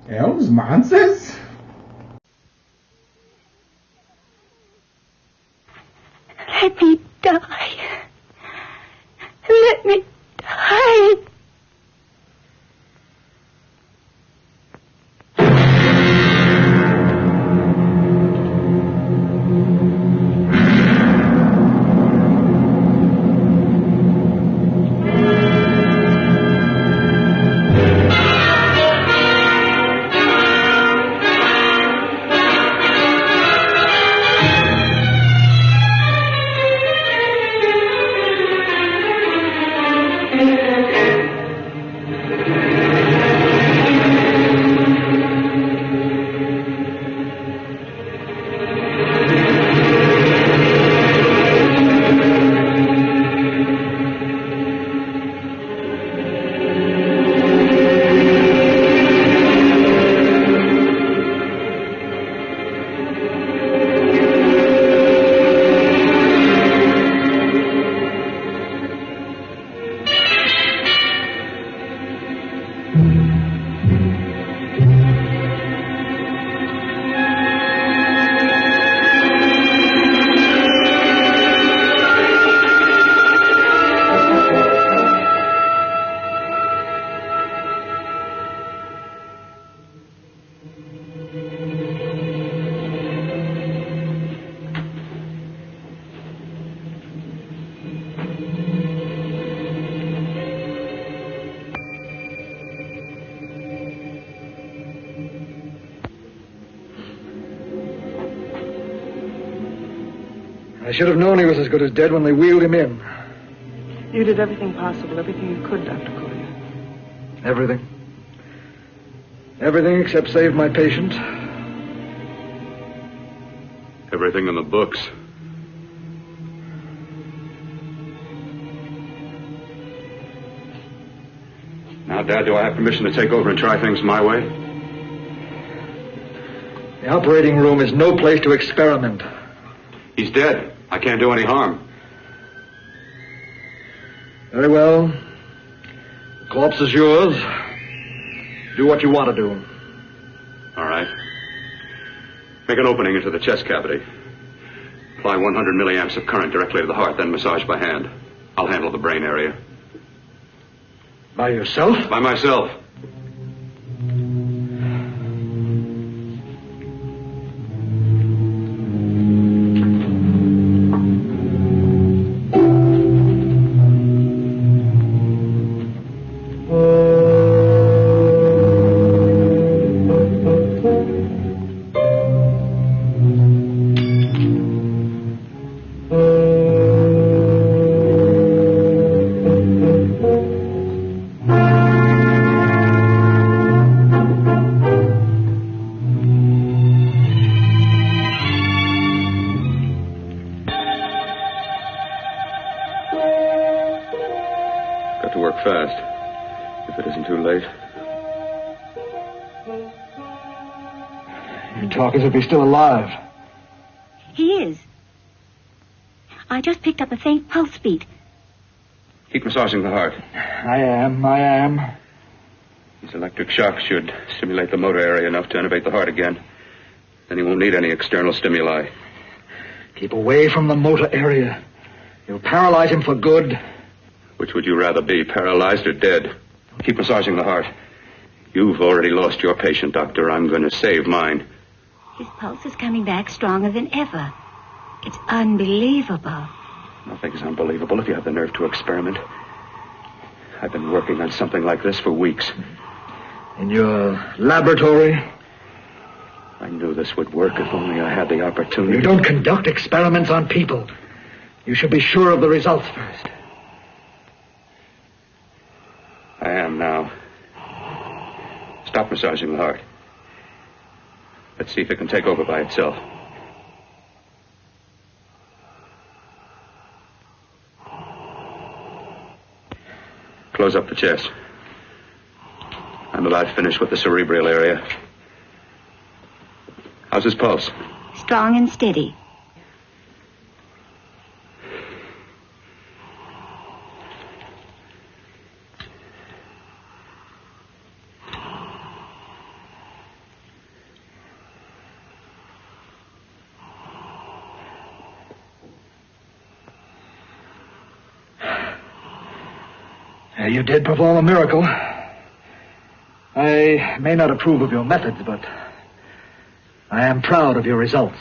Elves, monsters? Let me die. Let me die. I should have known he was as good as dead when they wheeled him in. You did everything possible, everything you could, Dr. Collier. Everything. Everything except save my patient. Everything in the books. Now, Dad, do I have permission to take over and try things my way? The operating room is no place to experiment. He's dead. I can't do any harm. Very well. The corpse is yours. Do what you want to do. All right. Make an opening into the chest cavity. Apply 100 milliamps of current directly to the heart, then massage by hand. I'll handle the brain area. By yourself? By myself. Got to work fast, if it isn't too late. You talk as if he's still alive. He is. I just picked up a faint pulse beat. Keep massaging the heart. I am. These electric shocks should stimulate the motor area enough to innervate the heart again. Then he won't need any external stimuli. Keep away from the motor area. You'll paralyze him for good. Which would you rather be, paralyzed or dead? Keep massaging the heart. You've already lost your patient, Doctor. I'm going to save mine. His pulse is coming back stronger than ever. It's unbelievable. Nothing's unbelievable if you have the nerve to experiment. I've been working on something like this for weeks. In your laboratory? I knew this would work if only I had the opportunity. You don't conduct experiments on people. You should be sure of the results first. I am now. Stop massaging the heart. Let's see if it can take over by itself. Close up the chest. I'm about finished with the cerebral area. How's his pulse? Strong and steady. You did perform a miracle. I may not approve of your methods, but I am proud of your results.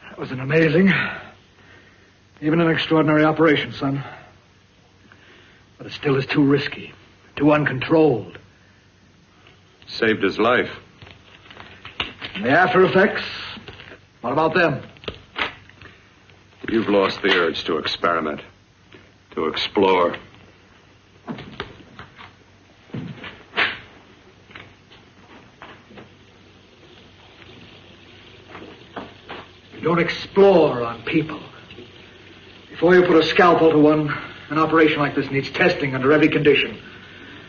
That was an amazing, even an extraordinary operation, son. But it still is too risky, too uncontrolled. Saved his life. And the after effects, what about them? You've lost the urge to experiment, to explore. You don't explore on people. Before you put a scalpel to one, an operation like this needs testing under every condition.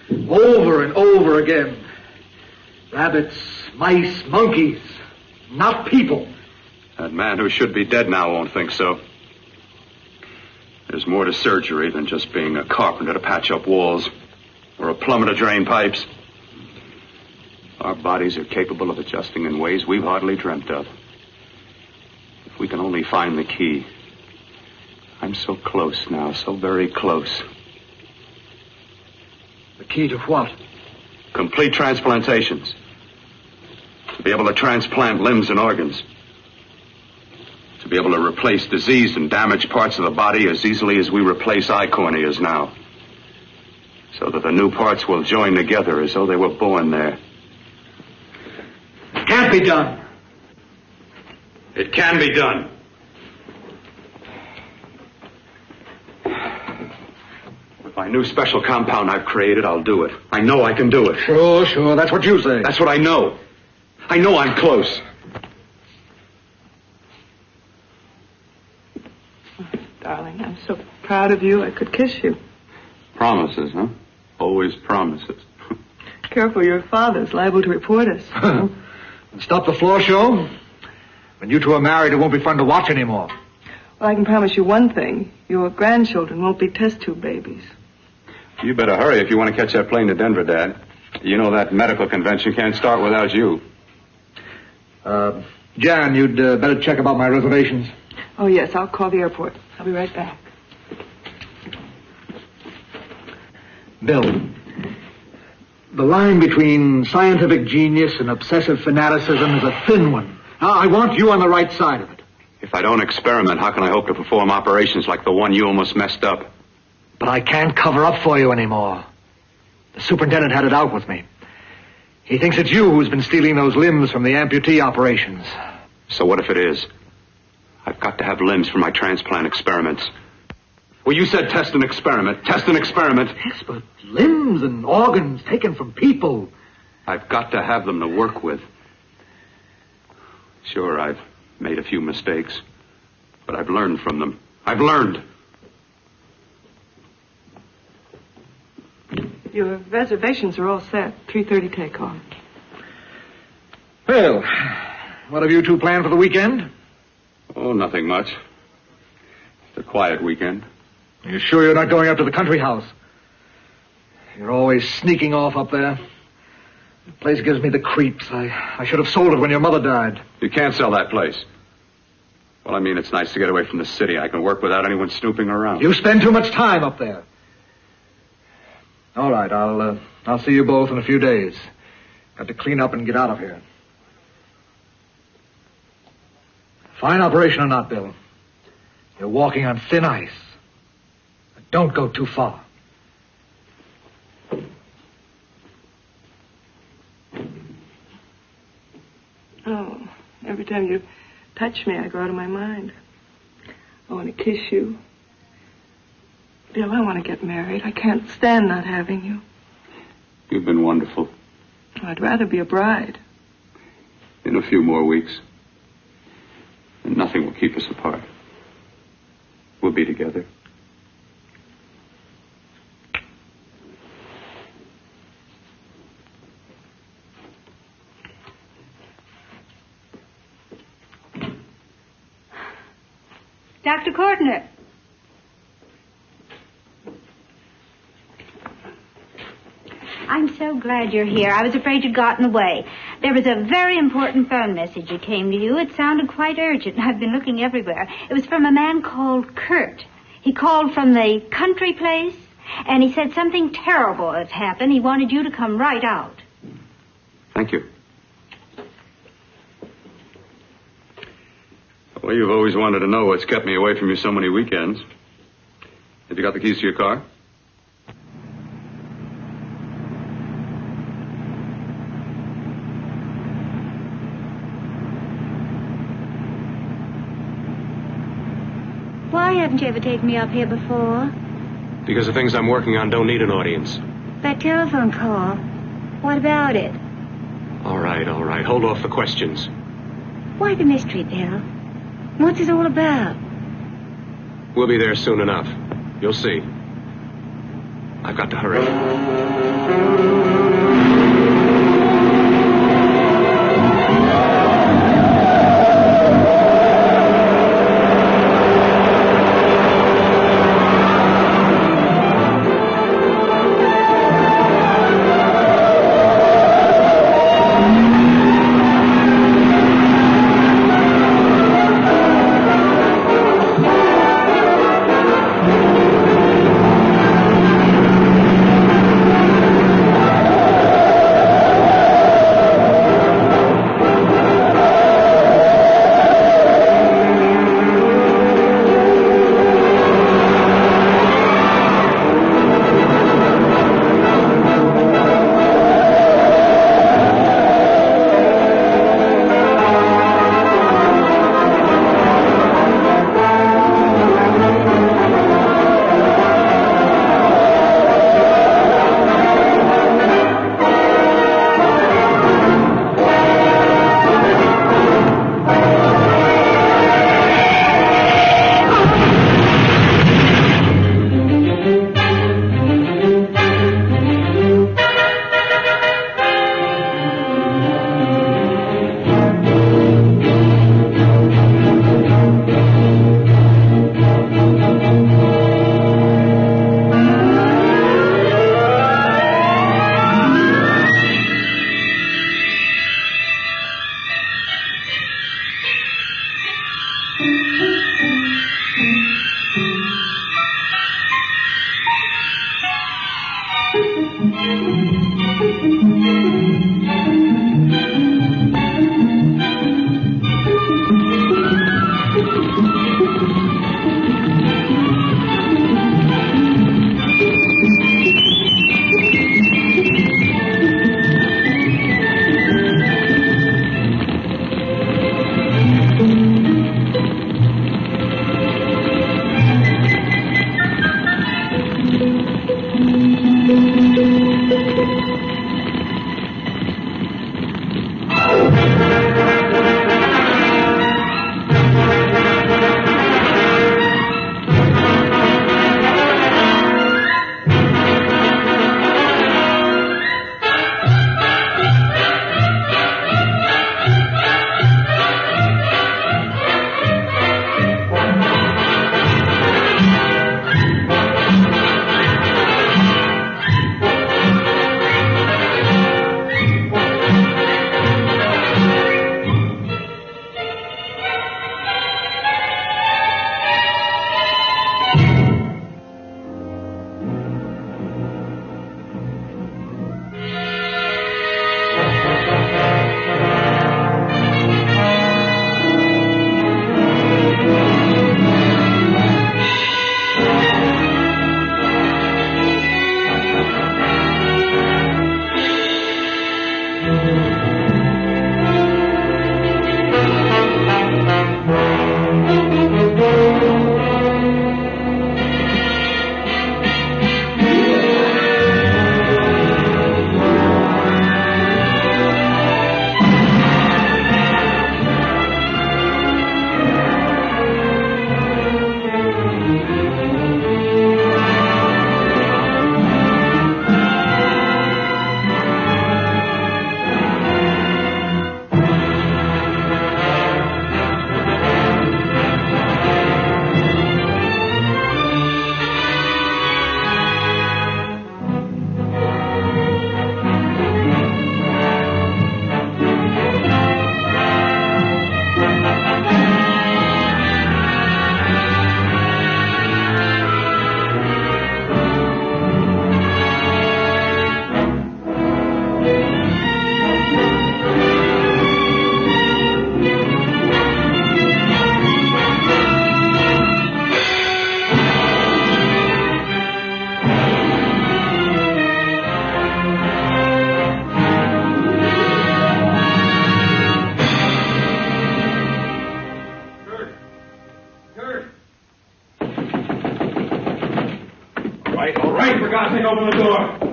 Over and over again. Rabbits, mice, monkeys, not people. That man who should be dead now won't think so. There's more to surgery than just being a carpenter to patch up walls or a plumber to drain pipes. Our bodies are capable of adjusting in ways we've hardly dreamt of. If we can only find the key. I'm so close now, so very close. The key to what? Complete transplantations. To be able to transplant limbs and organs. To be able to replace diseased and damaged parts of the body as easily as we replace eye corneas now. So that the new parts will join together as though they were born there. It can't be done. It can be done. With my new special compound I've created, I'll do it. I know I can do it. Sure. That's what you say. That's what I know. I know I'm close. Darling, I'm so proud of you, I could kiss you. Promises, huh? Always promises. Careful, your father's liable to report us. Stop the floor show. When you two are married, it won't be fun to watch anymore. Well, I can promise you one thing. Your grandchildren won't be test tube babies. You better hurry if you want to catch that plane to Denver, Dad. You know that medical convention can't start without you. Jan, you'd better check about my reservations. Oh, yes, I'll call the airport. I'll be right back. Bill, the line between scientific genius and obsessive fanaticism is a thin one. Now, I want you on the right side of it. If I don't experiment, how can I hope to perform operations like the one you almost messed up? But I can't cover up for you anymore. The superintendent had it out with me. He thinks it's you who's been stealing those limbs from the amputee operations. So what if it is? I've got to have limbs for my transplant experiments. Well, you said test and experiment. Test and experiment. Yes, but limbs and organs taken from people. I've got to have them to work with. Sure, I've made a few mistakes, but I've learned from them. I've learned. Your reservations are all set. 3:30 takeoff. Well, what have you two planned for the weekend? Oh, nothing much. It's a quiet weekend. Are you sure you're not going up to the country house? You're always sneaking off up there. The place gives me the creeps. I should have sold it when your mother died. You can't sell that place. Well, I mean, it's nice to get away from the city. I can work without anyone snooping around. You spend too much time up there. All right, I'll see you both in a few days. Got to clean up and get out of here. Fine operation or not, Bill. You're walking on thin ice. But don't go too far. Oh, every time you touch me, I go out of my mind. I want to kiss you. Bill, I want to get married. I can't stand not having you. You've been wonderful. I'd rather be a bride. In a few more weeks. And nothing will keep us apart. We'll be together. Dr. Courtner. I'm so glad you're here. I was afraid you'd gotten away. There was a very important phone message that came to you. It sounded quite urgent. I've been looking everywhere. It was from a man called Kurt. He called from the country place, and he said something terrible has happened. He wanted you to come right out. Thank you. Well, you've always wanted to know what's kept me away from you so many weekends. Have you got the keys to your car? Why haven't you ever taken me up here before? Because the things I'm working on don't need an audience. That telephone call. What about it? All right. Hold off the questions. Why the mystery, Bill? What's it all about? We'll be there soon enough. You'll see. I've got to hurry.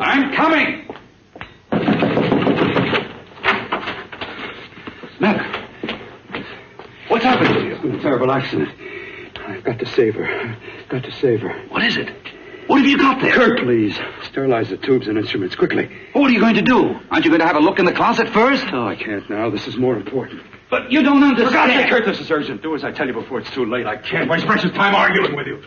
I'm coming! Matter? What's happened to you? It's been a terrible accident. I've got to save her. Got to save her. What is it? What have you got there? Kurt, please. Sterilize the tubes and instruments quickly. What are you going to do? Aren't you going to have a look in the closet first? No, I can't now. This is more important. But you don't understand. For God's sake, Kurt, this is urgent. Do as I tell you before it's too late. I can't waste precious time arguing with you.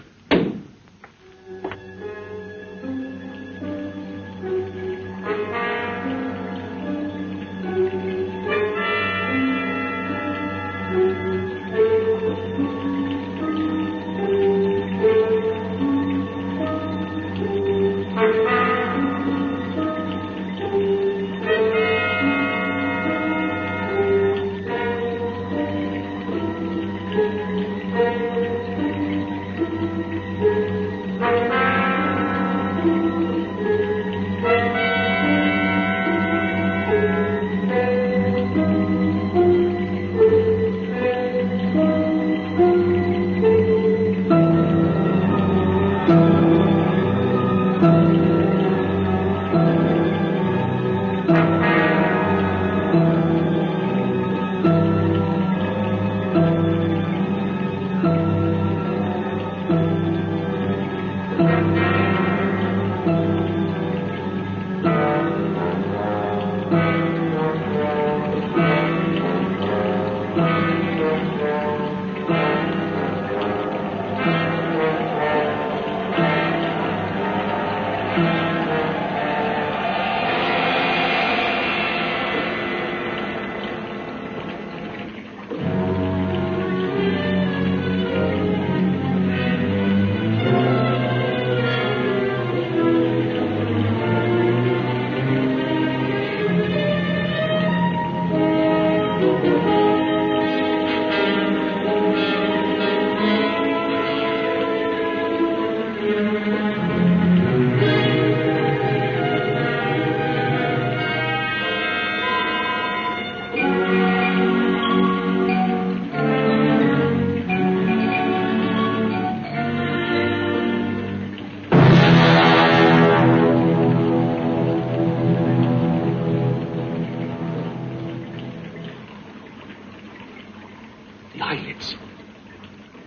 Eyelids.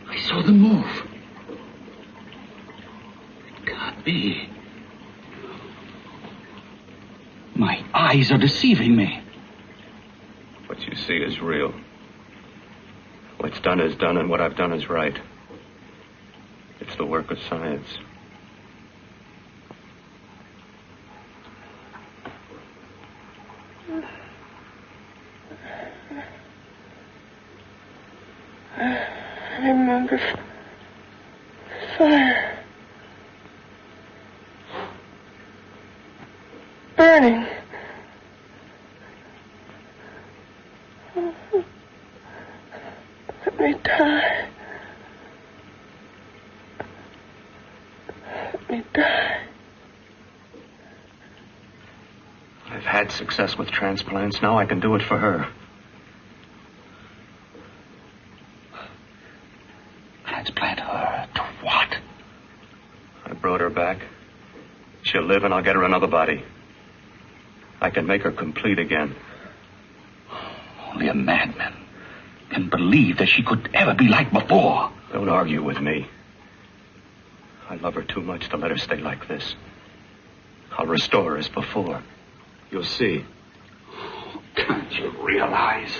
I saw them move. It can't be. My eyes are deceiving me. What you see is real. What's done is done, and what I've done is right. It's the work of science. I remember fire. Burning. Let me die. Let me die. I've had success with transplants. Now I can do it for her. Transplant her to what? I brought her back. She'll live, and I'll get her another body. I can make her complete again. Only a madman can believe that she could ever be like before. Don't argue with me. I love her too much to let her stay like this. I'll restore her as before. You'll see. Can't you realize?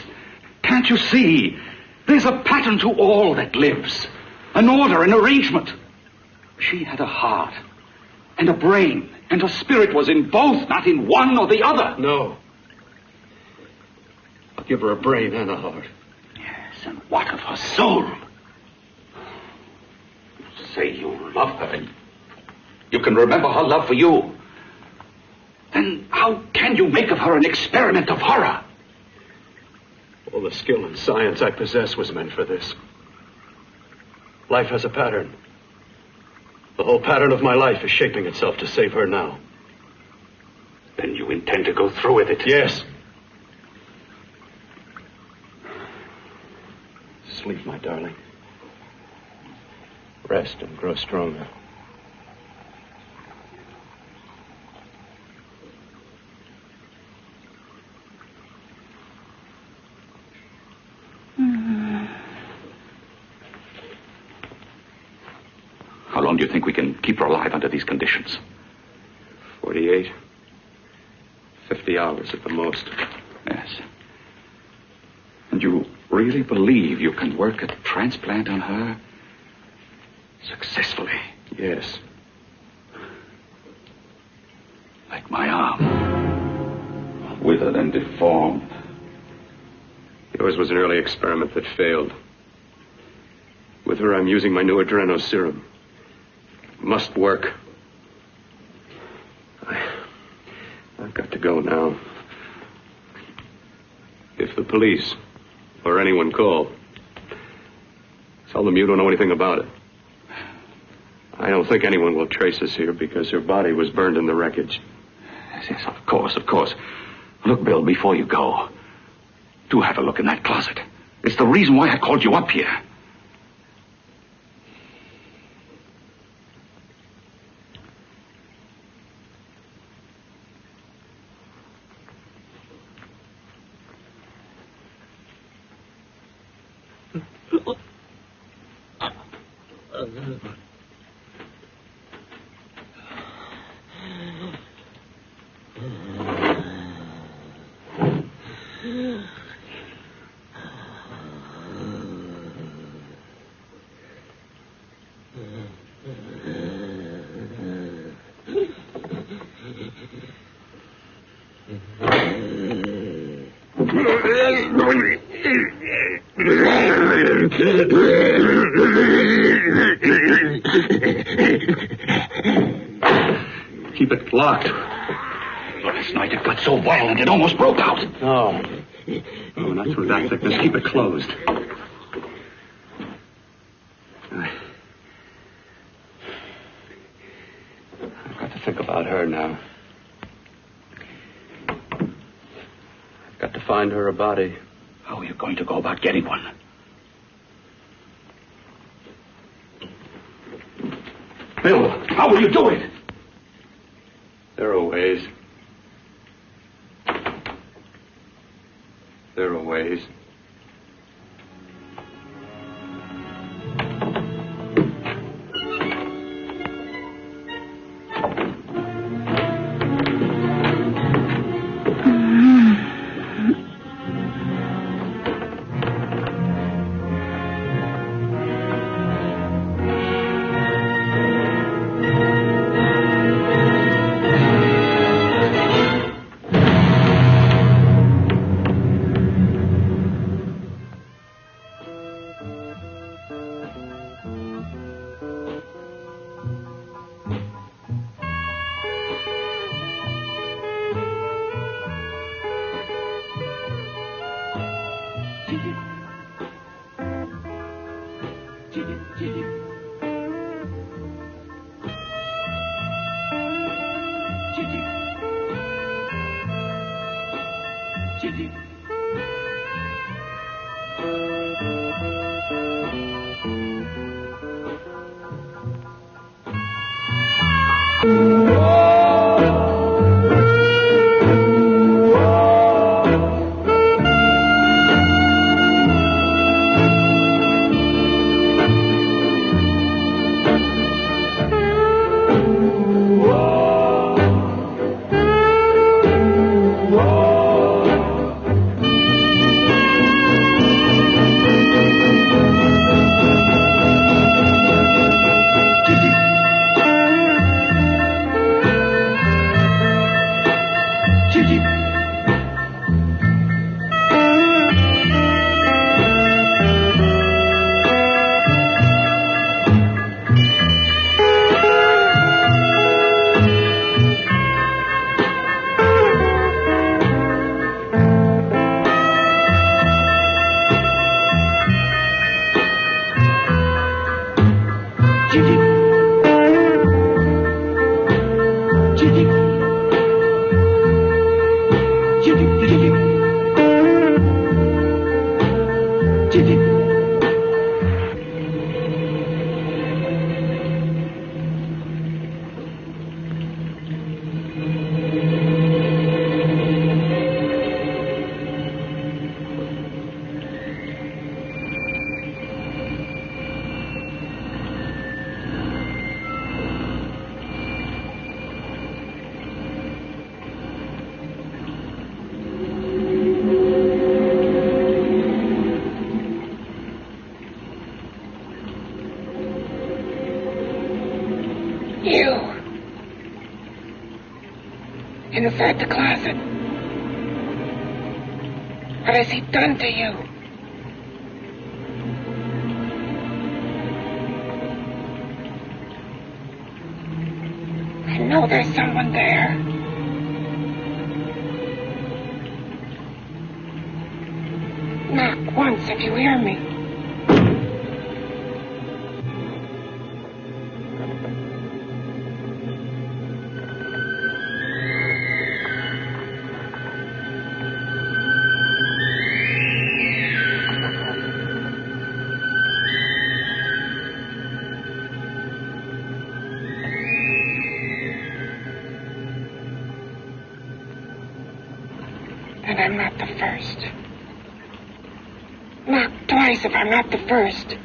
Can't you see? There's a pattern to all that lives. An order, an arrangement. She had a heart and a brain, and her spirit was in both, not in one or the other. No. I'll give her a brain and a heart. Yes, and what of her soul? You say you love her, and you can remember her love for you. Then how can you make of her an experiment of horror? All the skill and science I possess was meant for this. Life has a pattern. The whole pattern of my life is shaping itself to save her now. Then you intend to go through with it? Yes. Sleep, my darling. Rest and grow stronger. long do you think we can keep her alive under these conditions? 48. 50 hours at the most. Yes. And you really believe you can work a transplant on her successfully? Yes. Like my arm. Withered and deformed. Yours was an early experiment that failed. With her, I'm using my new adreno serum. Must work. I've got to go now. If the police or anyone call, tell them you don't know anything about it. I don't think anyone will trace us here because her body was burned in the wreckage. Yes, of course, of course. Look, Bill, before you go, do have a look in that closet. It's the reason why I called you up here. Keep it locked. Last night it got so violent it almost broke out. Oh, not through that thickness. Keep it closed. I've got to think about her now. I've got to find her a body. How are you going to go about getting one? Bill, how will you do it? There are ways. There are ways. inside the closet. What has he done to you? I know there's someone there. Knock once if you hear me. And I'm not the first. Knock twice if I'm not the first.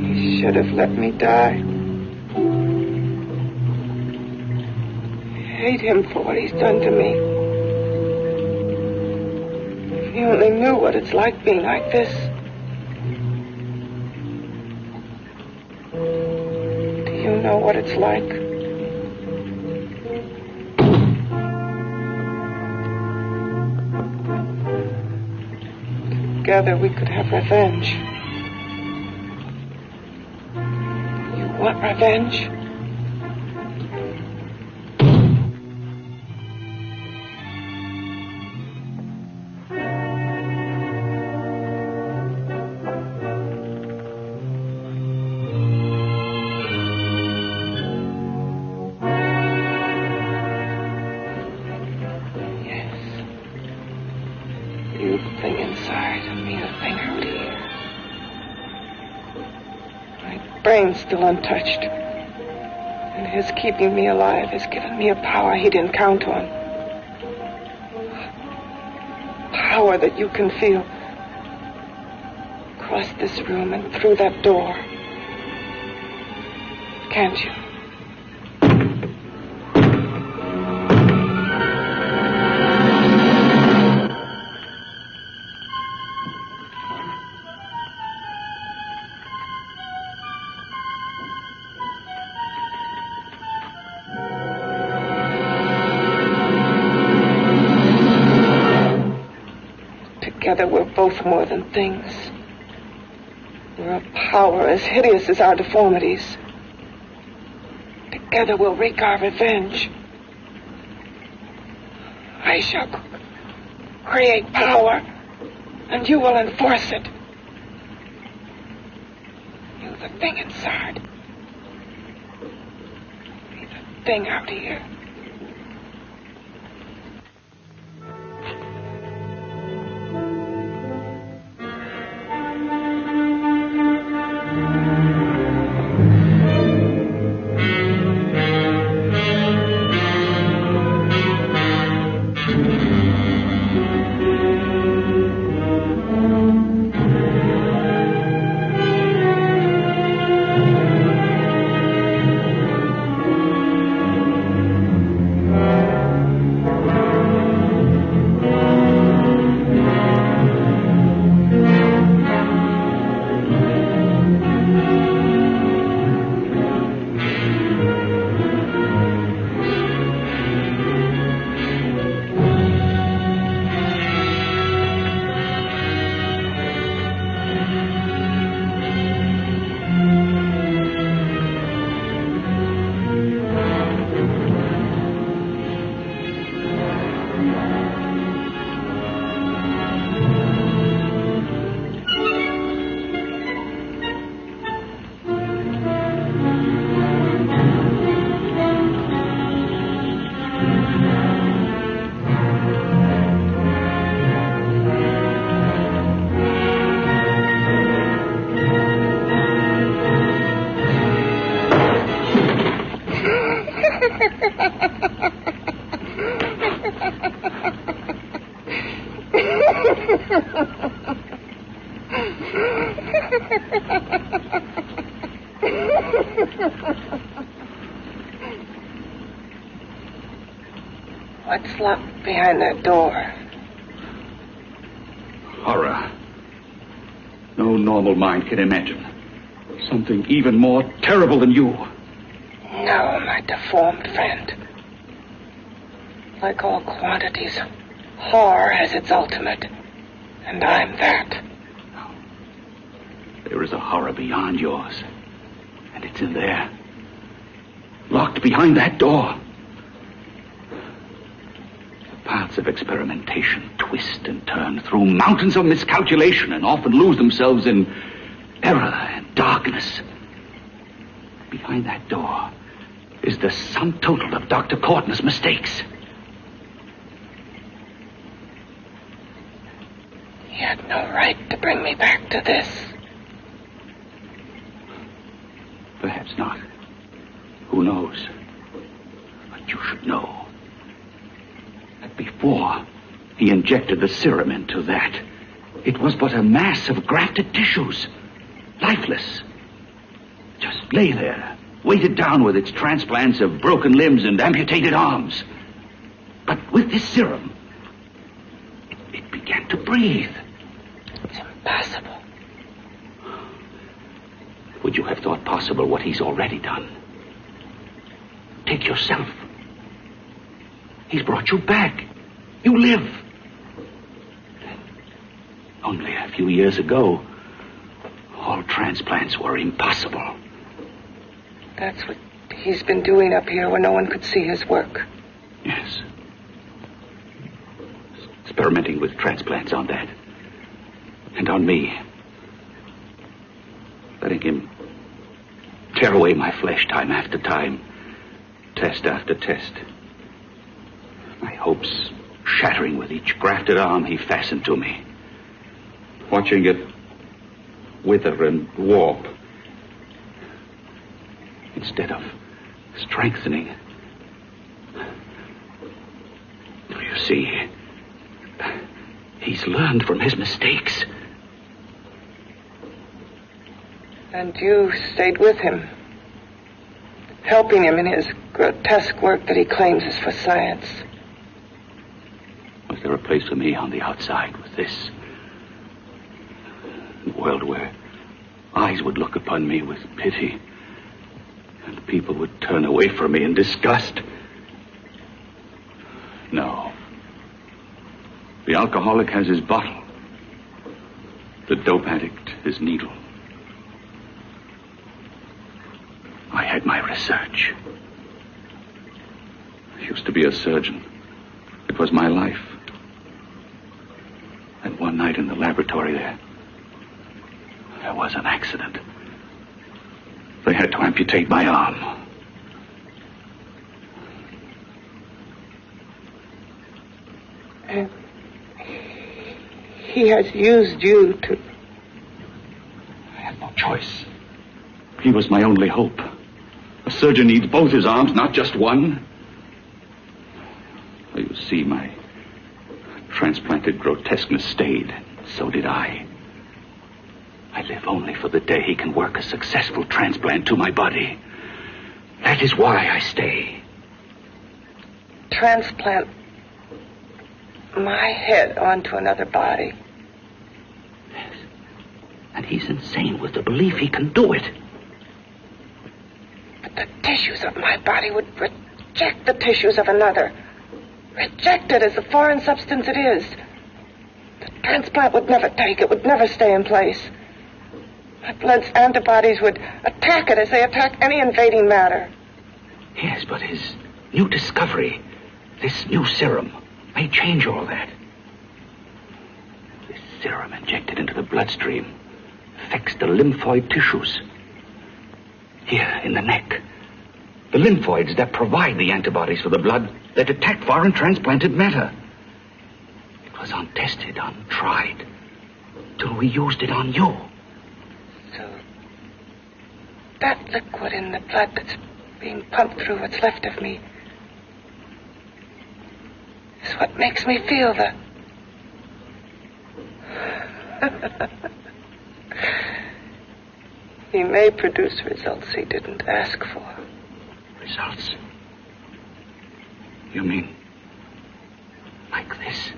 He should have let me die. I hate him for what he's done to me. If he only knew what it's like being like this. Know what it's like. Together we could have revenge. You want revenge? Brain's still untouched. And his keeping me alive has given me a power he didn't count on. Power that you can feel. Across this room and through that door. Can't you? Together we're both more than things. We're a power as hideous as our deformities. Together we'll wreak our revenge. I shall create power, and you will enforce it. You, the thing inside. Me, the thing out here. What's locked behind that door? Horror. No normal mind can imagine. Something even more terrible than you. No, my deformed friend. Like all quantities, horror has its ultimate. And I'm that. There is a horror beyond yours. And it's in there. Locked behind that door. The paths of experimentation twist and turn through mountains of miscalculation and often lose themselves in error and darkness. Behind that door is the sum total of Dr. Courtney's mistakes. He had no right to bring me back to this. Perhaps not. Who knows? But you should know that before he injected the serum into that, it was but a mass of grafted tissues, lifeless. Just lay there, weighted down with its transplants of broken limbs and amputated arms. But with this serum, it began to breathe. It's impossible. Would you have thought possible what he's already done? Take yourself. He's brought you back. You live. Only a few years ago, all transplants were impossible. That's what he's been doing up here where no one could see his work. Yes. Experimenting with transplants on that. And on me. Letting him tear away my flesh time after time. Test after test. My hopes shattering with each grafted arm he fastened to me. Watching it wither and warp. Instead of strengthening. You see, he's learned from his mistakes. And you stayed with him, helping him in his grotesque work that he claims is for science. Was there a place for me on the outside with this? A world where eyes would look upon me with pity and people would turn away from me in disgust? No. The alcoholic has his bottle. The dope addict his needle. I had my research. I used to be a surgeon. It was my life. And one night in the laboratory there was an accident. They had to amputate my arm. And he has used you to... I had no choice. He was my only hope. A surgeon needs both his arms, not just one. You see, my transplanted grotesqueness stayed. So did I. I live only for the day he can work a successful transplant to my body. That is why I stay. Transplant my head onto another body. Yes. And he's insane with the belief he can do it. But the tissues of my body would reject the tissues of another. Reject it as the foreign substance it is. The transplant would never take it, would never stay in place. My blood's antibodies would attack it as they attack any invading matter. Yes, but his new discovery, this new serum, may change all that. This serum injected into the bloodstream affects the lymphoid tissues. Here, in the neck. The lymphoids that provide the antibodies for the blood that attack foreign transplanted matter. It was untested, untried, till we used it on you. So, that liquid in the blood that's being pumped through what's left of me is what makes me feel the... He may produce results he didn't ask for. Results? You mean like this?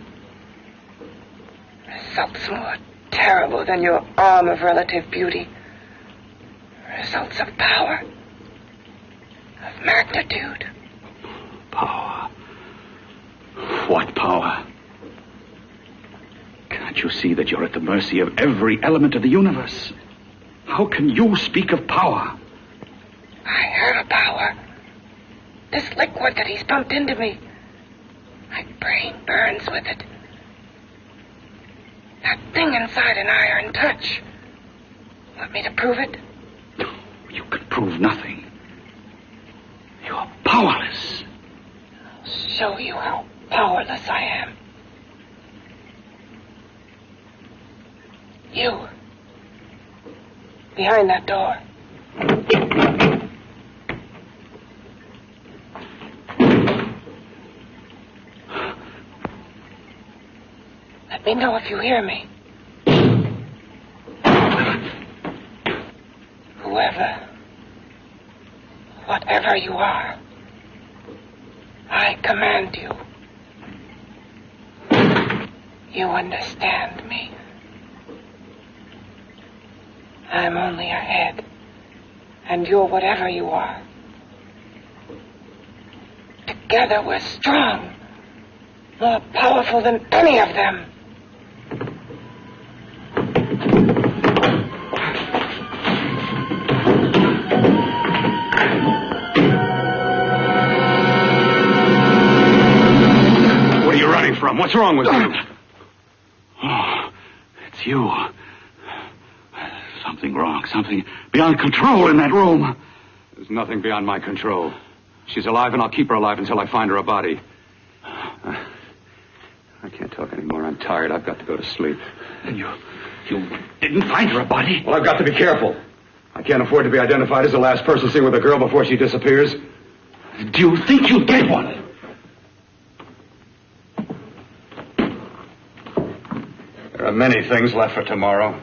Results more terrible than your arm of relative beauty. Results of power, of magnitude. Power. What power? Can't you see that you're at the mercy of every element of the universe? How can you speak of power? I have power. This liquid that he's pumped into me. My brain burns with it. That thing inside an iron touch. Want me to prove it? You can prove nothing. You're powerless. I'll show you how powerless I am. You. Behind that door. Let me know if you hear me. Whoever, whatever you are, I command you. You understand me. I'm only a head, and you're whatever you are. Together we're strong, more powerful than any of them. What are you running from? What's wrong with you? Oh, it's you. Something wrong, something beyond control in that room. There's nothing beyond my control. She's alive, and I'll keep her alive until I find her a body. I can't talk anymore. I'm tired. I've got to go to sleep. And you didn't find her a body? Well, I've got to be careful. I can't afford to be identified as the last person seen with a girl before she disappears. Do you think you'll get one? There are many things left for tomorrow.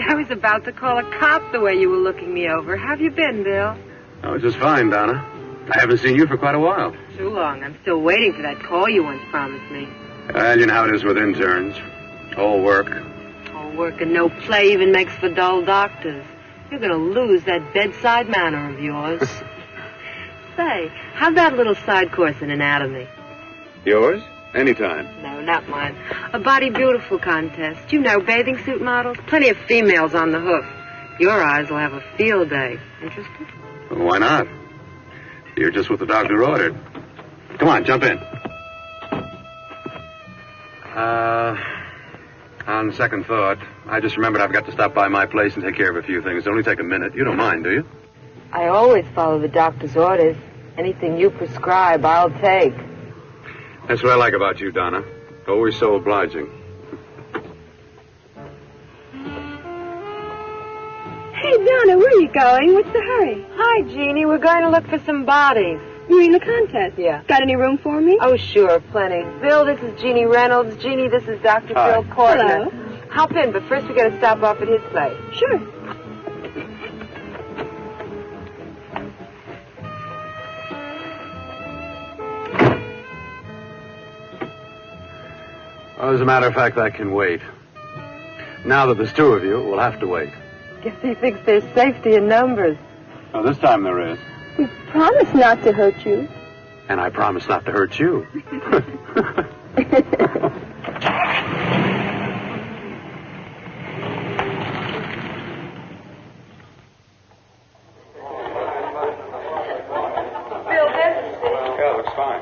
I was about to call a cop the way you were looking me over. How have you been, Bill? Oh, just fine, Donna. I haven't seen you for quite a while. Too long. I'm still waiting for that call you once promised me. Well, you know how it is with interns. All work. All work and no play even makes for dull doctors. You're going to lose that bedside manner of yours. Say, how'd that little side course in anatomy? Yours? Anytime. No, not mine. A Body Beautiful contest. You know, bathing suit models. Plenty of females on the hoof. Your eyes will have a field day. Interested? Well, why not? You're just what the doctor ordered. Come on, jump in. On second thought, I just remembered I've got to stop by my place and take care of a few things. It'll only take a minute. You don't mind, do you? I always follow the doctor's orders. Anything you prescribe, I'll take. That's what I like about you, Donna. Always so obliging. Hey, Donna, where are you going? What's the hurry? Hi, Jeannie. We're going to look for some bodies. You mean the contest? Yeah. Got any room for me? Oh, sure, plenty. Bill, this is Jeannie Reynolds. Jeannie, this is Dr. Hi. Bill Portner. Hello. Hop in, but first we got to stop off at his place. Sure. Well, as a matter of fact, I can wait. Now that there's two of you, we'll have to wait. Guess he thinks there's safety in numbers. Oh, this time there is. We promise not to hurt you. And I promise not to hurt you. Yeah, looks fine.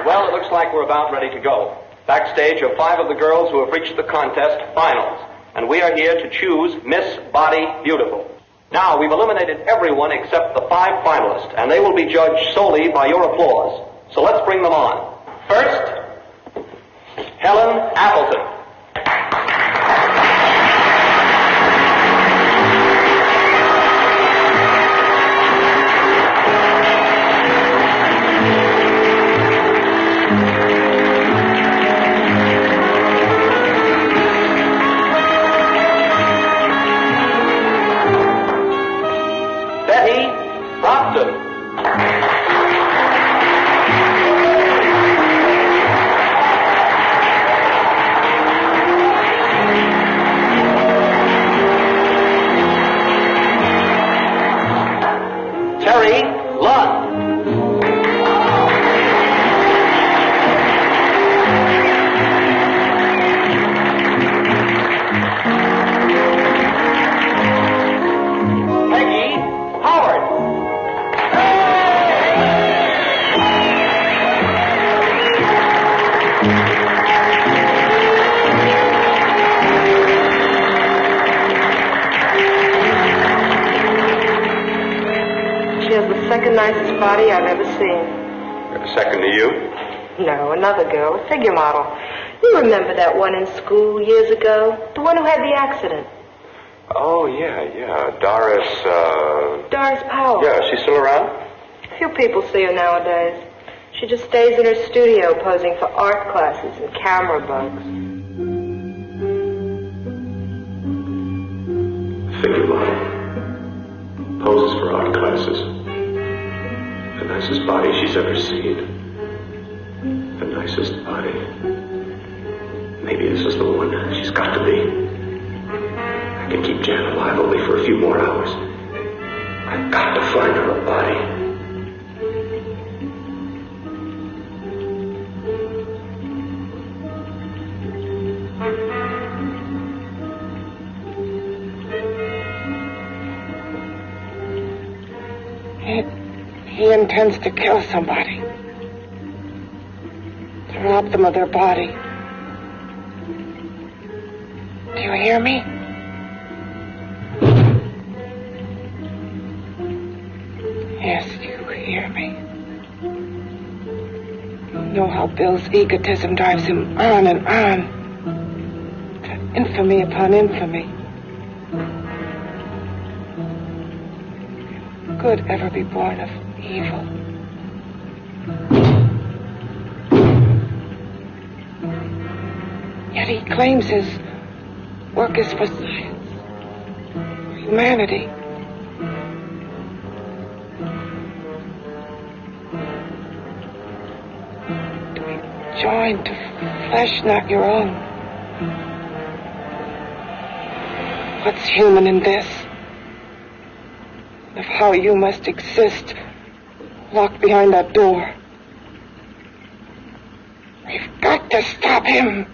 Well, it looks like we're about ready to go. Backstage are 5 of the girls who have reached the contest finals, and we are here to choose Miss Body Beautiful. Now, we've eliminated everyone except the 5 finalists, and they will be judged solely by your applause. So let's bring them on. First, Helen Appleton. Betty Brockton. Terry Lund. Peggy Howard. She has the second nicest body I've ever seen. Second to you? No, another girl, a figure model. You remember that one in school years ago? The one who had the accident. Oh, yeah. Doris, Doris Powell. Yeah, she's still around? Few people see her nowadays. She just stays in her studio posing for art classes and camera bugs. Figure model. Poses for art classes. The nicest body she's ever seen. The nicest body. Maybe this is the one. She's got to be. I can keep Jan alive only for a few more hours. I've got to find her a body. He intends to kill somebody. To rob them of their body. Do you hear me? Yes, you hear me. You know how Bill's egotism drives him on and on. To infamy upon infamy. Good ever be born of evil. Yet he claims his work is for science, for humanity. To be joined to flesh not your own. What's human in this? Of how you must exist locked behind that door. We've got to stop him.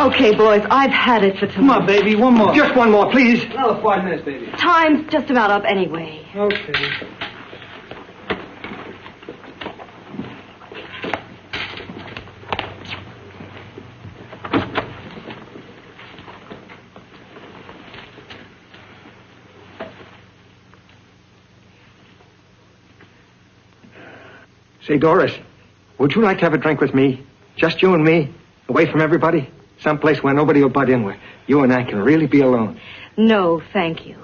Okay, boys, I've had it for tonight. Come on, baby, one more. Just one more, please. Another 5 minutes, baby. Time's just about up anyway. Okay. Say, Doris, would you like to have a drink with me? Just you and me, away from everybody? Someplace where nobody will butt in, where you and I can really be alone. No, thank you.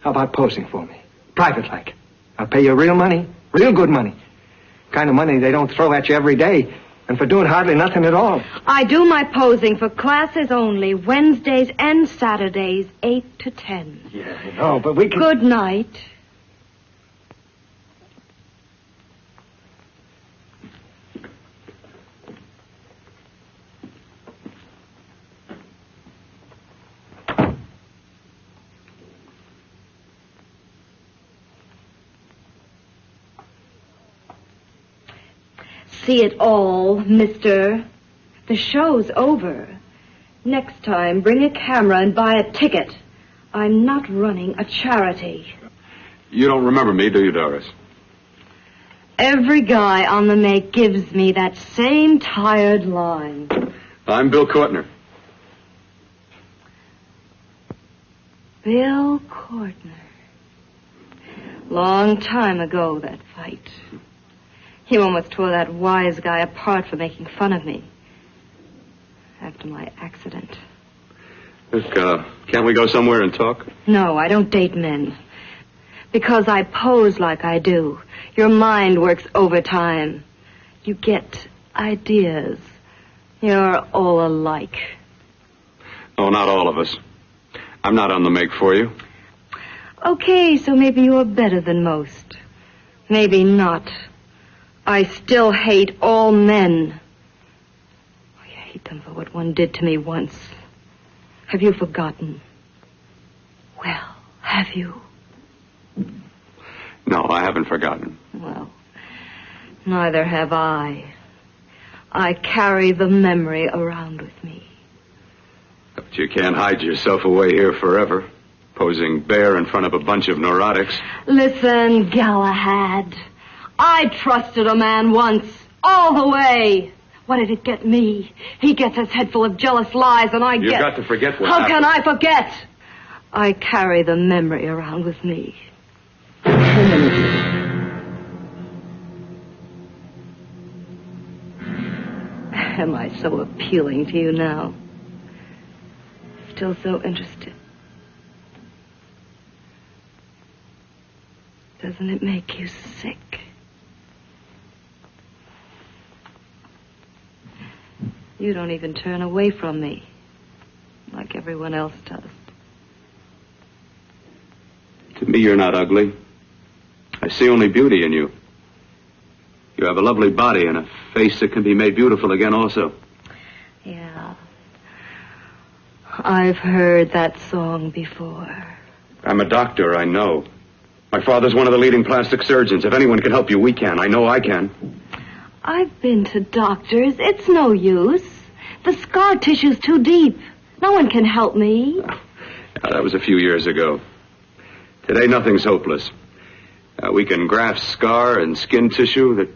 How about posing for me? Private like. I'll pay you real money, real good money. Kind of money they don't throw at you every day, and for doing hardly nothing at all. I do my posing for classes only, Wednesdays and Saturdays, 8 to 10. Yeah, I know, but we can... Good night. See it all, mister. The show's over. Next time, bring a camera and buy a ticket. I'm not running a charity. You don't remember me, do you, Doris? Every guy on the make gives me that same tired line. I'm Bill Courtner. Bill Courtner. Long time ago, that fight. You almost tore that wise guy apart for making fun of me. After my accident. Look, can't we go somewhere and talk? No, I don't date men. Because I pose like I do. Your mind works overtime. You get ideas. You're all alike. Oh, not all of us. I'm not on the make for you. Okay, so maybe you're better than most. Maybe not. I still hate all men. I hate them for what one did to me once. Have you forgotten? Well, have you? No, I haven't forgotten. Well, neither have I. I carry the memory around with me. But you can't hide yourself away here forever, posing bare in front of a bunch of neurotics. Listen, Galahad. I trusted a man once, all the way. What did it get me? He gets his head full of jealous lies, and I get... You've got to forget what How happened. can I forget? I carry the memory around with me. Am I so appealing to you now? Still so interested? Doesn't it make you sick? You don't even turn away from me, like everyone else does. To me, you're not ugly. I see only beauty in you. You have a lovely body and a face that can be made beautiful again also. Yeah. I've heard that song before. I'm a doctor, I know. My father's one of the leading plastic surgeons. If anyone can help you, we can. I know I can. I've been to doctors. It's no use. The scar tissue's too deep. No one can help me. Now, that was a few years ago. Today, nothing's hopeless. We can graft scar and skin tissue.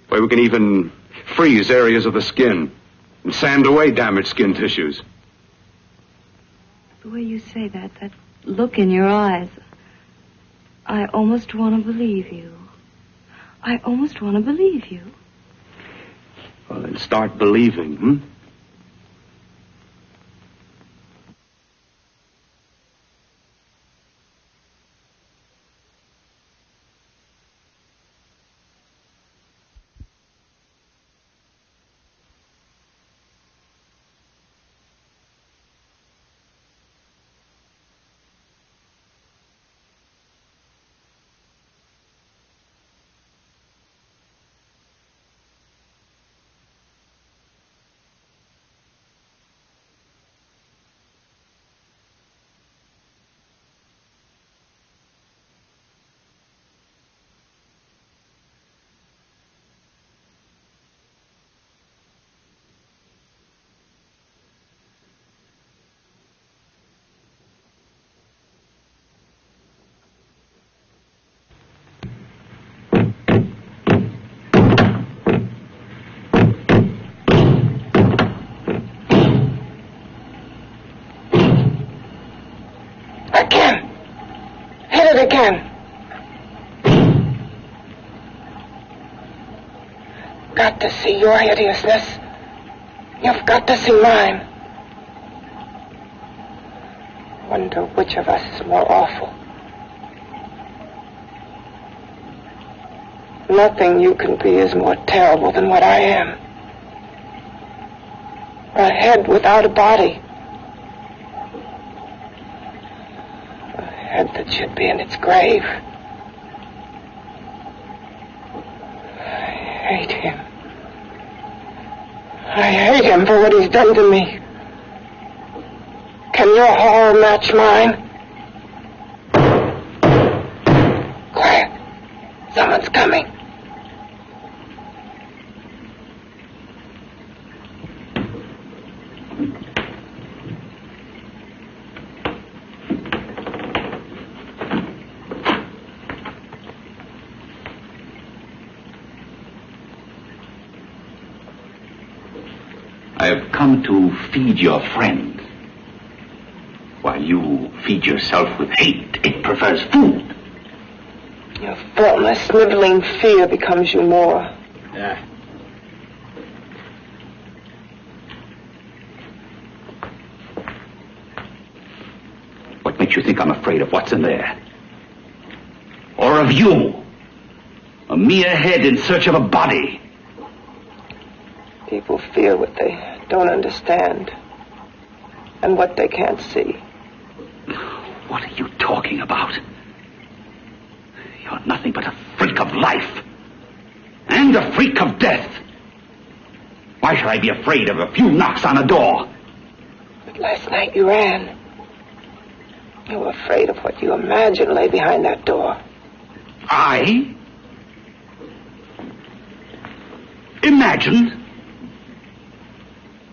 Why, we can even freeze areas of the skin and sand away damaged skin tissues. The way you say that look in your eyes, I almost want to believe you. I almost want to believe you. Well, then start believing, hmm? again. Got to see your hideousness. You've got to see mine. Wonder which of us is more awful. Nothing you can be is more terrible than what I am. A head without a body. A head that should be in its grave. I hate him. I hate him for what he's done to me. Can your horror match mine? Quiet. Someone's coming. I have come to feed your friend. While you feed yourself with hate, it prefers food. Your formless, sniveling fear becomes you more. Yeah. What makes you think I'm afraid of what's in there? Or of you? A mere head in search of a body. People fear what they don't understand and what they can't see. What are you talking about? You're nothing but a freak of life. And a freak of death. Why should I be afraid of a few knocks on a door? But last night you ran. You were afraid of what you imagined lay behind that door. I? Imagined?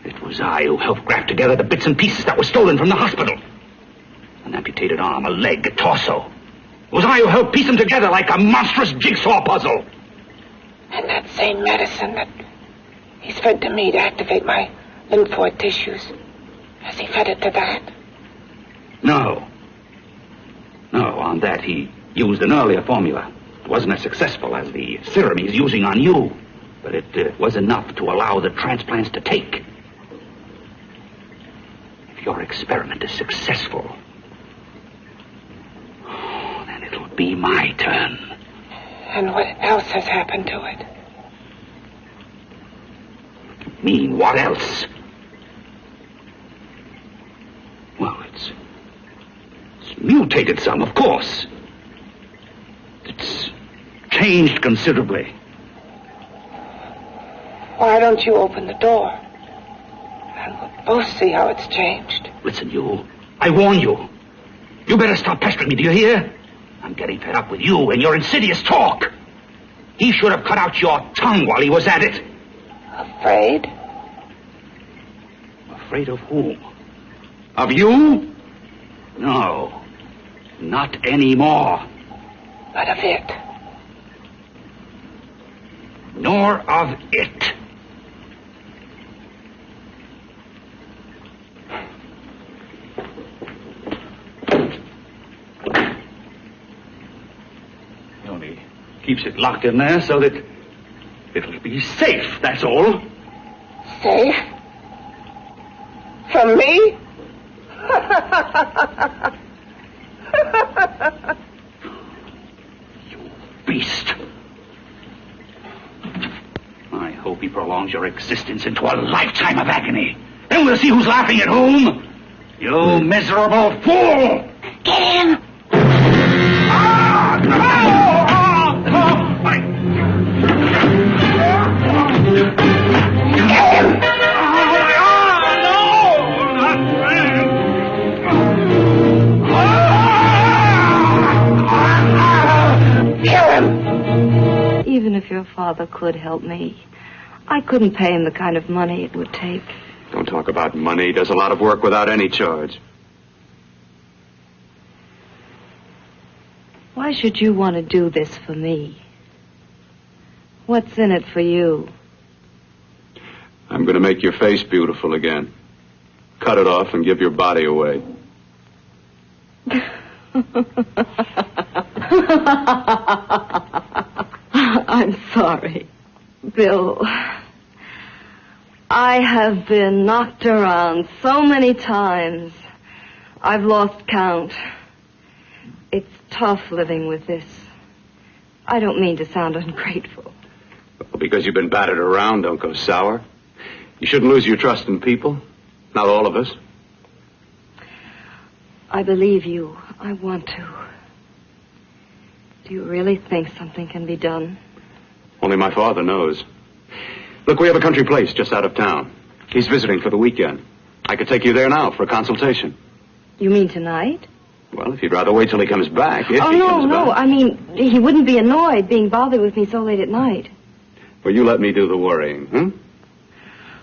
It was I who helped graft together the bits and pieces that were stolen from the hospital. An amputated arm, a leg, a torso. It was I who helped piece them together like a monstrous jigsaw puzzle. And that same medicine that he's fed to me to activate my lymphoid tissues. Has he fed it to that? No. No, on that he used an earlier formula. It wasn't as successful as the serum he's using on you. But it was enough to allow the transplants to take. If your experiment is successful, then it'll be my turn. And what else has happened to it? You mean, what else? Well, it's mutated some, of course. It's changed considerably. Why don't you open the door? And we'll both see how it's changed. Listen, you. I warn you. You better stop pestering me, do you hear? I'm getting fed up with you and your insidious talk. He should have cut out your tongue while he was at it. Afraid? Afraid of whom? Of you? No. Not anymore. But of it. Nor of it. He only keeps it locked in there so that it'll be safe, that's all. Safe? From me? You beast. I hope he prolongs your existence into a lifetime of agony. Then we'll see who's laughing at whom. You miserable fool! Get him! Even if your father could help me, I couldn't pay him the kind of money it would take. Don't talk about money. He does a lot of work without any charge. Why should you want to do this for me? What's in it for you? I'm going to make your face beautiful again. Cut it off and give your body away. I'm sorry, Bill. I have been knocked around so many times. I've lost count. It's tough living with this. I don't mean to sound ungrateful. Well, because you've been battered around, don't go sour. You shouldn't lose your trust in people. Not all of us. I believe you. I want to. Do you really think something can be done? Only my father knows. Look, we have a country place just out of town. He's visiting for the weekend. I could take you there now for a consultation. You mean tonight? Well, if you'd rather wait till he comes back, if oh, he no, comes no. back. I mean, he wouldn't be annoyed being bothered with me so late at night. Well, you let me do the worrying, hmm?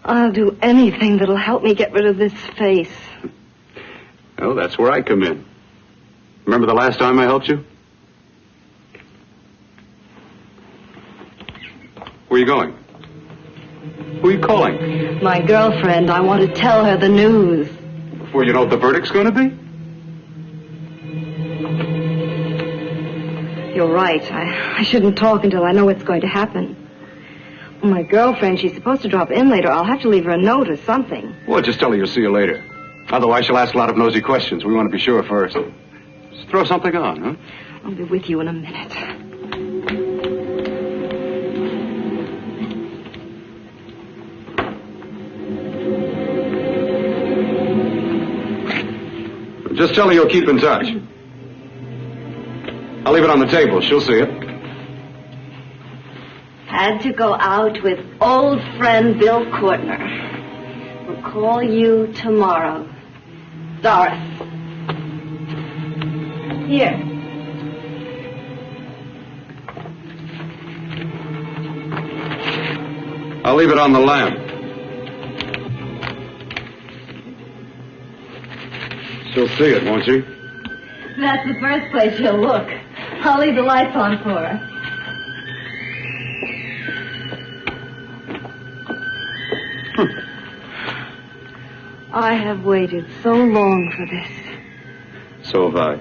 I'll do anything that'll help me get rid of this face. Well, that's where I come in. Remember the last time I helped you? Where are you going? Who are you calling? My girlfriend. I want to tell her the news. Before you know what the verdict's going to be? You're right. I shouldn't talk until I know what's going to happen. My girlfriend, she's supposed to drop in later. I'll have to leave her a note or something. Well, just tell her you'll see you later. Otherwise, she'll ask a lot of nosy questions. We want to be sure first. Just throw something on, huh? I'll be with you in a minute. Just tell her you'll keep in touch. I'll leave it on the table. She'll see it. Had to go out with old friend Bill Courtner. We'll call you tomorrow. Doris. Here. I'll leave it on the lamp. She'll see it, won't she? That's the first place she'll look. I'll leave the lights on for her. I have waited so long for this. So have I.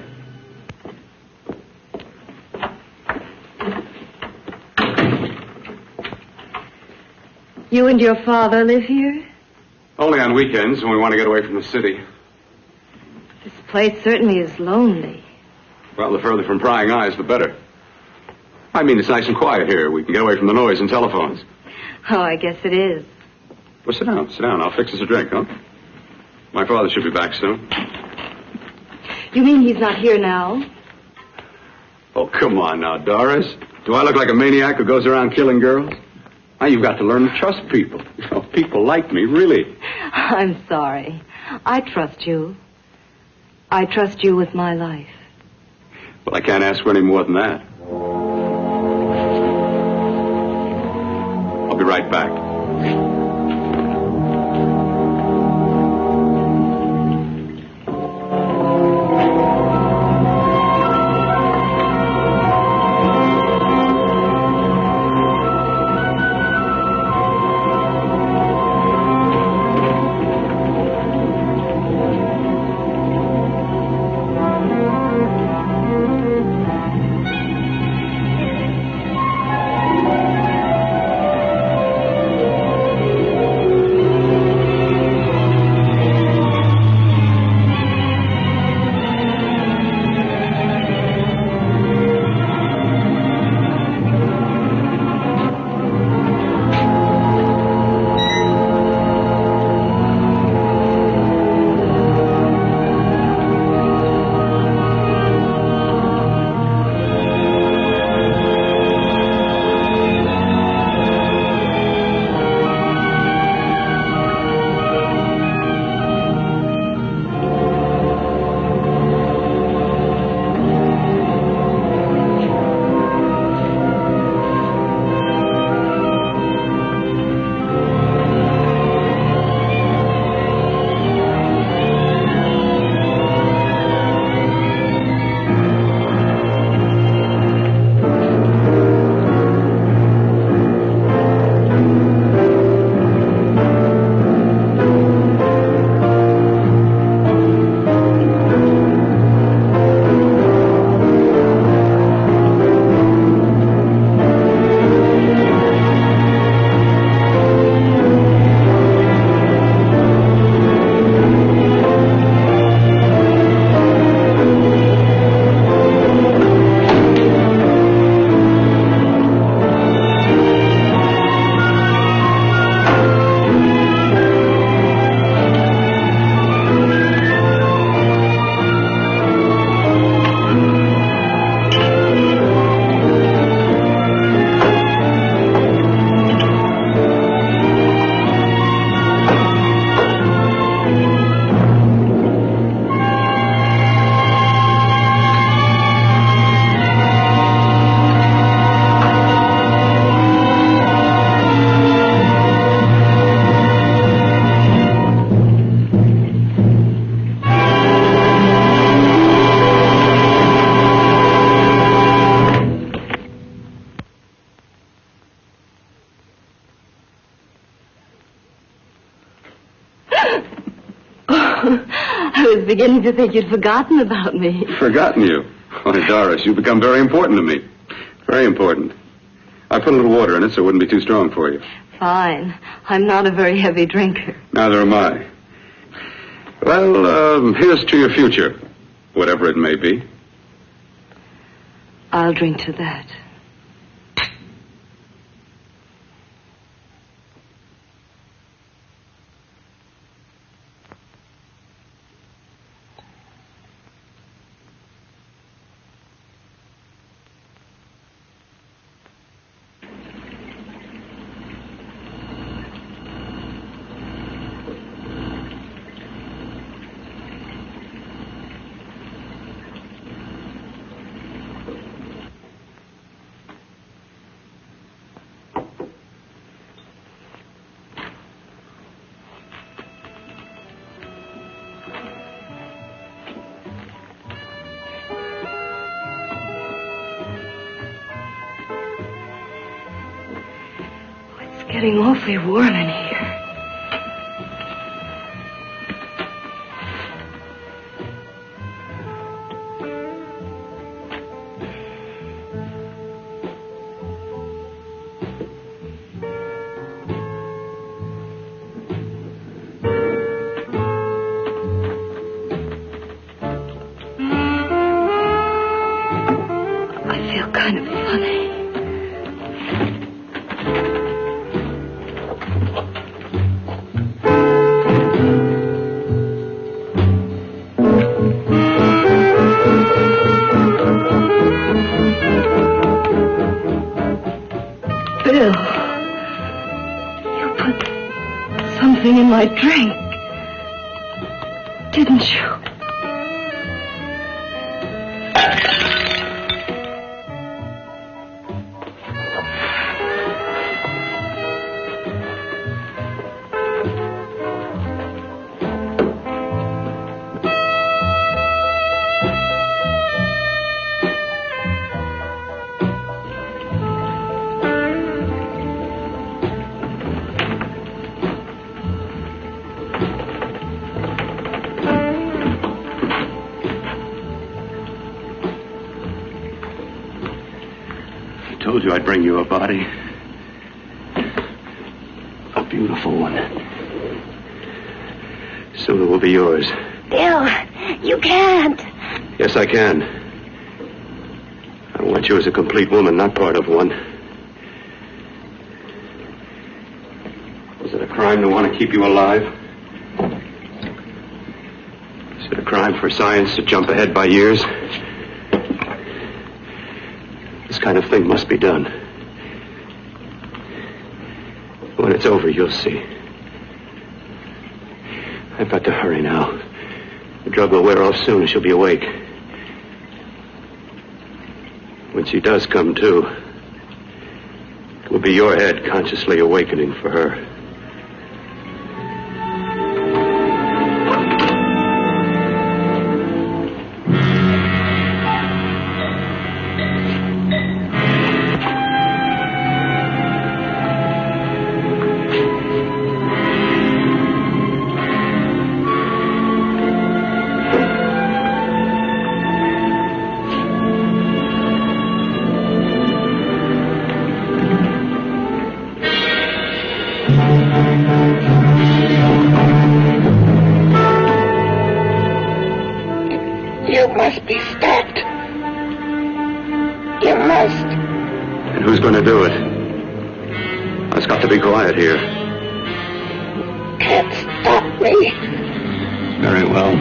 You and your father live here? Only on weekends when we want to get away from the city. This place certainly is lonely. Well, the further from prying eyes, the better. I mean, it's nice and quiet here. We can get away from the noise and telephones. Oh, I guess it is. Well, sit down, sit down. I'll fix us a drink, huh? My father should be back soon. You mean he's not here now? Oh, come on now, Doris. Do I look like a maniac who goes around killing girls? Now, you've got to learn to trust people. You know, people like me, really. I'm sorry. I trust you. I trust you with my life. Well, I can't ask for any more than that. I'll be right back. I was beginning to think you'd forgotten about me. Forgotten you? Why, Doris, you've become very important to me. Very important. I put a little water in it so it wouldn't be too strong for you. Fine. I'm not a very heavy drinker. Neither am I. Well, here's to your future, whatever it may be. I'll drink to that. Getting awfully warm in here. I feel kind of funny. Bill, you put something in my drink, didn't you? I told you I'd bring you a body. A beautiful one. Soon it will be yours. Bill, you can't. Yes, I can. I want you as a complete woman, not part of one. Is it a crime to want to keep you alive? Is it a crime for science to jump ahead by years? This kind of thing must be done. When it's over, you'll see. I've got to hurry now. The drug will wear off soon and she'll be awake. When she does come to, it will be your head consciously awakening for her. You must be stopped. You must. And who's going to do it? It's got to be quiet here. Can't stop me. Very well.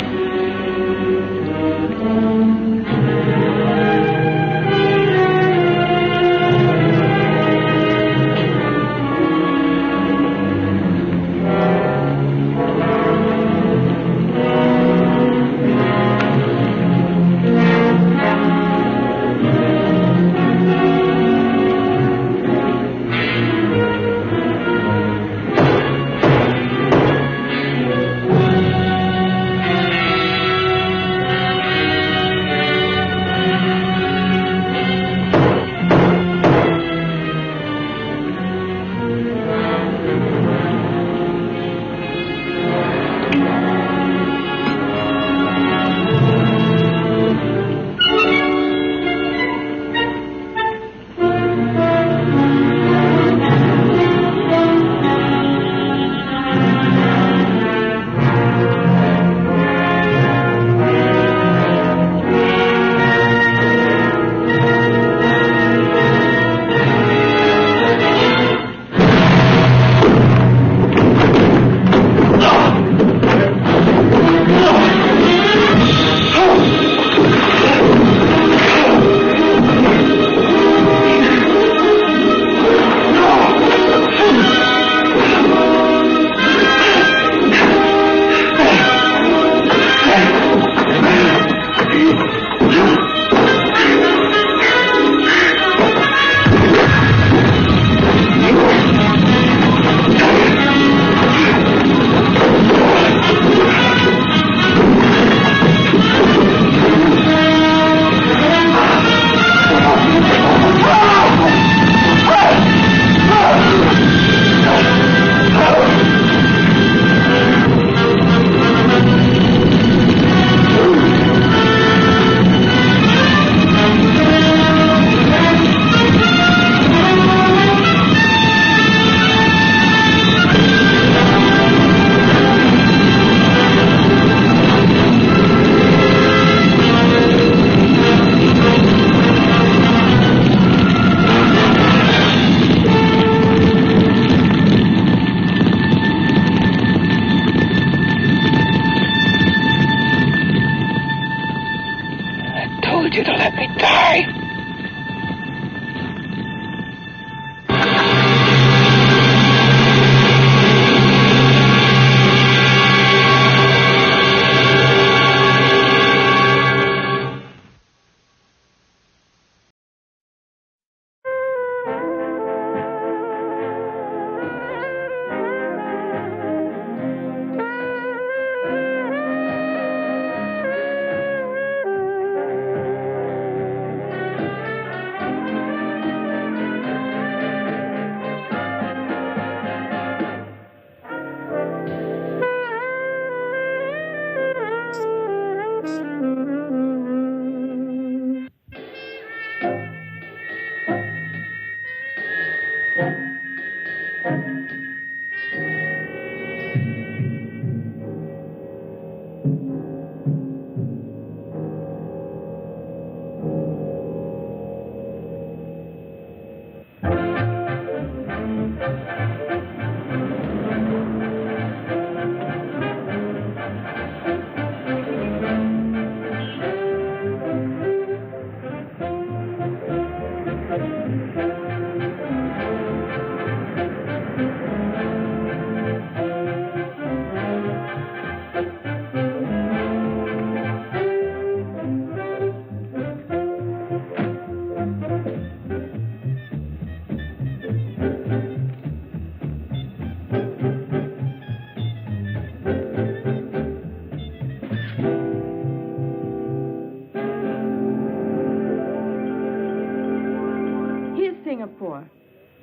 Singapore,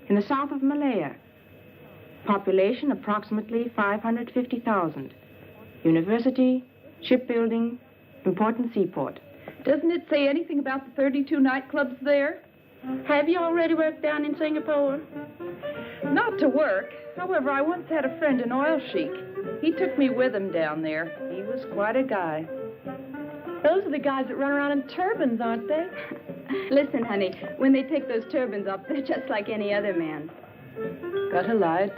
in the south of Malaya. Population approximately 550,000. University, shipbuilding, important seaport. Doesn't it say anything about the 32 nightclubs there? Have you already worked down in Singapore? Not to work. However, I once had a friend, an oil sheik. He took me with him down there. He was quite a guy. Those are the guys that run around in turbans, aren't they? Listen, honey, when they take those turbans off, they're just like any other man. Got a light?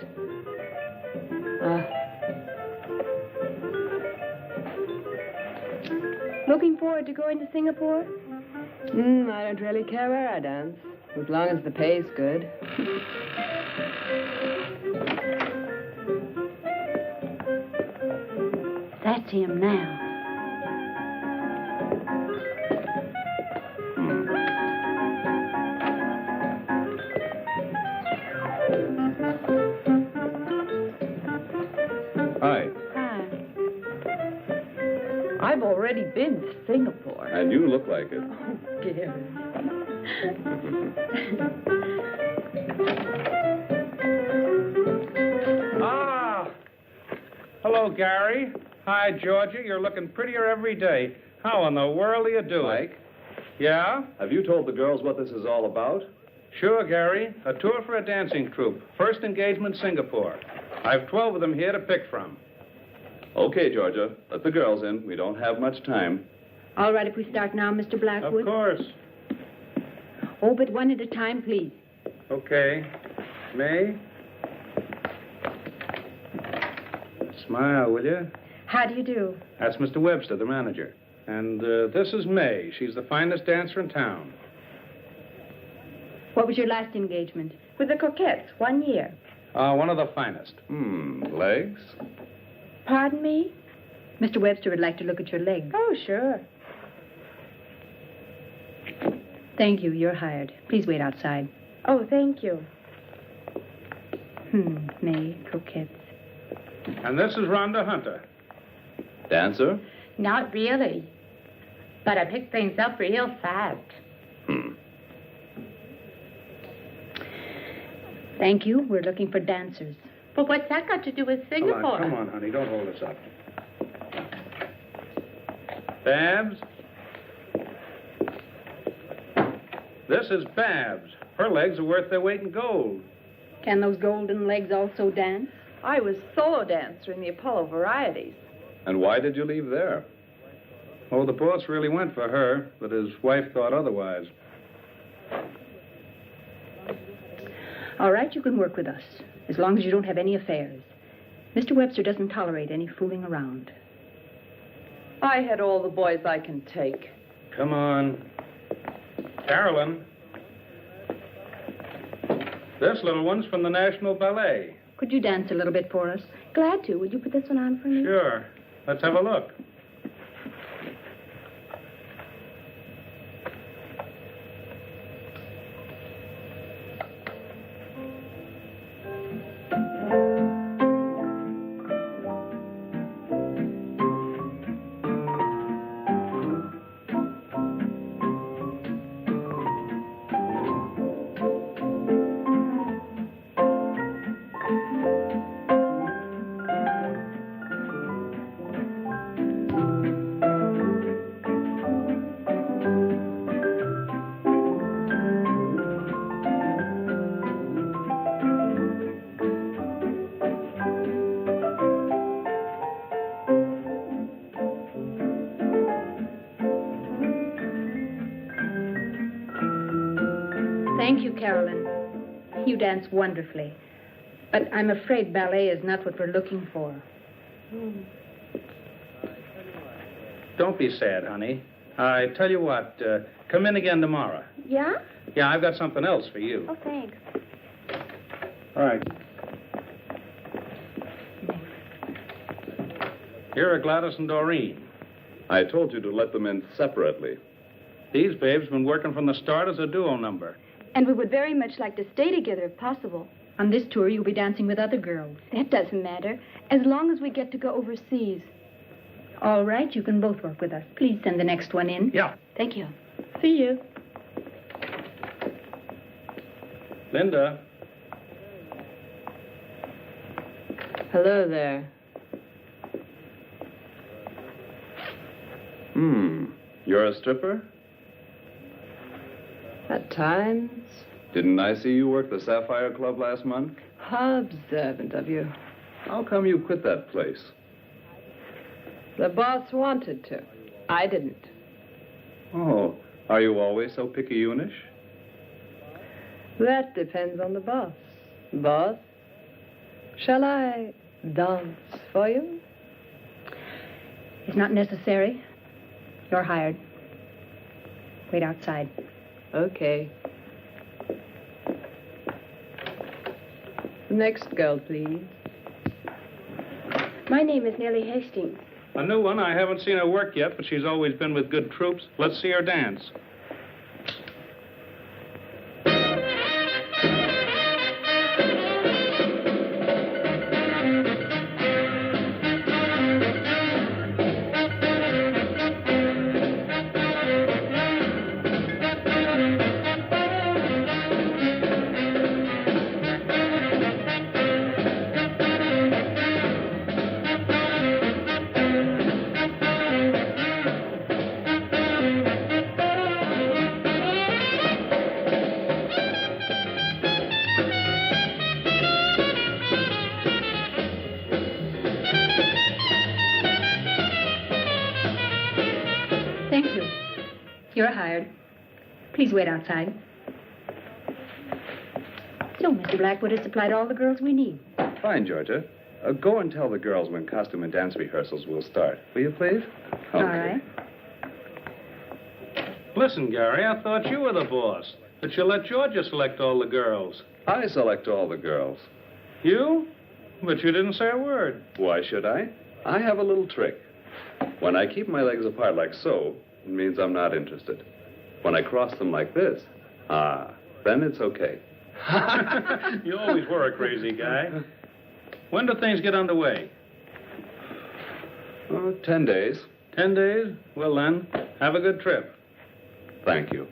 Looking forward to going to Singapore? I don't really care where I dance, as long as the pay's good. That's him now. Hi. Hi. I've already been to Singapore. And you look like it. Oh, Gary. Hello, Gary. Hi, Georgia. You're looking prettier every day. How in the world are you doing? Mike? Yeah? Have you told the girls what this is all about? Sure, Gary. A tour for a dancing troupe. First engagement, Singapore. I've 12 of them here to pick from. Okay, Georgia. Let the girls in. We don't have much time. All right, if we start now, Mr. Blackwood? Of course. Oh, but one at a time, please. Okay. May? Smile, will you? How do you do? That's Mr. Webster, the manager. And this is May. She's the finest dancer in town. What was your last engagement? With the Coquettes, 1 year. One of the finest. Legs? Pardon me? Mr. Webster would like to look at your legs. Oh, sure. Thank you. You're hired. Please wait outside. Oh, thank you. May, Coquettes. And this is Rhonda Hunter. Dancer? Not really. But I picked things up real fast. Thank you. We're looking for dancers. But what's that got to do with Singapore? Come on, honey. Don't hold us up. Babs? This is Babs. Her legs are worth their weight in gold. Can those golden legs also dance? I was solo dancer in the Apollo Varieties. And why did you leave there? Oh, the boss really went for her, but his wife thought otherwise. All right, you can work with us, as long as you don't have any affairs. Mr. Webster doesn't tolerate any fooling around. I had all the boys I can take. Come on. Carolyn. This little one's from the National Ballet. Could you dance a little bit for us? Glad to. Would you put this one on for me? Sure. Let's have a look. Carolyn. You dance wonderfully. But I'm afraid ballet is not what we're looking for. Don't be sad, honey. I tell you what, come in again tomorrow. Yeah? Yeah, I've got something else for you. Oh, thanks. All right. Here are Gladys and Doreen. I told you to let them in separately. These babes been working from the start as a duo number. And we would very much like to stay together if possible. On this tour, you'll be dancing with other girls. That doesn't matter, as long as we get to go overseas. All right, you can both work with us. Please send the next one in. Yeah. Thank you. See you. Linda. Hello there. You're a stripper? At times. Didn't I see you work the Sapphire Club last month? How observant of you. How come you quit that place? The boss wanted to. I didn't. Oh, are you always so picayunish? That depends on the boss. Boss, shall I dance for you? It's not necessary. You're hired. Wait outside. Okay. Next girl, please. My name is Nellie Hastings. A new one. I haven't seen her work yet, but she's always been with good troops. Let's see her dance. You're hired. Please wait outside. So, Mr. Blackwood has supplied all the girls we need. Fine, Georgia. Go and tell the girls when costume and dance rehearsals will start. Will you, please? All right. Listen, Gary, I thought you were the boss. That you let Georgia select all the girls. I select all the girls. You? But you didn't say a word. Why should I? I have a little trick. When I keep my legs apart like so, it means I'm not interested. When I cross them like this, then it's okay. You always were a crazy guy. When do things get underway? 10 days. 10 days? Well, then, have a good trip. Thank you.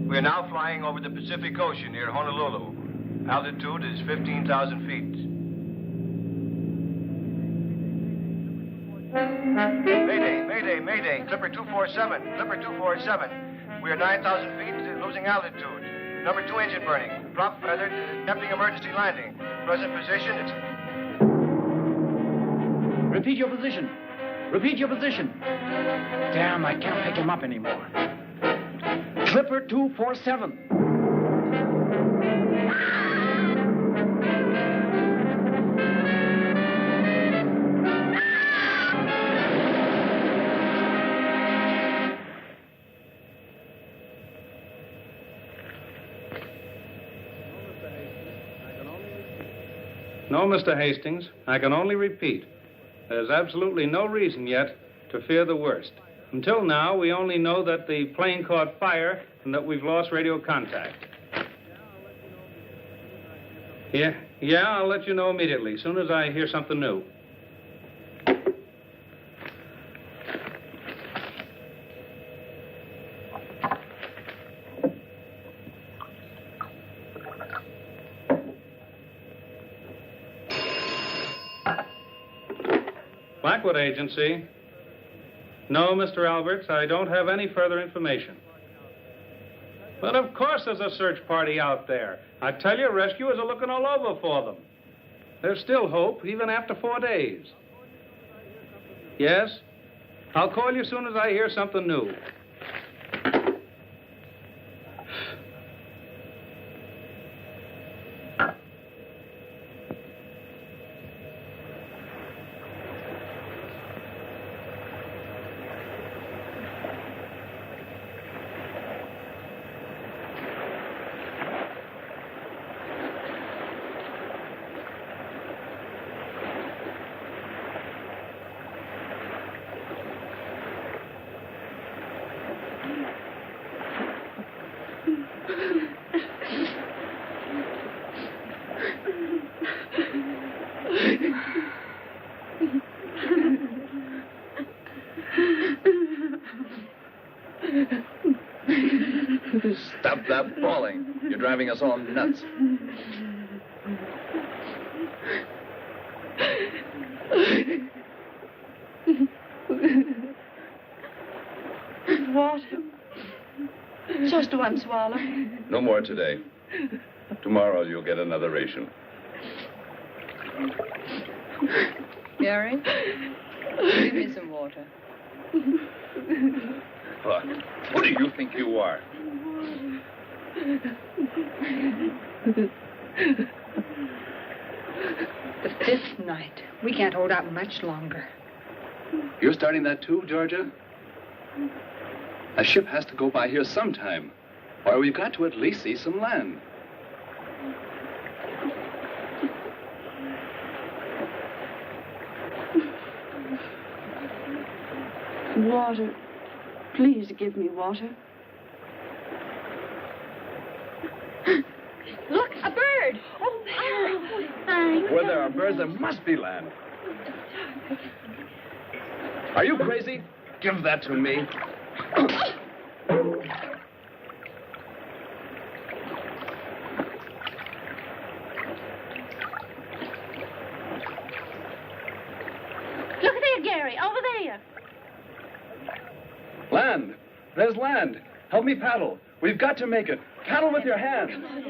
We are now flying over the Pacific Ocean near Honolulu. Altitude is 15,000 feet. Mayday, mayday, mayday. Clipper 247, Clipper 247. We are 9,000 feet, losing altitude. Number 2 engine burning. Prop feathered, attempting emergency landing. Present position, it's... Repeat your position. Repeat your position. Damn, I can't pick him up anymore. Clipper 247. No, Mr. Hastings. I can only repeat. There's absolutely no reason yet to fear the worst. Until now, we only know that the plane caught fire and that we've lost radio contact. Yeah, I'll let you know immediately, as soon as I hear something new. Blackwood Agency. No, Mr. Alberts, I don't have any further information. But of course there's a search party out there. I tell you, rescuers are looking all over for them. There's still hope, even after 4 days. Yes? I'll call you as soon as I hear something new. Stop that bawling. You're driving us all nuts. Water. Just one swallow. No more today. Tomorrow you'll get another ration. Gary, give me some water. What? Who do you think you are? The fifth night. We can't hold out much longer. You're starting that too, Georgia? A ship has to go by here sometime, or we've got to at least see some land. Water. Please give me water. Look, a bird. Oh, there. Thanks. Where there are birds, there must be land. Are you crazy? Give that to me. Look there, Gary, over there. Land. There's land. Help me paddle. We've got to make it. Paddle with your hands. Come on.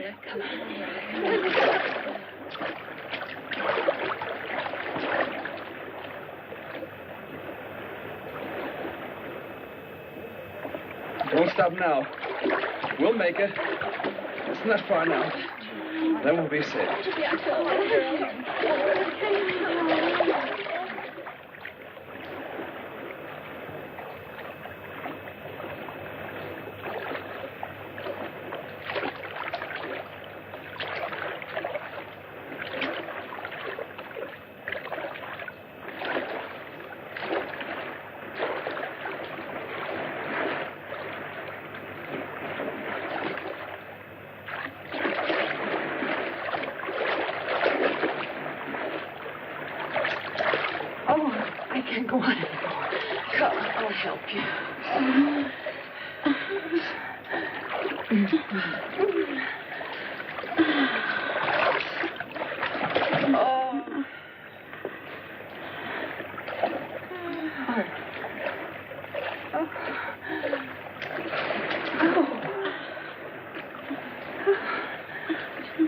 Don't stop now. We'll make it. It's not far now. Then we'll be safe.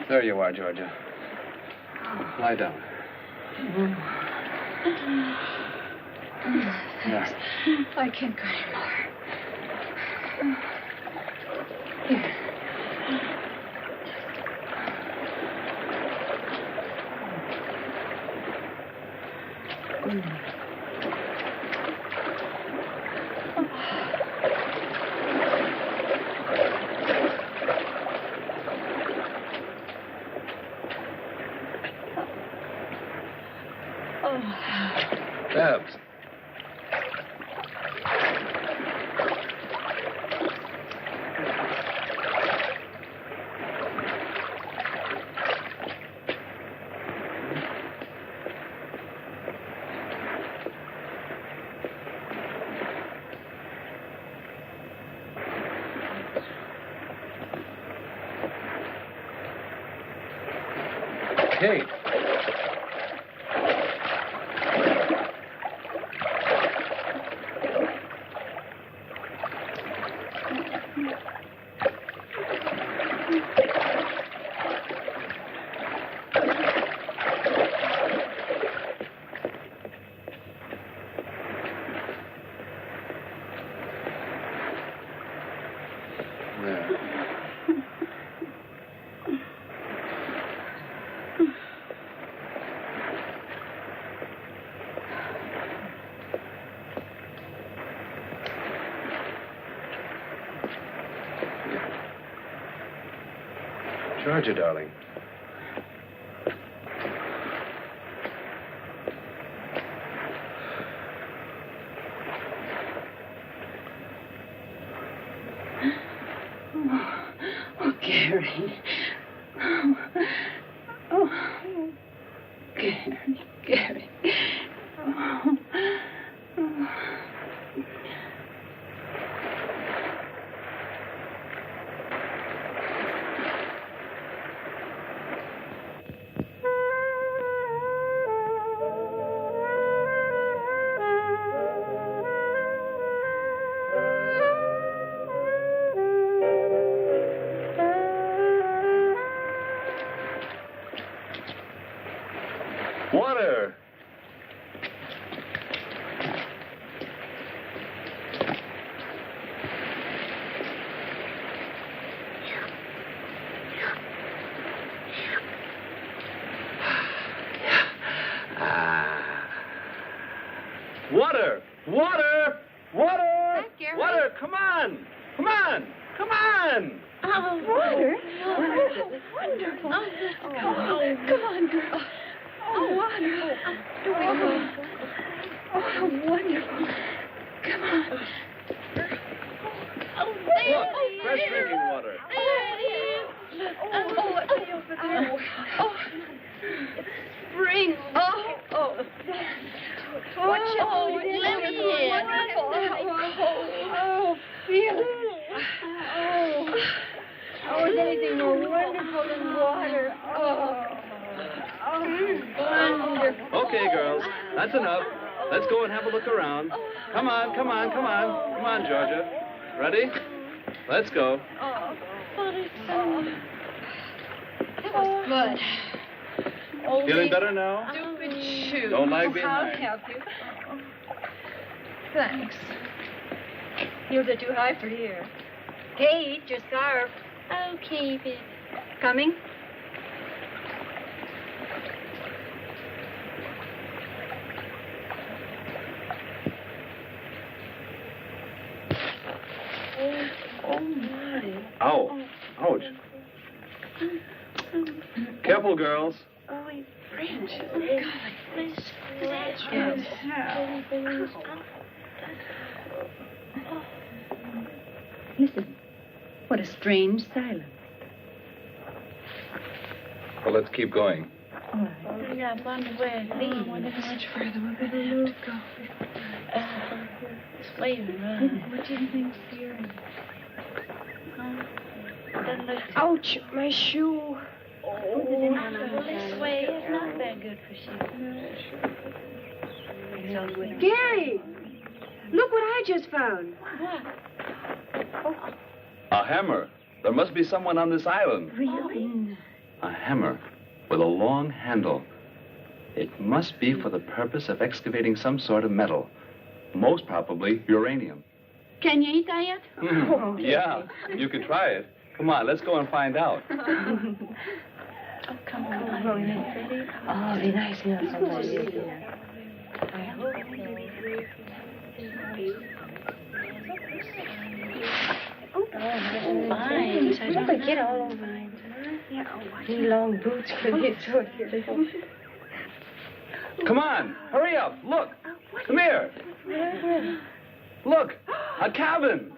There you are, Georgia. Lie down. There. I can't go anymore. Here. Kate. Georgia, darling. Oh, Gary. Oh, Gary. Oh. Water! Water! Water! Water! Water! Come on! Come on! Come on! Oh, water? Oh, wonderful. Come on, girl. Oh, water. Oh, wonderful. Come on. Oh, Look, fresh drinking water. There it is. Oh, it's way over there. Oh, it's spring. Oh. Watch your let me in. Oh, feel it. Oh, is anything more wonderful than water? Oh, wonderful. Okay, girls, that's enough. Let's go and have a look around. Come on, come on, come on. Come on, Georgia. Ready? Let's go. That was good. Feeling better now? Stupid shoe. Don't lag I'll behind. help you. Thanks. Heels are too high for here. Kate, your scarf. I'll keep it. Coming? Oh, my. Ow. Ouch. Careful, girls. Oh, he's French. Oh, God. Please. Listen. What a strange silence. Well, let's keep going. I wonder where it leads. I wonder how much further we're going to go. This way we run. What do you think's here? Ouch, my shoe. Oh, this way is not that good for shoes. Gary! Look what I just found. What? A hammer. There must be someone on this island. Really? A hammer with a long handle. It must be for the purpose of excavating some sort of metal. Most probably uranium. Can you eat that yet? Yeah, you could try it. Come on, let's go and find out. Oh, come on. Oh, be nice enough. I hope fine. So don't forget all over mine. Yeah, these long boots could get so here. Come on, hurry up. Look. Come here. Look, a cabin.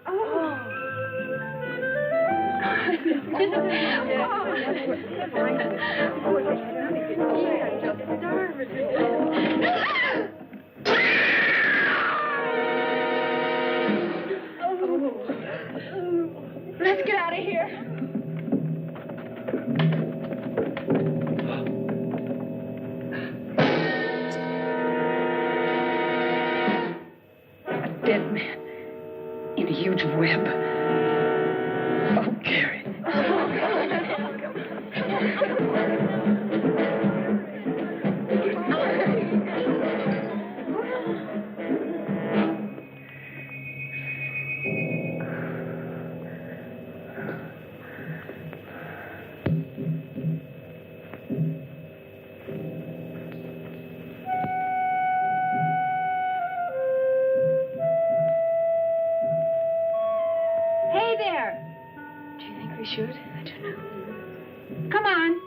Let's get out of here. huge web. Oh, Gary. Hey there. Do you think we should? I don't know. Come on.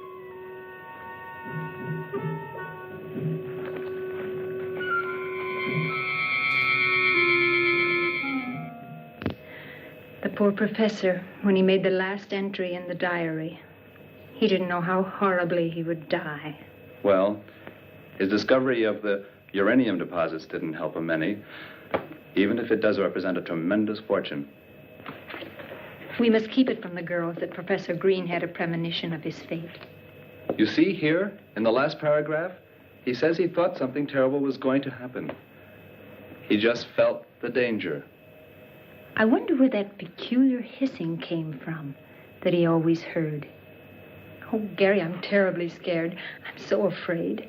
The poor professor, when he made the last entry in the diary, he didn't know how horribly he would die. Well, his discovery of the uranium deposits didn't help him any, even if it does represent a tremendous fortune. We must keep it from the girls that Professor Green had a premonition of his fate. You see here, in the last paragraph, he says he thought something terrible was going to happen. He just felt the danger. I wonder where that peculiar hissing came from that he always heard. Oh, Gary, I'm terribly scared. I'm so afraid.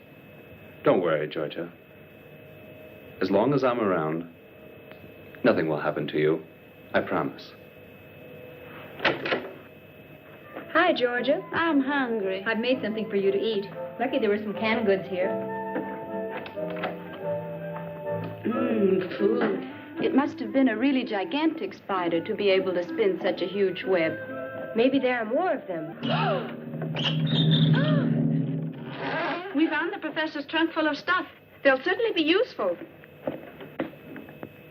Don't worry, Georgia. As long as I'm around, nothing will happen to you. I promise. Hi, Georgia. I'm hungry. I've made something for you to eat. Lucky there were some canned goods here. Food. It must have been a really gigantic spider to be able to spin such a huge web. Maybe there are more of them. We found the professor's trunk full of stuff. They'll certainly be useful.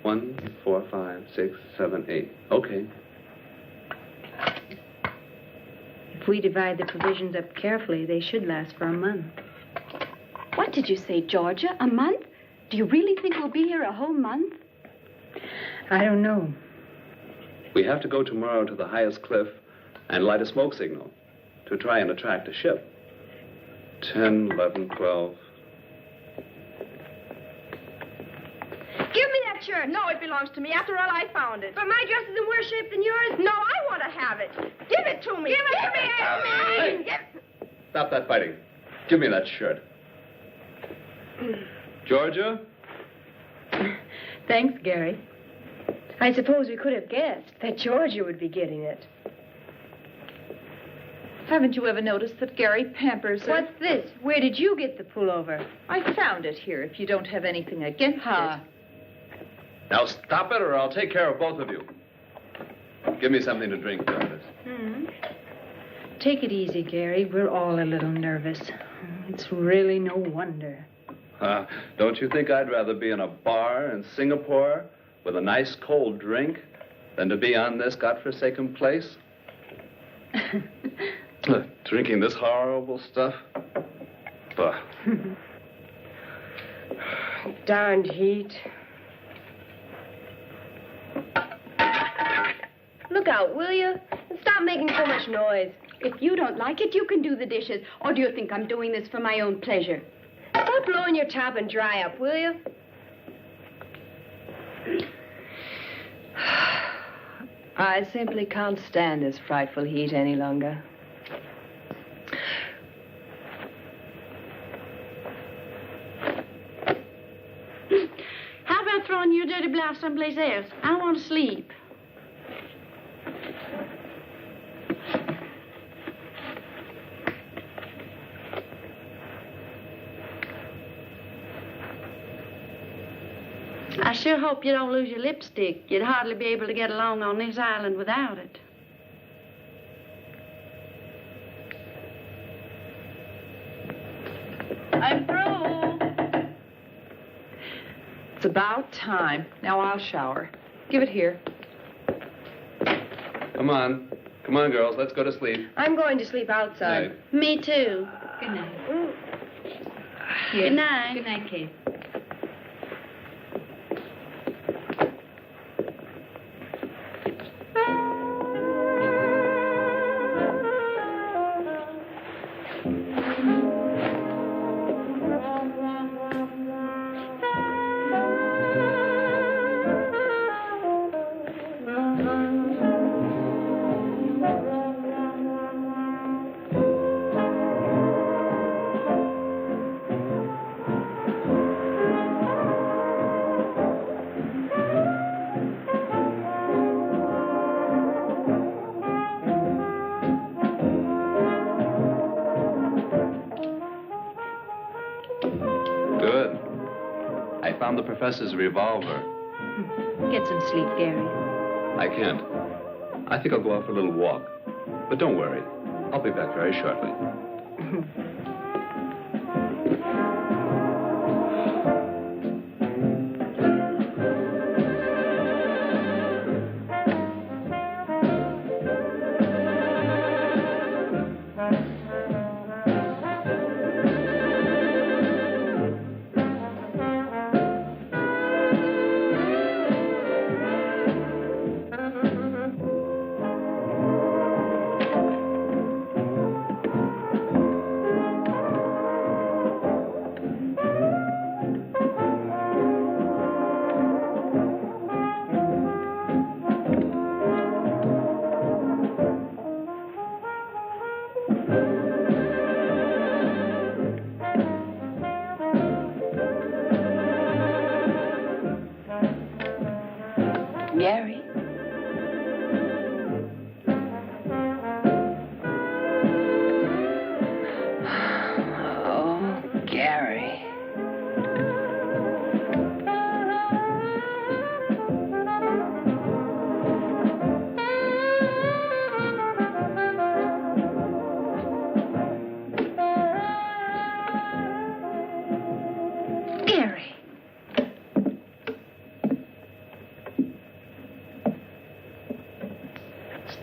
1, 4, 5, 6, 7, 8. Okay. If we divide the provisions up carefully, they should last for a month. What did you say, Georgia? A month? Do you really think we'll be here a whole month? I don't know. We have to go tomorrow to the highest cliff and light a smoke signal to try and attract a ship. 10, 11, 12. Give me that shirt. No, it belongs to me. After all, I found it. But my dress is in worse shape than yours. No, I want to have it. Give it to me. Give it to me. Hey. Stop that fighting. Give me that shirt. Georgia? Thanks, Gary. I suppose we could have guessed that Georgia would be getting it. Haven't you ever noticed that Gary pampers her? What's this? Where did you get the pullover? I found it here, if you don't have anything against it. Now stop it or I'll take care of both of you. Give me something to drink, Jarvis. Take it easy, Gary. We're all a little nervous. It's really no wonder. Don't you think I'd rather be in a bar in Singapore with a nice cold drink than to be on this godforsaken place? Drinking this horrible stuff? Bah. Darned heat. Look out, will you? And stop making so much noise. If you don't like it, you can do the dishes. Or do you think I'm doing this for my own pleasure? Stop blowing your top and dry up, will you? I simply can't stand this frightful heat any longer. How about throwing your dirty blouse someplace else? I want to sleep. I sure hope you don't lose your lipstick. You'd hardly be able to get along on this island without it. I'm through. It's about time. Now I'll shower. Give it here. Come on. Come on, girls. Let's go to sleep. I'm going to sleep outside. Night. Me too. Good night. Here. Good night. Good night, Kate. found the professor's revolver. Get some sleep, Gary. I can't. I think I'll go out for a little walk. But don't worry. I'll be back very shortly. Gary? Oh, Gary. Gary.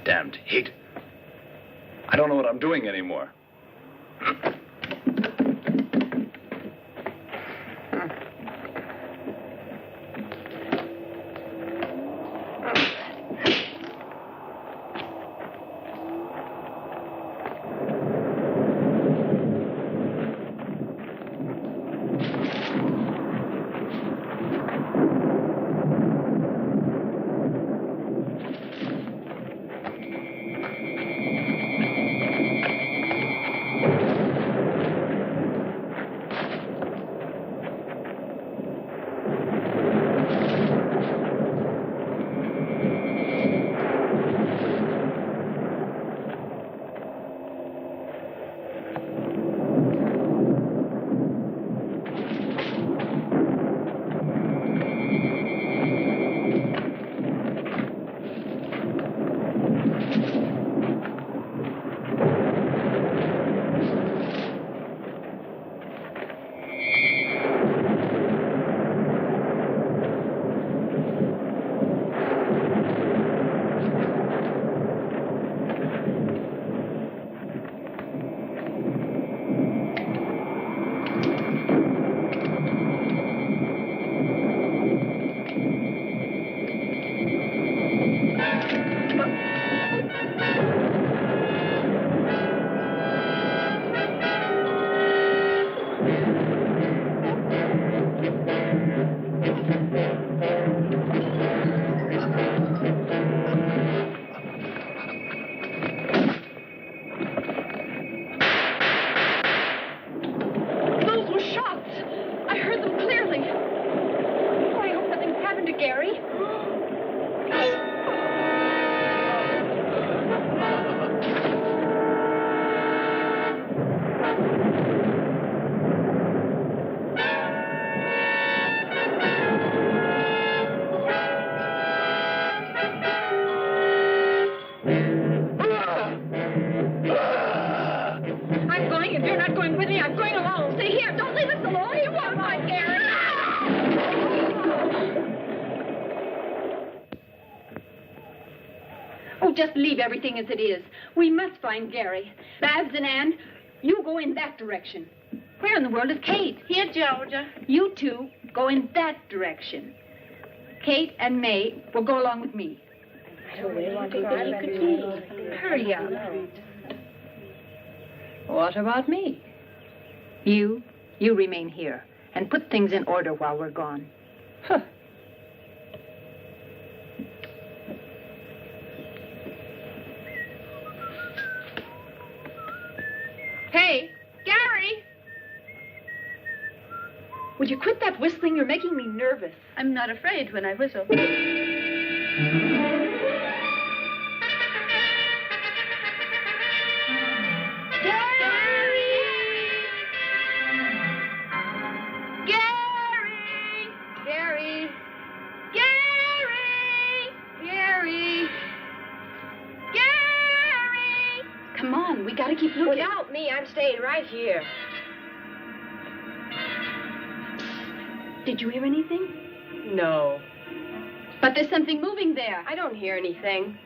Damned heat. I don't know what I'm doing anymore. Those were shots. I heard them clearly. Oh, I hope nothing's happened to Gary. I'm going. If you're not going with me, I'm going alone. Stay here. Don't leave us alone. You won't find Gary. Oh, just leave everything as it is. We must find Gary. Babs and Ann, you go in that direction. Where in the world is Kate? Here, Georgia. You two go in that direction. Kate and May will go along with me. Hurry up. What about me? You remain here and put things in order while we're gone. Huh. Hey, Gary! Would you quit that whistling? You're making me nervous. I'm not afraid when I whistle. on. We gotta keep looking. Without me, I'm staying right here. Did you hear anything? No. But there's something moving there. I don't hear anything.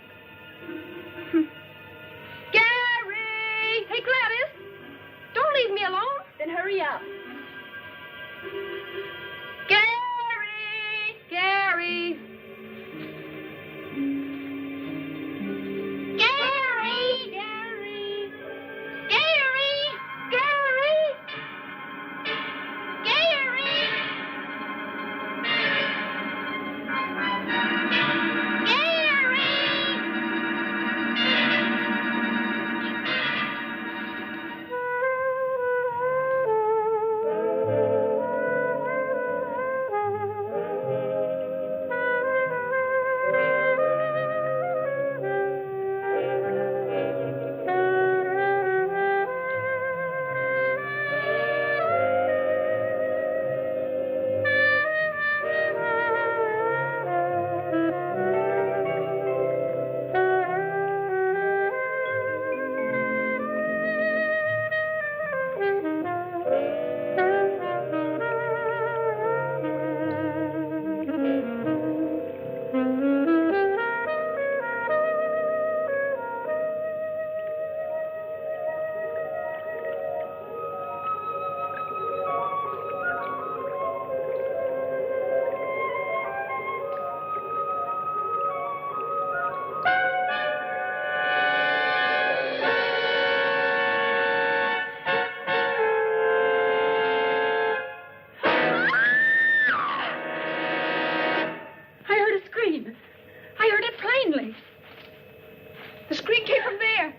Gary! Hey, Gladys! Don't leave me alone. Then hurry up. Gary! Gary! Gary! Gary! Gary! Gary! The scream came from there.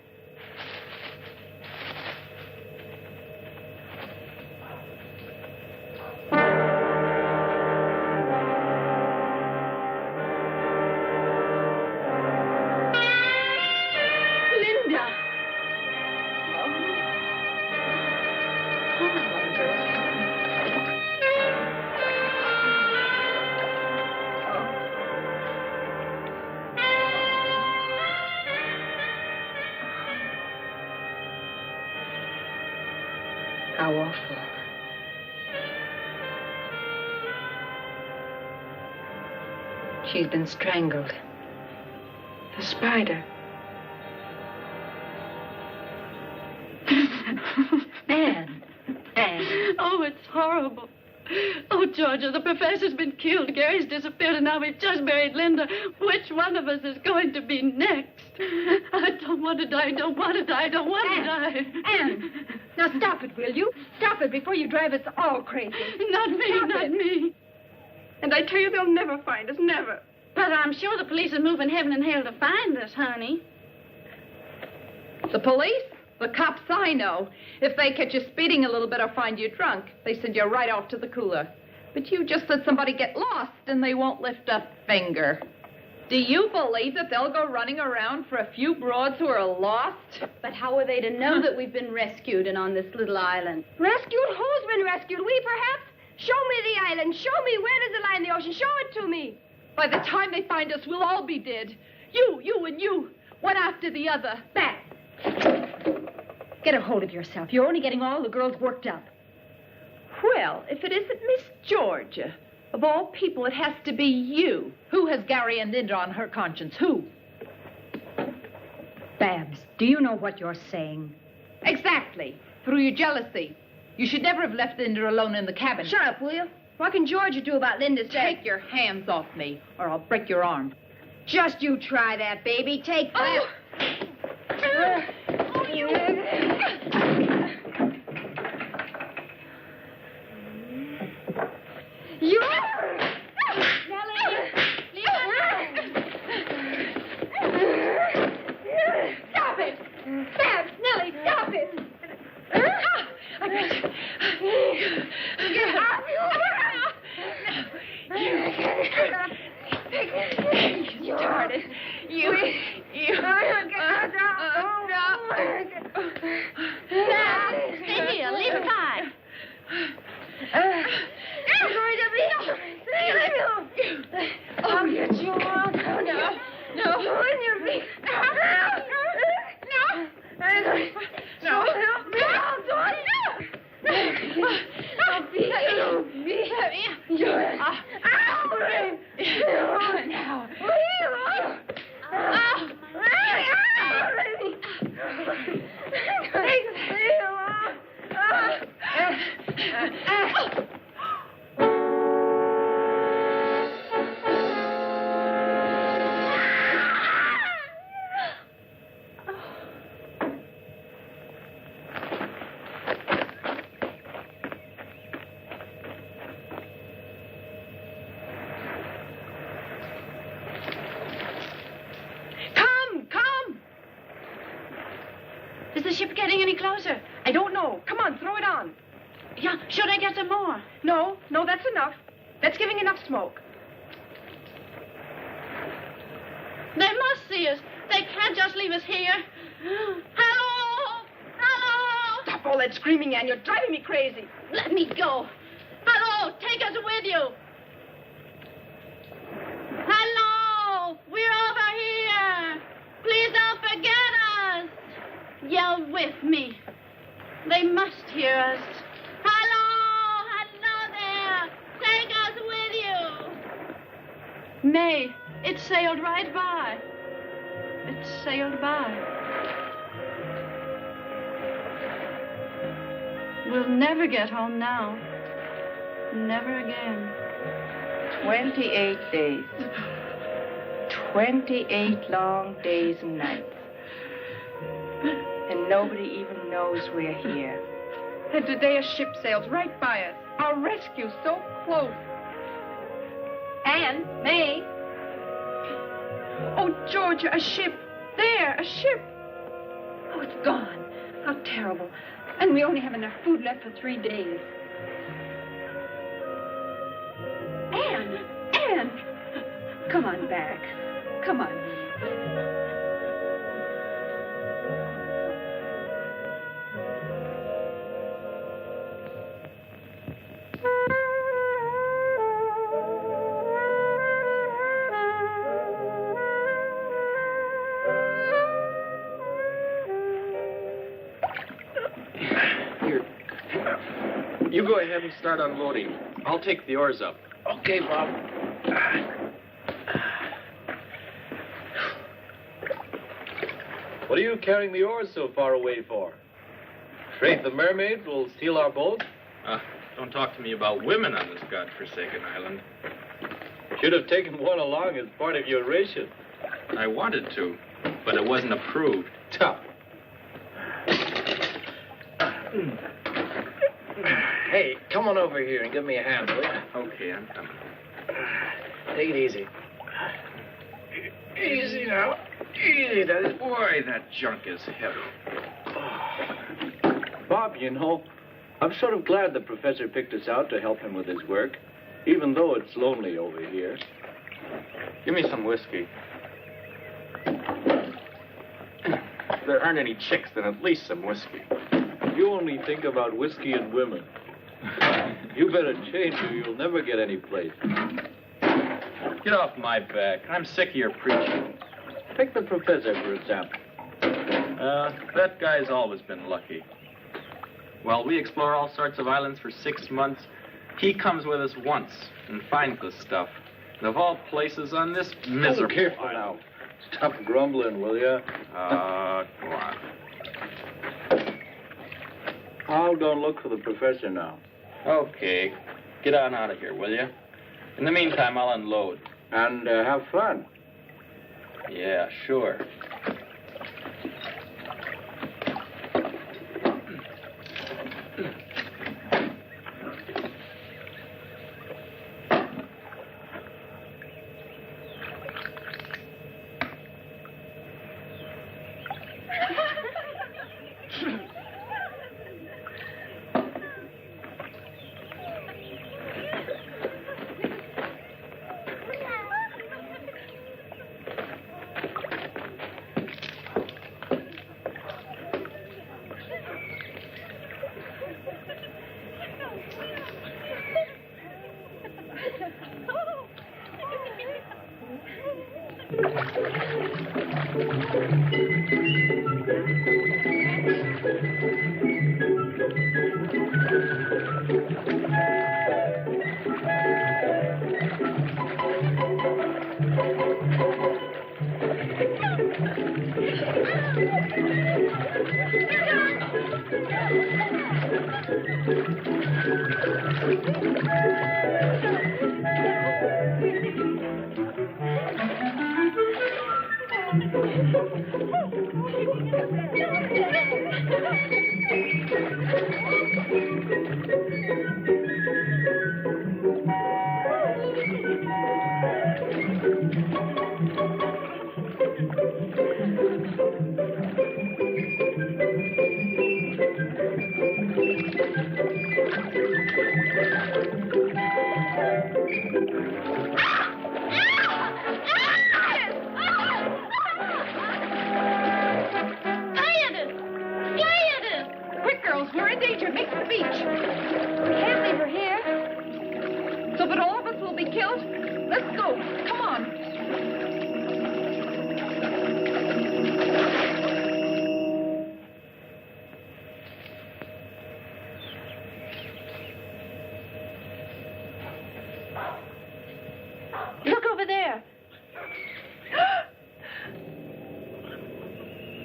Linda. How awful. She's been strangled. The spider. Anne. Oh, it's horrible. Oh, Georgia, the professor's been killed. Gary's disappeared, and now we've just buried Linda. Which one of us is going to be next? I don't want to die, don't want to die, don't want to die. Anne, now stop it, will you? Stop it before you drive us all crazy. Not me, not me. And I tell you, they'll never find us, never. But I'm sure the police are moving heaven and hell to find us, honey. The police? The cops I know. If they catch you speeding a little bit or find you drunk, they send you right off to the cooler. But you just let somebody get lost and they won't lift a finger. Do you believe that they'll go running around for a few broads who are lost? But how are they to know that we've been rescued and on this little island? Rescued? Who's been rescued? We, perhaps? Show me the island. Show me where does it lie in the ocean. Show it to me. By the time they find us, we'll all be dead. You, and you. One after the other. Back. Get a hold of yourself. You're only getting all the girls worked up. Well, if it isn't Miss Georgia, of all people, it has to be you. Who has Gary and Linda on her conscience? Who? Babs, do you know what you're saying? Exactly. Through your jealousy. You should never have left Linda alone in the cabin. Shut up, will you? What can Georgia do about Linda's death? Take your hands off me, or I'll break your arm. Just you try that, baby. Take that. You! Nellie! Stop it! Babs, Nellie, stop it! I bet you. Get off You started. You. Stay here. Leave her high. You're going to leave me alone. Oh, you child. No. On your feet. No. Is the ship getting any closer? I don't know. Come on, throw it on. Yeah, should I get some more? No, that's enough. That's giving enough smoke. They must see us. They can't just leave us here. Hello! Hello! Stop all that screaming, Anne. You're driving me crazy. Let me go. Hello! Take us with you. Hello! We're over here. Please don't forget us. Yell with me. They must hear us. Hello! Hello there! Take us with you. May, it sailed right by. It sailed by. We'll never get home now. Never again. 28 days. 28 long days and nights. And nobody even knows we're here. And today a ship sails right by us. Our rescue so close. Anne, May. Oh, Georgia, a ship. There, a ship. Oh, it's gone. How terrible. And we only have enough food left for 3 days. Anne! Come on back. Come on. You go ahead and start unloading. I'll take the oars up. Okay, Bob. What are you carrying the oars so far away for? Afraid the mermaids will steal our boat? Don't talk to me about women on this godforsaken island. Should have taken one along as part of your ration. I wanted to, but it wasn't approved. Tough. Hey, come on over here and give me a hand, will you? Okay, I'm coming. Take it easy. Easy now. Easy, that is. Boy, that junk is heavy. Bob, you know, I'm sort of glad the professor picked us out to help him with his work, even though it's lonely over here. Give me some whiskey. If there aren't any chicks, then at least some whiskey. You only think about whiskey and women. You better change or you'll never get any place. Get off my back. I'm sick of your preaching. Take the professor, for example. That guy's always been lucky. While we explore all sorts of islands for 6 months, he comes with us once and finds the stuff. And of all places on this miserable careful now. Stop grumbling, will you? Go on. I'll go and look for the professor now. Okay. Get on out of here, will you? In the meantime, I'll unload. And have fun. Yeah, sure.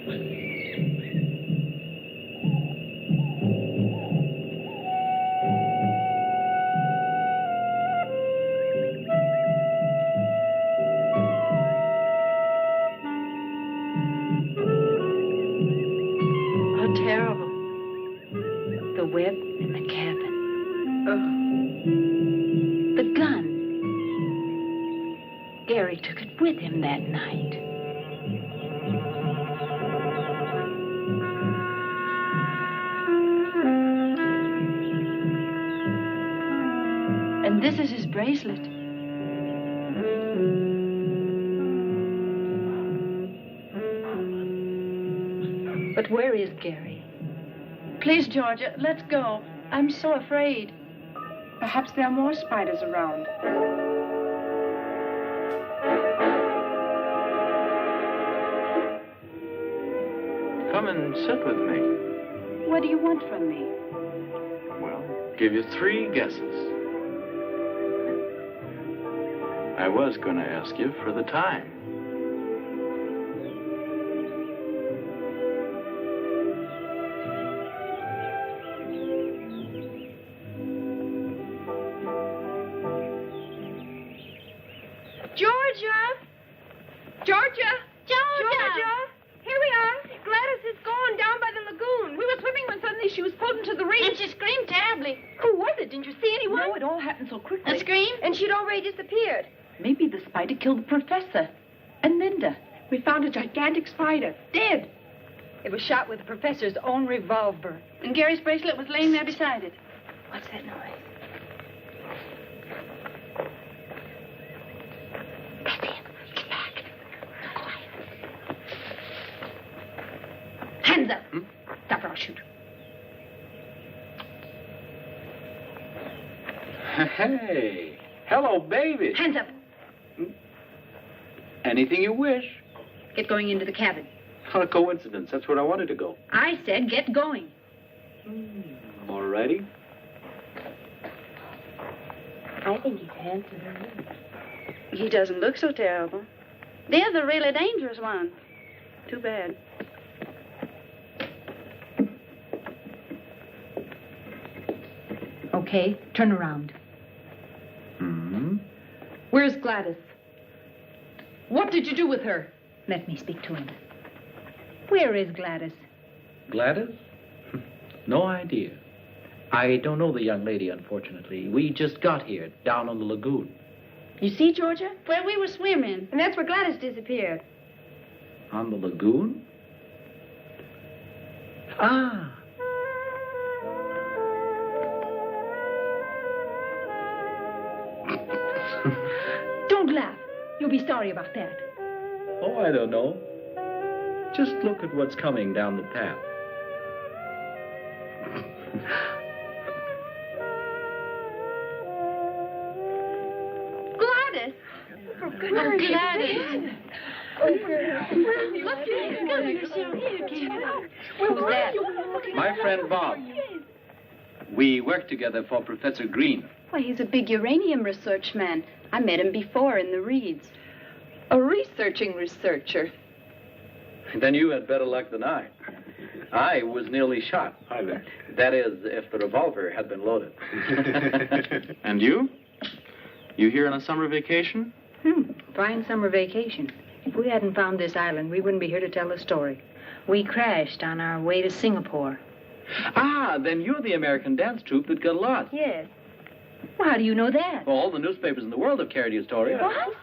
How terrible. The web in the cabin. The gun. Gary took it with him that night. And this is his bracelet. But where is Gary? Please, Georgia, let's go. I'm so afraid. Perhaps there are more spiders around. Come and sit with me. What do you want from me? Well, give you 3 guesses. I was going to ask you for the time. Georgia! Georgia! Georgia! Here we are. Gladys is gone down by the lagoon. We were swimming when suddenly she was pulled into the reef. And she screamed terribly. Who was it? Didn't you see anyone? No, it all happened so quickly. A scream? And she'd already disappeared. Maybe the spider killed the professor. And Linda. We found a gigantic spider. Dead. It was shot with the professor's own revolver. And Gary's bracelet was laying there beside it. What's that noise? That's him. Get back. Quiet. Hands up. Stop or I'll shoot. Hey. Hello, baby. Hands up. Anything you wish. Get going into the cabin. What a coincidence. That's where I wanted to go. I said get going. All righty. I think he's handsome. He doesn't look so terrible. They're the really dangerous ones. Too bad. Okay, turn around. Where's Gladys? What did you do with her? Let me speak to him. Where is Gladys? Gladys? No idea. I don't know the young lady, unfortunately. We just got here, down on the lagoon. You see, Georgia? Well, we were swimming, and that's where Gladys disappeared. On the lagoon? Ah. Don't laugh. You'll be sorry about that. Oh, I don't know. Just look at what's coming down the path. Gladys! For goodness Gladys! Look, you're still here. Who's that? My friend Bob. We work together for Professor Green. Why, he's a big uranium research man. I met him before in the Reeds. A researching researcher. Then you had better luck than I. I was nearly shot. Hi there. That is, if the revolver had been loaded. And you? You here on a summer vacation? Fine summer vacation. If we hadn't found this island, we wouldn't be here to tell the story. We crashed on our way to Singapore. Ah, then you're the American dance troupe that got lost. Yes. Well, how do you know that? Well, all the newspapers in the world have carried your story. What?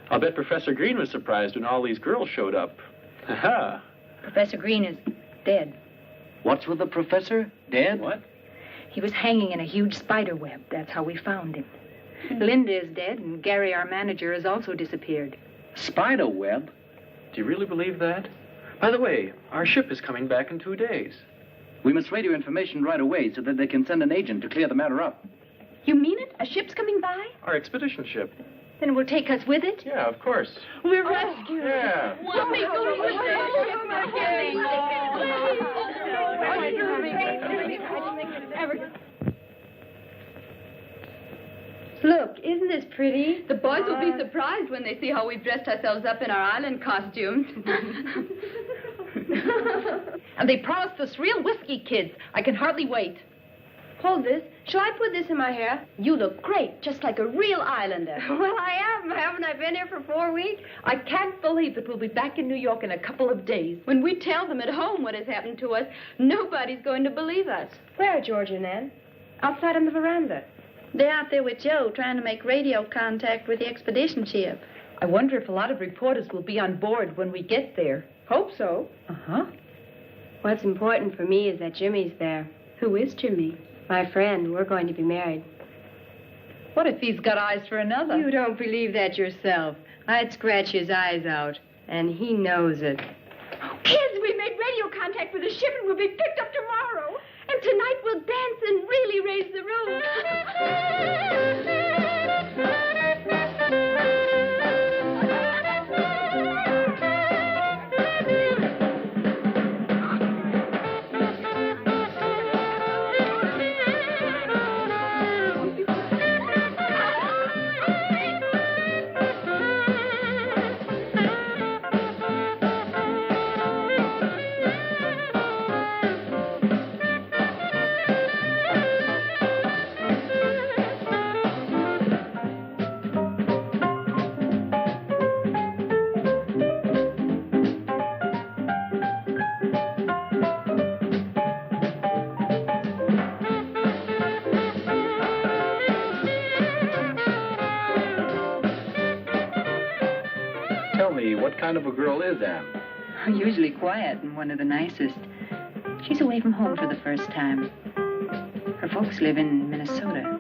I'll bet Professor Green was surprised when all these girls showed up. Ha-ha. Professor Green is dead. What's with the professor? Dead? What? He was hanging in a huge spider web. That's how we found him. Linda is dead, and Gary, our manager, has also disappeared. Spider web? Do you really believe that? By the way, our ship is coming back in 2 days. We must radio information right away so that they can send an agent to clear the matter up. You mean it? A ship's coming by? Our expedition ship. Then it will take us with it? Yeah, of course. We're rescued. Yeah. We'll be going with Look, isn't this pretty? The boys will be surprised when they see how we've dressed ourselves up in our island costumes. And they promised us real whiskey, kids. I can hardly wait. Hold this. Shall I put this in my hair? You look great, just like a real islander. Well, I am. Haven't I been here for 4 weeks? I can't believe that we'll be back in New York in a couple of days. When we tell them at home what has happened to us, nobody's going to believe us. Where are George and Ann? Outside on the veranda. They're out there with Joe, trying to make radio contact with the expedition ship. I wonder if a lot of reporters will be on board when we get there. Hope so. Uh-huh. What's important for me is that Jimmy's there. Who is Jimmy? My friend. We're going to be married. What if he's got eyes for another? You don't believe that yourself. I'd scratch his eyes out, and he knows it. Kids, we made radio contact with the ship and we'll be picked up tomorrow. And tonight we'll dance and really raise the roof. Tell me, what kind of a girl is Anne? Usually quiet and one of the nicest. She's away from home for the first time. Her folks live in Minnesota.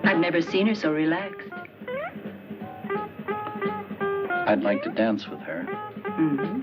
I've never seen her so relaxed. I'd like to dance with her. Mm-hmm.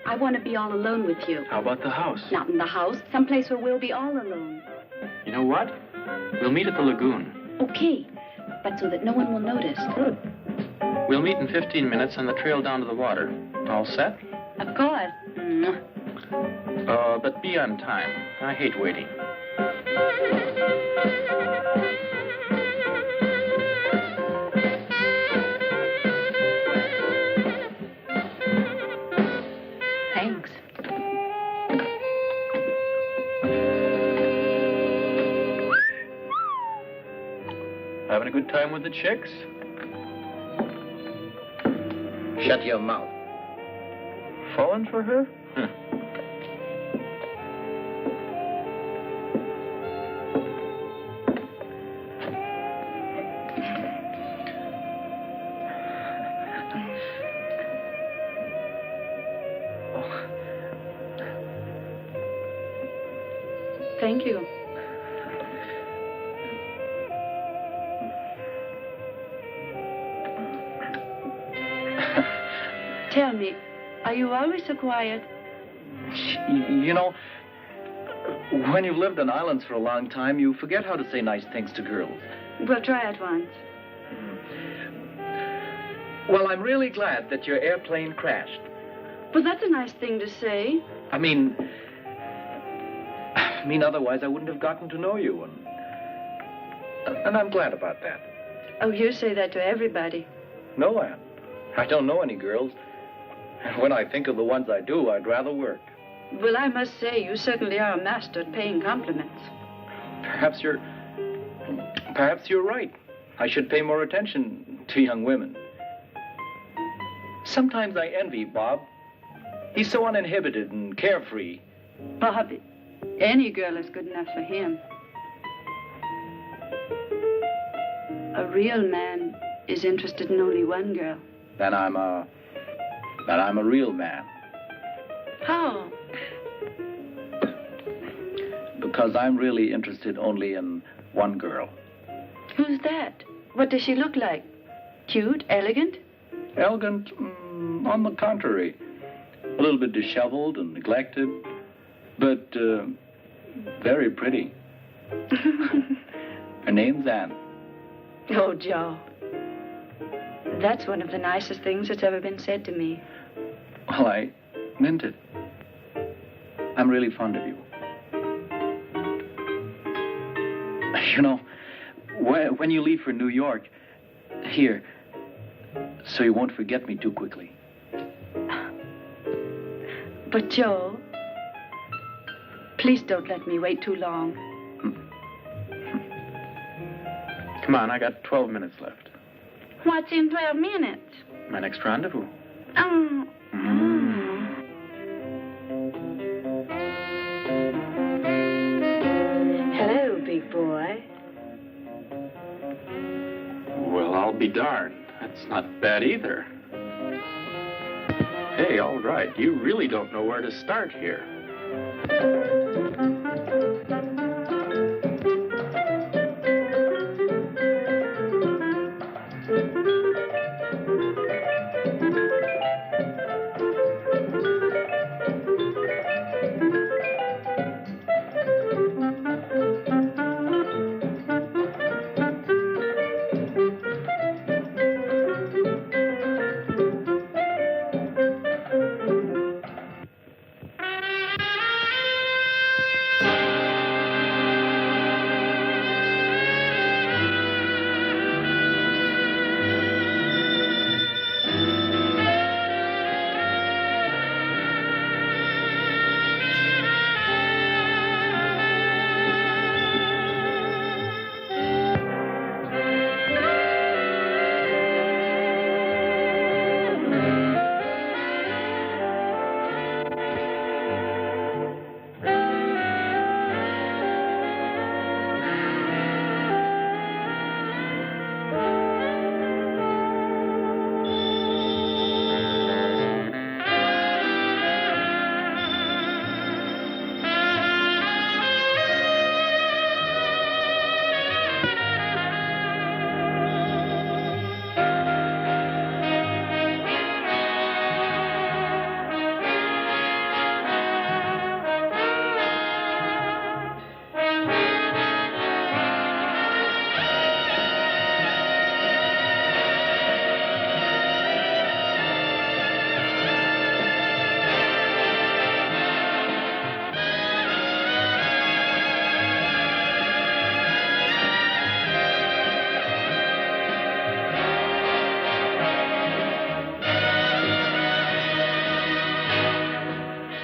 I want to be all alone with you. How about the house? Not in the house. Someplace where we'll be all alone. You know what? We'll meet at the lagoon. Okay, but so that no one will notice. Good. We'll meet in 15 minutes on the trail down to the water. All set? Of course. But be on time. I hate waiting. Thanks. Having a good time with the chicks? Shut your mouth. Fallen for her? Huh. Thank you. Tell me, are you always so quiet? You know, when you've lived on islands for a long time, you forget how to say nice things to girls. Well, try it once. Well, I'm really glad that your airplane crashed. Well, that's a nice thing to say. I mean, otherwise I wouldn't have gotten to know you, and I'm glad about that. Oh, you say that to everybody. No, Anne. I don't know any girls. And when I think of the ones I do, I'd rather work. Well, I must say, you certainly are a master at paying compliments. Perhaps you're right. I should pay more attention to young women. Sometimes I envy Bob. He's so uninhibited and carefree. Bobby. Any girl is good enough for him. A real man is interested in only one girl. Then I'm a real man. How? Because I'm really interested only in one girl. Who's that? What does she look like? Cute? Elegant? Elegant? On the contrary. A little bit disheveled and neglected, but very pretty. Her name's Anne. Oh, Joe. That's one of the nicest things that's ever been said to me. Well, I meant it. I'm really fond of you. You know, when you leave for New York, here, so you won't forget me too quickly. But, Joe, please don't let me wait too long. Come on, I got 12 minutes left. What's in 12 minutes? My next rendezvous. Oh. Hello, big boy. Well, I'll be darned. That's not bad either. Hey, all right. You really don't know where to start here.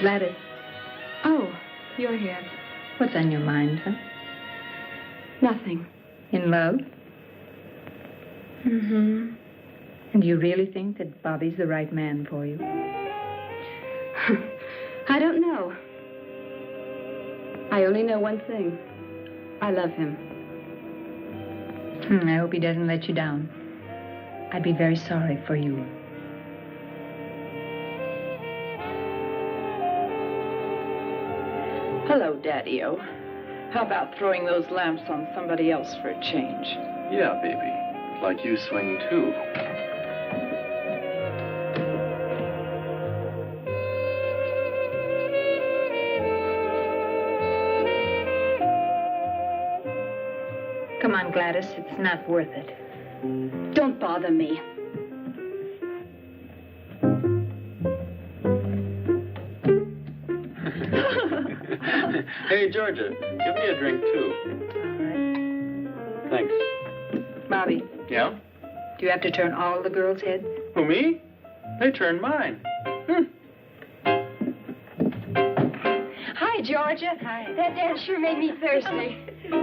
Gladys, Oh, you're here. what's on your mind, huh? Nothing. In love? Mm-hmm. And do you really think that Bobby's the right man for you? I don't know. I only know one thing. I love him. I hope he doesn't let you down. I'd be very sorry for you. Hello, Daddy-O. How about throwing those lamps on somebody else for a change? Yeah, baby. Like you swing, too. Come on, Gladys. It's not worth it. Don't bother me. Hey, Georgia, give me a drink, too. Thanks. Bobby, Yeah? do you have to turn all the girls' heads? Who, me? They turned mine. Hi, Georgia. Hi. That dance sure made me thirsty.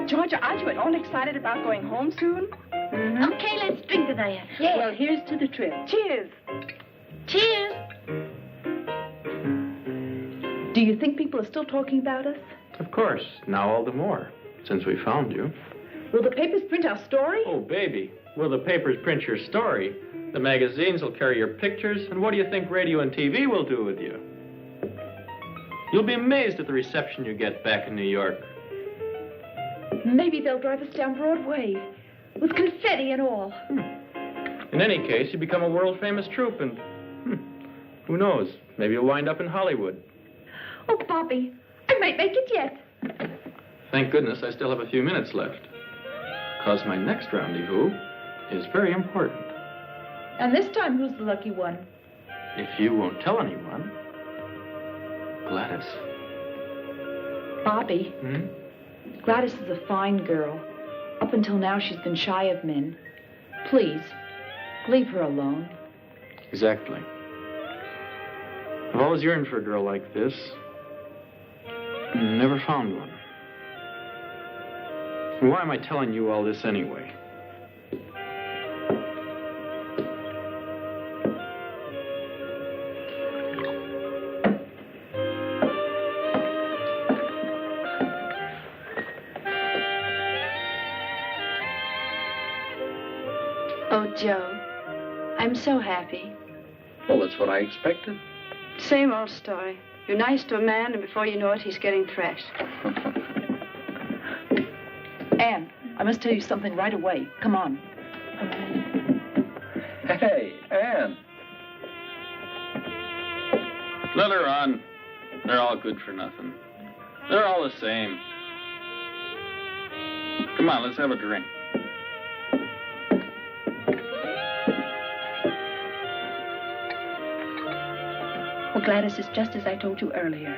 Georgia, aren't you at all excited about going home soon? Mm-hmm. Okay, let's drink to that. Yeah. Well, here's to the trip. Cheers. Cheers. Do you think people are still talking about us? Of course, now all the more, since we found you. Will the papers print our story? Oh, baby, will the papers print your story? The magazines will carry your pictures, and what do you think radio and TV will do with you? You'll be amazed at the reception you get back in New York. Maybe they'll drive us down Broadway, with confetti and all. In any case, you become a world-famous troupe, and who knows, maybe you'll wind up in Hollywood. Oh, Bobby, I might make it yet. Thank goodness I still have a few minutes left, because my next rendezvous is very important. And this time, who's the lucky one? If you won't tell anyone, Gladys. Bobby, Gladys is a fine girl. Up until now, she's been shy of men. Please, leave her alone. Exactly. I've always yearned for a girl like this. And never found one. Why am I telling you all this anyway? Oh, Joe, I'm so happy. Well, that's what I expected. Same old story. You're nice to a man, and before you know it, he's getting thrashed. Anne, I must tell you something right away. Come on. Hey, Anne. Let her on. They're all good for nothing. They're all the same. Come on, let's have a drink. Well, Gladys, it's just as I told you earlier.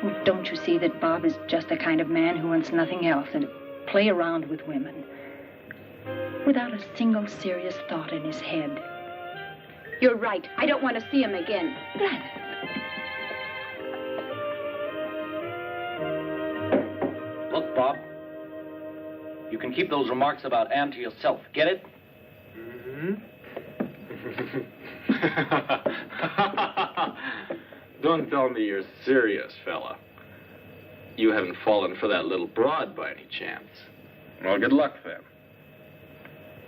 Well, don't you see that Bob is just the kind of man who wants nothing else than to play around with women without a single serious thought in his head? You're right. I don't want to see him again. Gladys. Look, Bob. You can keep those remarks about Anne to yourself. Get it? Don't tell me you're serious, fella. You haven't fallen for that little broad by any chance. Well, good luck, then.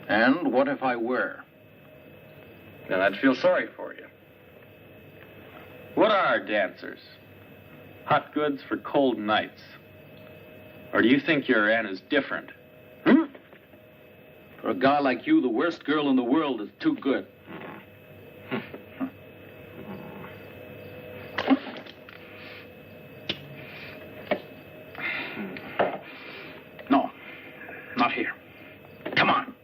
And what if I were? Then I'd feel sorry for you. What are dancers? Hot goods for cold nights. Or do you think your Anne is different? For a guy like you, the worst girl in the world is too good. No, not here. Come on.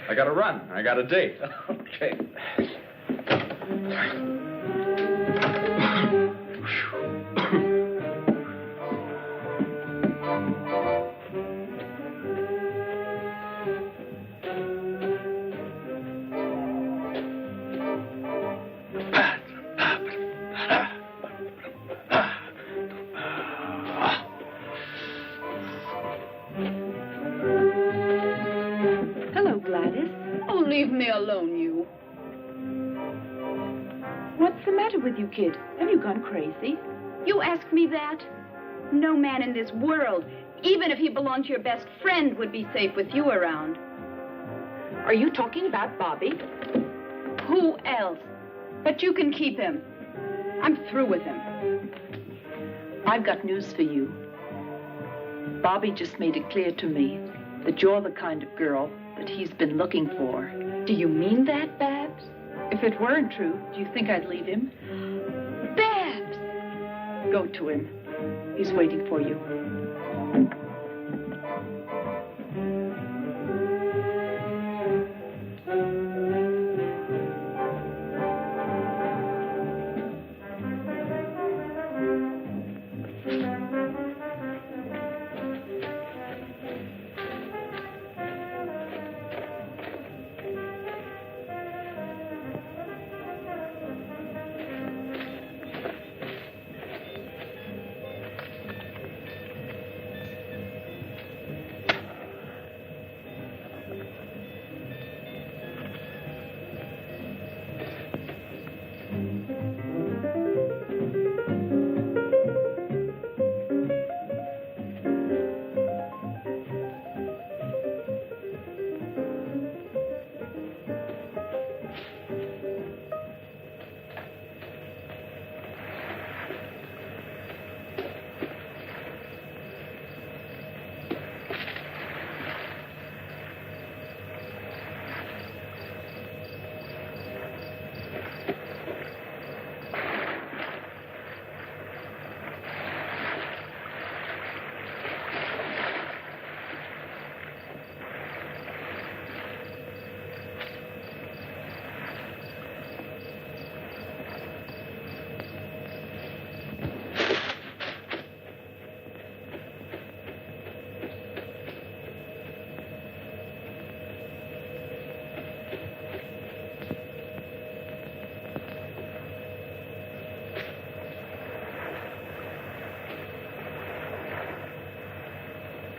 I gotta run. I got a date. Okay. Hello, Gladys. Oh, leave me alone, you. What's the matter with you, kid? Have you gone crazy? You ask me that? No man in this world, even if he belonged to your best friend, would be safe with you around. Are you talking about Bobby? Who else? But you can keep him. I'm through with him. I've got news for you. Bobby just made it clear to me that you're the kind of girl that he's been looking for. Do you mean that, Babs? If it weren't true, do you think I'd leave him? Babs! Go to him. He's waiting for you.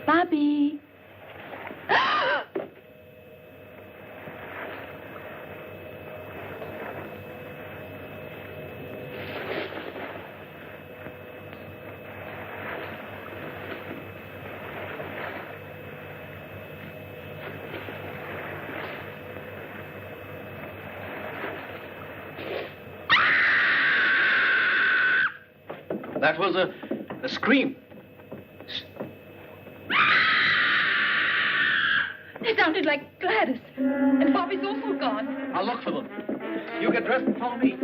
Bobby. That was a scream. It sounded like Gladys. And Bobby's also gone. I'll look for them. You get dressed and follow me.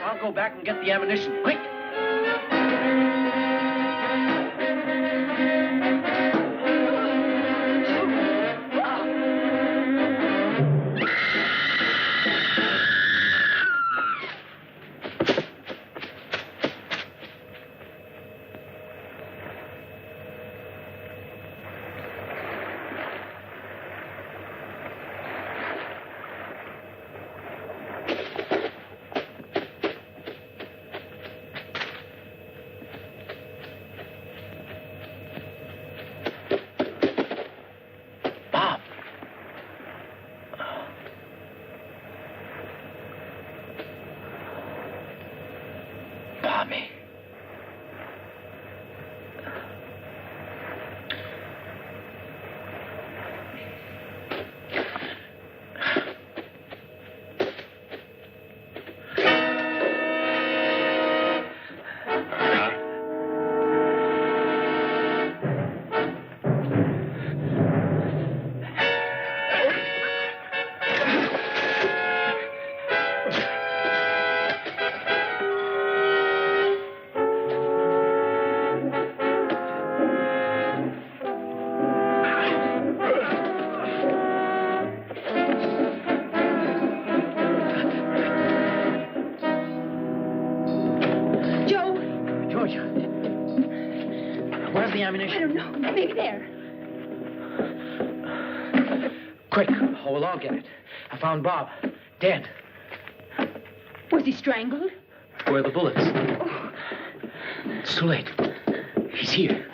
I'll go back and get the ammunition. Quick! Maybe there. Quick, or we'll all get it. I found Bob. Dead. Was he strangled? Where are the bullets? It's too late. He's here.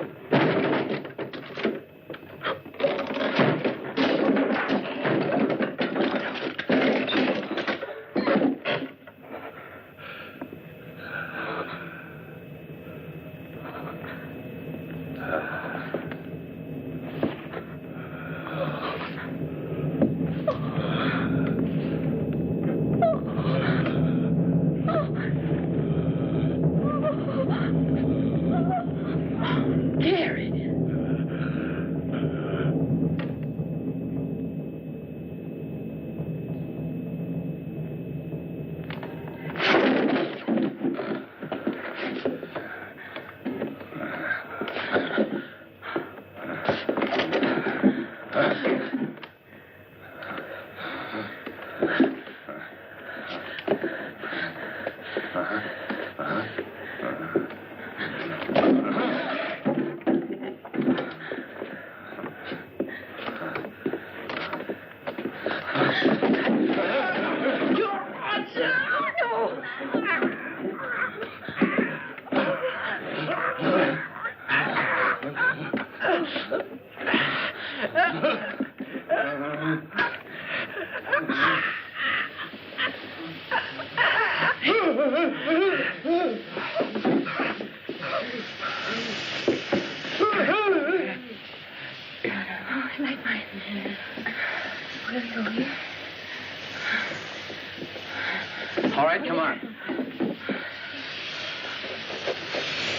All right, come on.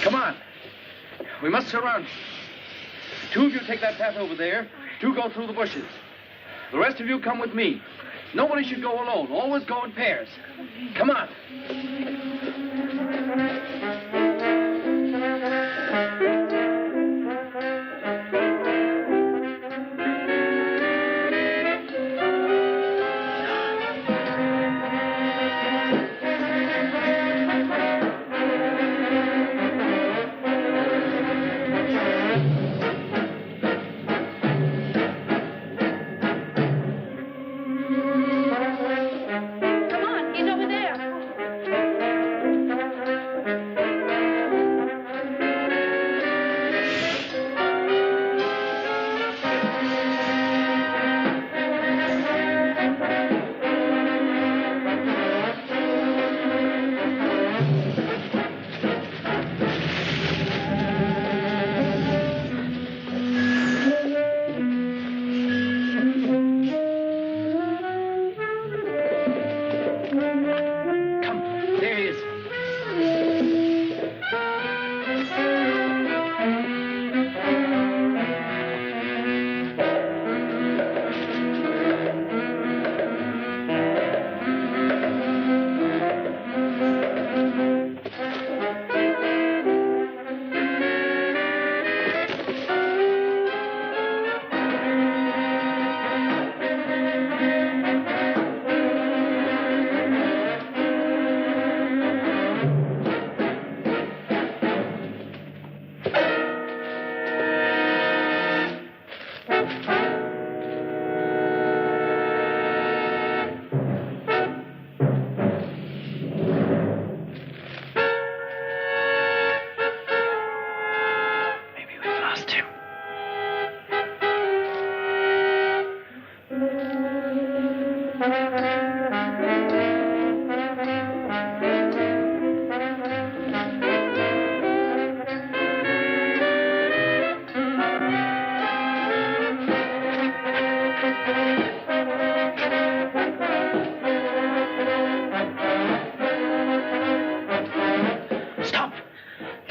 Come on. We must surround you. 2 of you take that path over there. 2 go through the bushes. The rest of you come with me. Nobody should go alone. Always go in pairs. Come on.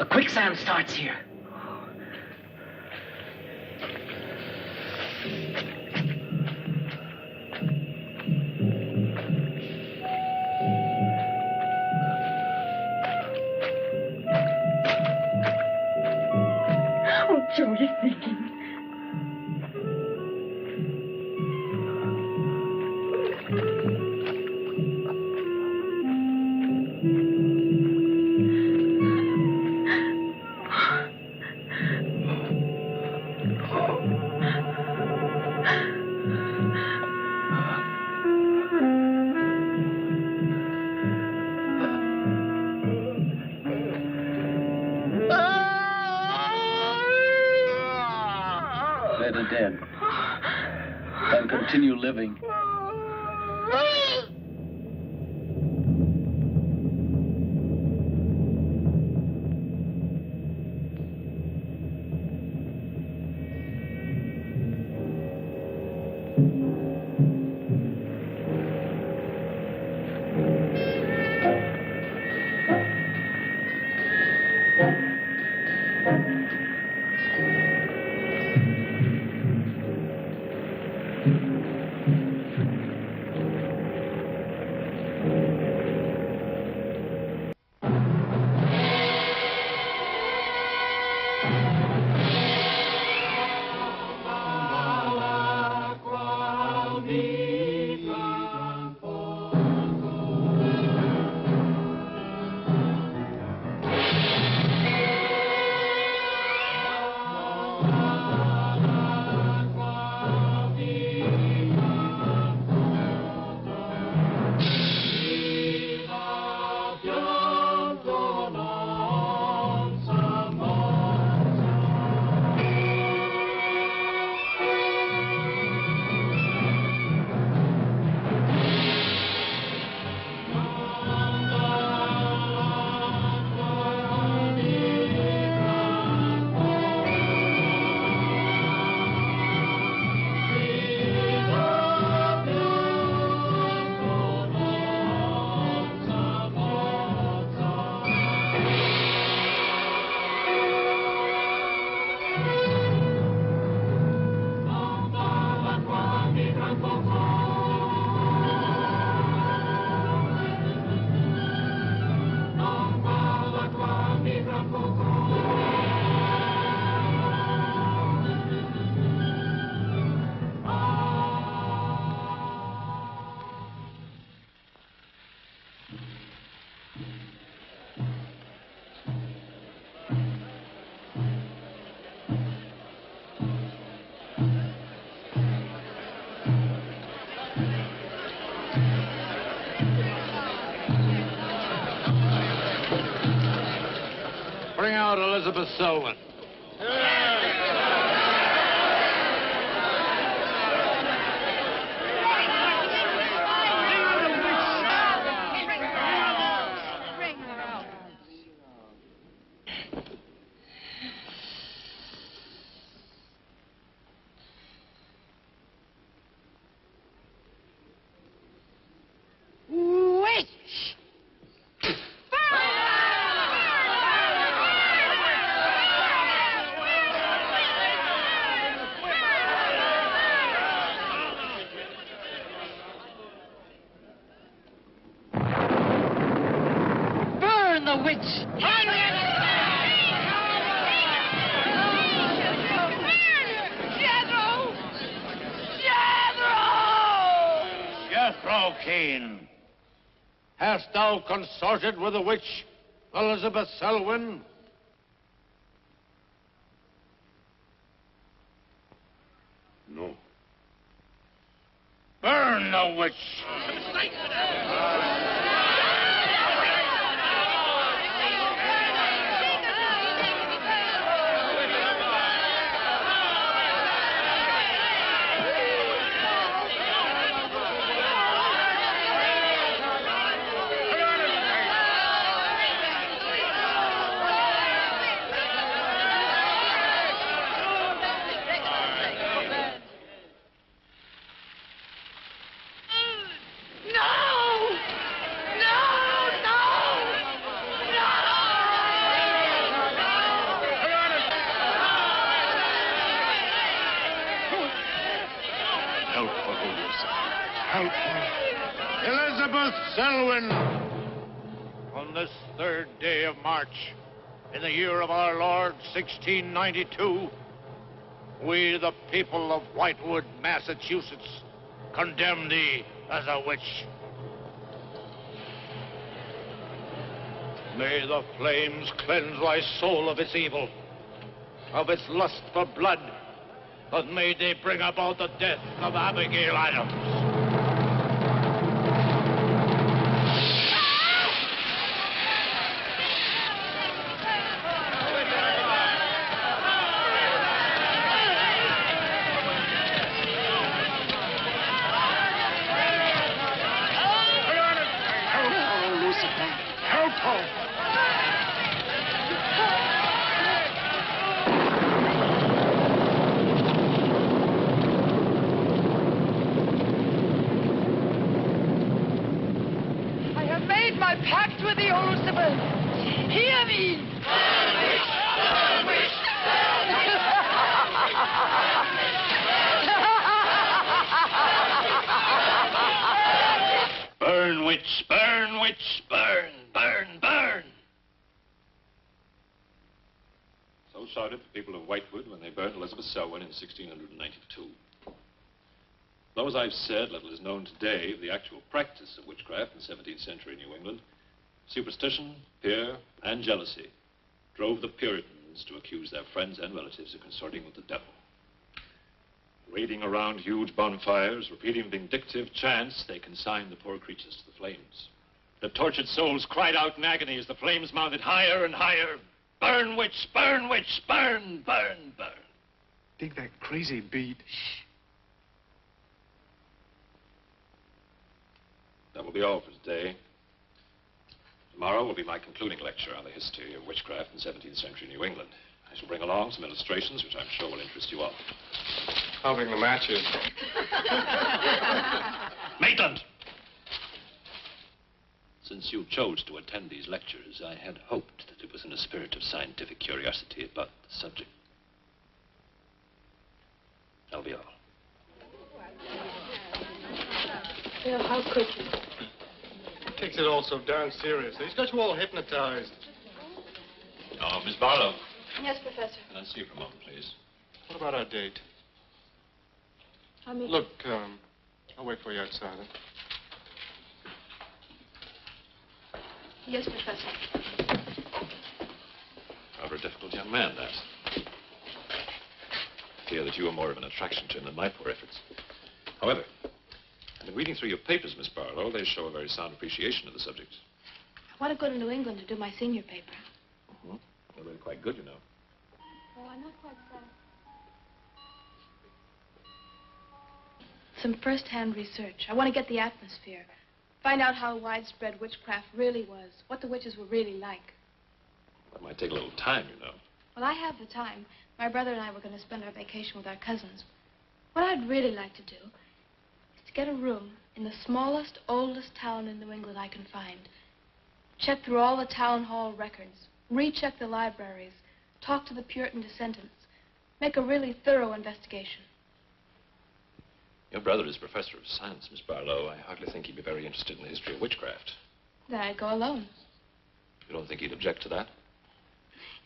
Quicksand starts here. Oh, Joe, you're thinking. better dead than continue living. Bring out Elizabeth Selwyn. Hast thou consorted with the witch, Elizabeth Selwyn? No. Burn the witch! Elizabeth Selwyn, on this 3rd day of March, in the year of our Lord, 1692, we, the people of Whitewood, Massachusetts, condemn thee as a witch. May the flames cleanse thy soul of its evil, of its lust for blood, but may they bring about the death of Abigail Adams. constable! Hear me! Burn, witch, burn, witch, burn, burn, burn. So shouted the people of Whitewood when they burned Elizabeth Selwyn in 1692. Though, as I've said, little is known today of the actual practice of witchcraft in 17th century New England, superstition, fear, and jealousy drove the Puritans to accuse their friends and relatives of consorting with the devil. Raiding around huge bonfires, repeating vindictive chants, they consigned the poor creatures to the flames. The tortured souls cried out in agony as the flames mounted higher and higher. Burn, witch, burn, witch, burn, burn, burn. Dig that crazy beat. Shh. That will be all for today. Tomorrow will be my concluding lecture on the history of witchcraft in 17th century New England. I shall bring along some illustrations which I'm sure will interest you all. I'll bring the matches. Maitland! Since you chose to attend these lectures, I had hoped that it was in a spirit of scientific curiosity about the subject. That'll be all. Bill, how could you? Takes it all so darn seriously. He's got you all hypnotized. Oh, Miss Barlow. Yes, Professor. Can I see you for a moment, please? What about our date? Look, I'll wait for you outside. Yes, Professor. Rather a difficult young man, that. I fear that you are more of an attraction to him than my poor efforts. However, I've been reading through your papers, Miss Barlow. They show a very sound appreciation of the subject. I want to go to New England to do my senior paper. Mm-hmm. They're really quite good, you know. Oh, I'm not quite sad. Some first-hand research. I want to get the atmosphere. Find out how widespread witchcraft really was. What the witches were really like. That might take a little time, you know. Well, I have the time. My brother and I were going to spend our vacation with our cousins. What I'd really like to do is to get a room in the smallest, oldest town in New England I can find. Check through all the town hall records. Recheck the libraries. Talk to the Puritan descendants. Make a really thorough investigation. Your brother is professor of science, Miss Barlow. I hardly think he'd be very interested in the history of witchcraft. Then I'd go alone. You don't think he'd object to that?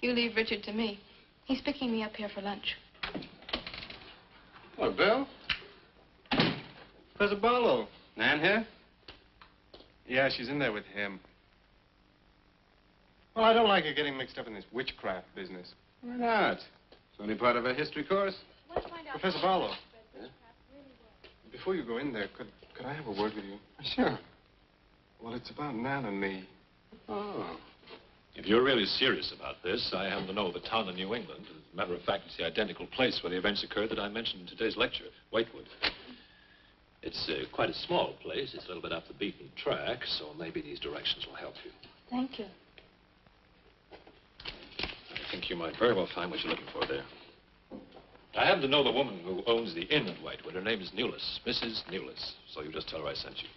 You leave Richard to me. He's picking me up here for lunch. Hello, Bill. Professor Barlow. Nan here? Yeah, she's in there with him. Well, I don't like her getting mixed up in this witchcraft business. Why not? It's only part of her history course. Professor Barlow. Yeah? Before you go in there, could I have a word with you? Sure. Well, it's about Nan and me. Oh. If you're really serious about this, I happen to know of a town in New England. As a matter of fact, it's the identical place where the events occurred that I mentioned in today's lecture, Whitewood. It's quite a small place. It's a little bit off the beaten track, so maybe these directions will help you. Thank you. I think you might very well find what you're looking for there. I happen to know the woman who owns the inn at Whitewood. Her name is Newless, Mrs. Newless. So you just tell her I sent you.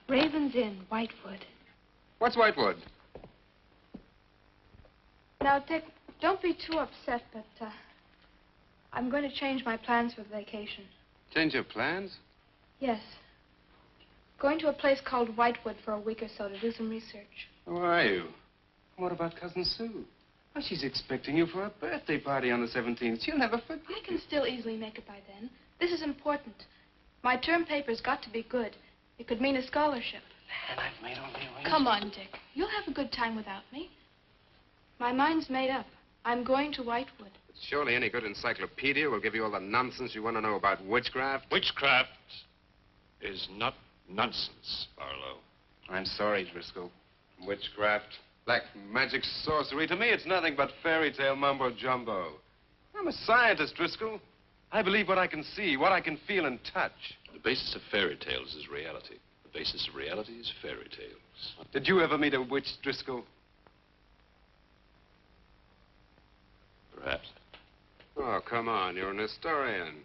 Raven's Inn, Whitewood. What's Whitewood? Now, Dick, don't be too upset, but I'm going to change my plans for the vacation. Change your plans? Yes. Going to a place called Whitewood for a week or so to do some research. Who are you? What about Cousin Sue? Well, she's expecting you for a birthday party on the 17th. She'll never forget. I can still easily make it by then. This is important. My term paper's got to be good. It could mean a scholarship. And I've made all the arrangements. Come on, Dick. You'll have a good time without me. My mind's made up. I'm going to Whitewood. Surely any good encyclopedia will give you all the nonsense you want to know about witchcraft. Witchcraft is not nonsense, Barlow. I'm sorry, Driscoll. Witchcraft, black magic, sorcery. To me, it's nothing but fairy tale mumbo-jumbo. I'm a scientist, Driscoll. I believe what I can see, what I can feel and touch. The basis of fairy tales is reality. The basis of reality is fairy tales. Did you ever meet a witch, Driscoll? Perhaps. Oh, come on. You're an historian.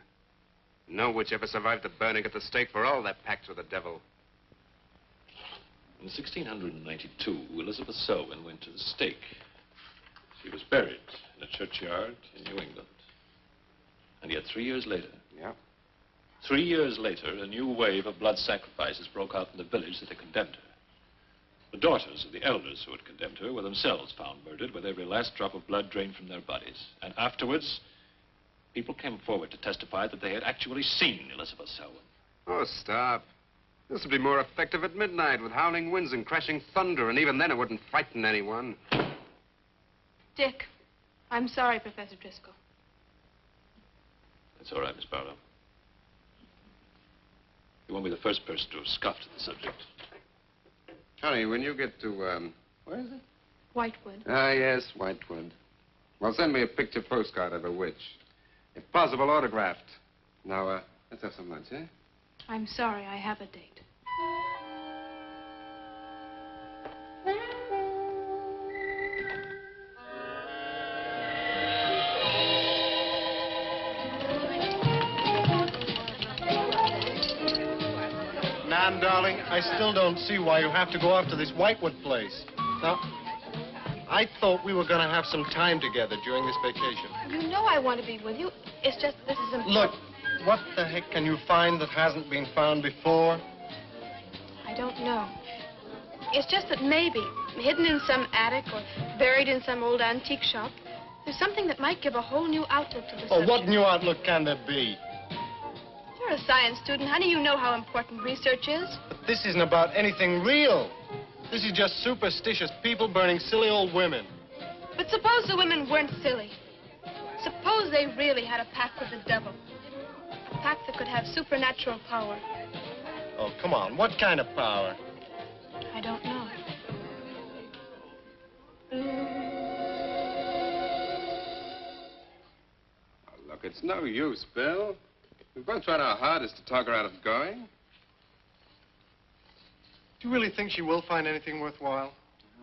No witch ever survived the burning at the stake for all their pacts with the devil. In 1692, Elizabeth Selwyn went to the stake. She was buried in a churchyard in New England. And yet 3 years later... Yeah? 3 years later, a new wave of blood sacrifices broke out in the village that had condemned her. The daughters of the elders who had condemned her were themselves found murdered with every last drop of blood drained from their bodies. And afterwards, people came forward to testify that they had actually seen Elizabeth Selwyn. Oh, stop. This would be more effective at midnight with howling winds and crashing thunder, and even then it wouldn't frighten anyone. Dick, I'm sorry, Professor Driscoll. That's all right, Miss Barlow. You won't be the first person to have scoffed at the subject. Honey, when you get to, where is it? Whitewood. Ah, yes, Whitewood. Well, send me a picture postcard of a witch. If possible, autographed. Now, let's have some lunch, eh? I'm sorry, I have a date. Nan, darling, I still don't see why you have to go off to this Whitewood place. Now, I thought we were going to have some time together during this vacation. You know I want to be with you. It's just this is important. Look, what the heck can you find that hasn't been found before? I don't know. It's just that maybe, hidden in some attic or buried in some old antique shop, there's something that might give a whole new outlook to the subject. What new outlook can there be? You're a science student, honey. You know how important research is. But this isn't about anything real. This is just superstitious people burning silly old women. But suppose the women weren't silly. Suppose they really had a pact with the devil. A pact that could have supernatural power. Oh, come on. What kind of power? I don't know. Oh, look, it's no use, Bill. We've both tried our hardest to talk her out of going. Do you really think she will find anything worthwhile?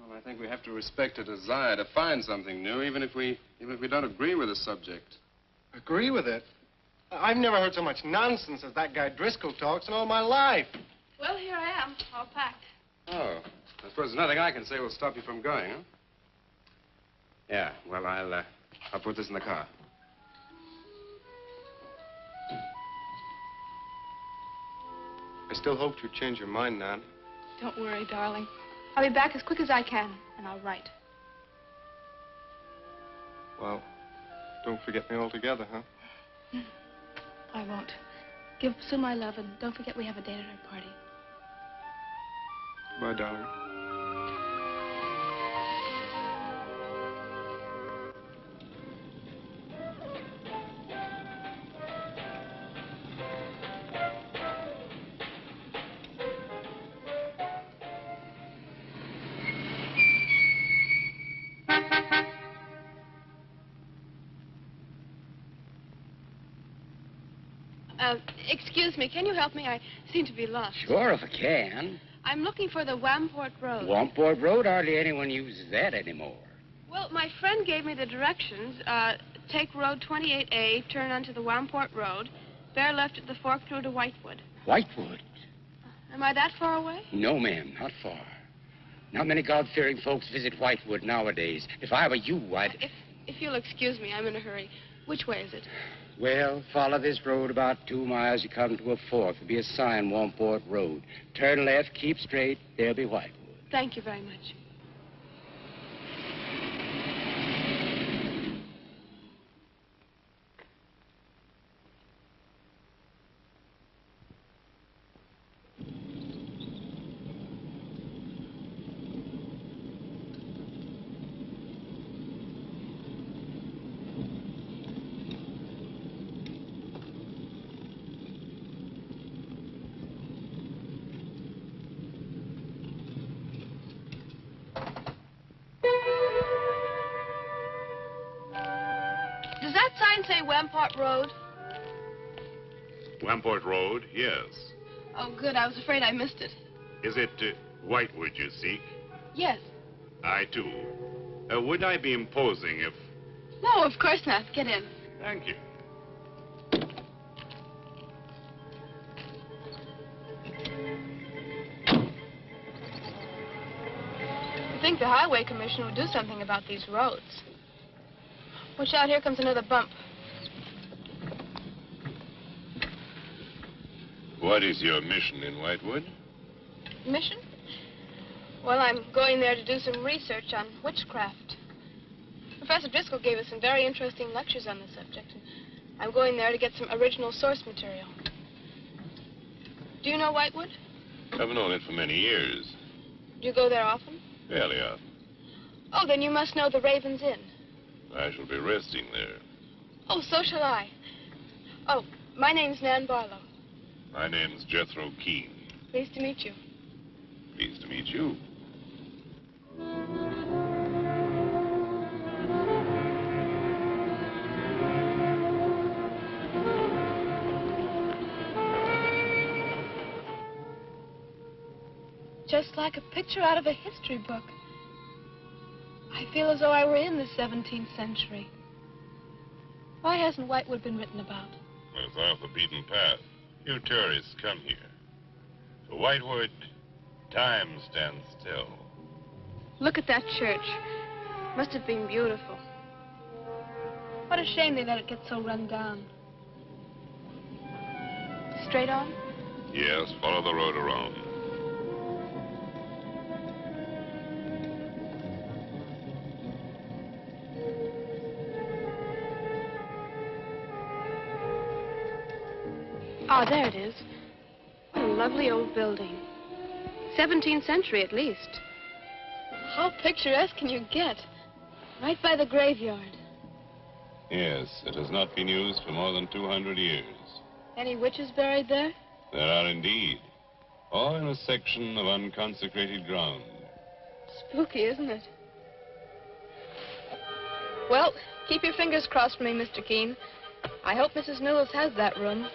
Well, I think we have to respect her desire to find something new, even if we don't agree with the subject. Agree with it? I've never heard so much nonsense as that guy Driscoll talks in all my life. Well, here I am, all packed. Oh, I suppose there's nothing I can say will stop you from going, huh? Yeah, well, I'll put this in the car. I still hoped you'd change your mind, Nan. Don't worry, darling. I'll be back as quick as I can, and I'll write. Well, don't forget me altogether, huh? I won't. Give Sue my love, and don't forget we have a date at her party. Bye, darling. Excuse me, can you help me? I seem to be lost. Sure, if I can. I'm looking for the Wamport Road. Wamport Road? Hardly anyone uses that anymore. Well, my friend gave me the directions. Take Road 28A, turn onto the Wamport Road, bear left at the fork through to Whitewood. Whitewood? Am I that far away? No, ma'am, not far. Not many God-fearing folks visit Whitewood nowadays. If I were you, I'd... If you'll excuse me, I'm in a hurry. Which way is it? Well, follow this road about 2 miles. You come to a fork. There'll be a sign, Wamport Road. Turn left, keep straight. There'll be Whitewood. Thank you very much. Does that sign say Wamport Road? Wamport Road, yes. Oh, good. I was afraid I missed it. Is it Whitewood you seek? Yes. I, too. Would I be imposing if... No, of course not. Get in. Thank you. think the Highway Commission would do something about these roads. Watch out, here comes another bump. What is your mission in Whitewood? Mission? Well, I'm going there to do some research on witchcraft. Professor Driscoll gave us some very interesting lectures on the subject. And I'm going there to get some original source material. Do you know Whitewood? I've known it for many years. Do you go there often? Fairly often. Oh, then you must know the Raven's Inn. I shall be resting there. Oh, so shall I. Oh, my name's Nan Barlow. My name's Jethro Keene. Pleased to meet you. Pleased to meet you. Just like a picture out of a history book. I feel as though I were in the 17th century. Why hasn't Whitewood been written about? It's off the beaten path. You tourists come here. For Whitewood, time stands still. Look at that church. Must have been beautiful. What a shame they let it get so run down. Straight on? Yes, follow the road around. Ah, there it is. What a lovely old building. 17th century at least. How picturesque can you get? Right by the graveyard. Yes, it has not been used for more than 200 years. Any witches buried there? There are indeed. All in a section of unconsecrated ground. Spooky, isn't it? Well, keep your fingers crossed for me, Mr. Keene. I hope Mrs. Newell has that room.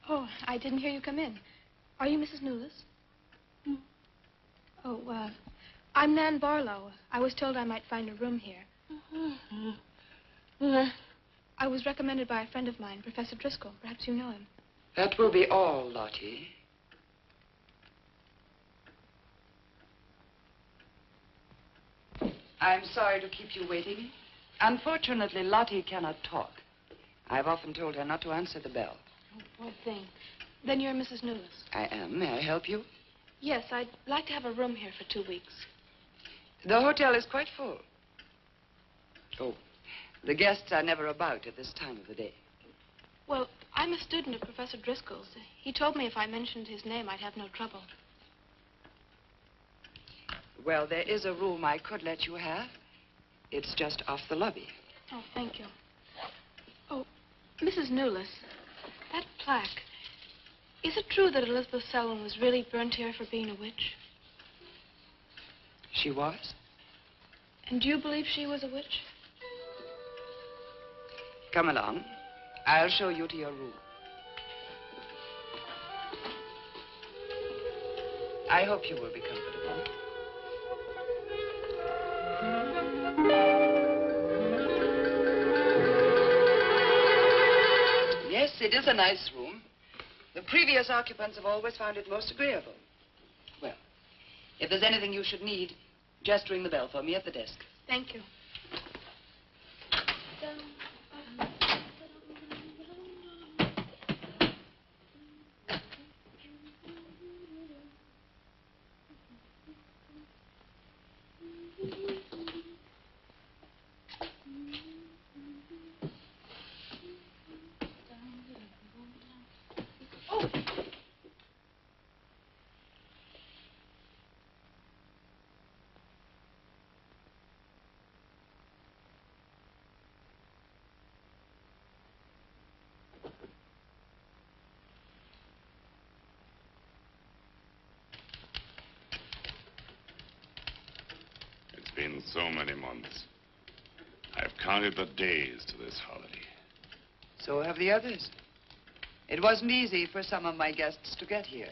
Oh, I didn't hear you come in. Are you Mrs. Newell? Oh, I'm Nan Barlow. I was told I might find a room here. I was recommended by a friend of mine, Professor Driscoll. Perhaps you know him. That will be all, Lottie. I'm sorry to keep you waiting. Unfortunately, Lottie cannot talk. I've often told her not to answer the bell. Oh, poor thing. Then you're Mrs. Newell. I am. May I help you? Yes, I'd like to have a room here for 2 weeks. The hotel is quite full. Oh, the guests are never about at this time of the day. Well, I'm a student of Professor Driscoll's. He told me if I mentioned his name, I'd have no trouble. Well, there is a room I could let you have. It's just off the lobby. Oh, thank you. Oh, Mrs. Newell, that plaque. Is it true that Elizabeth Selwyn was really burnt here for being a witch? She was? And do you believe she was a witch? Come along. I'll show you to your room. I hope you will be comfortable. Yes, it is a nice room. The previous occupants have always found it most agreeable. Well, if there's anything you should need, just ring the bell for me at the desk. Thank you. It's been so many months. I've counted the days to this holiday. So have the others. It wasn't easy for some of my guests to get here.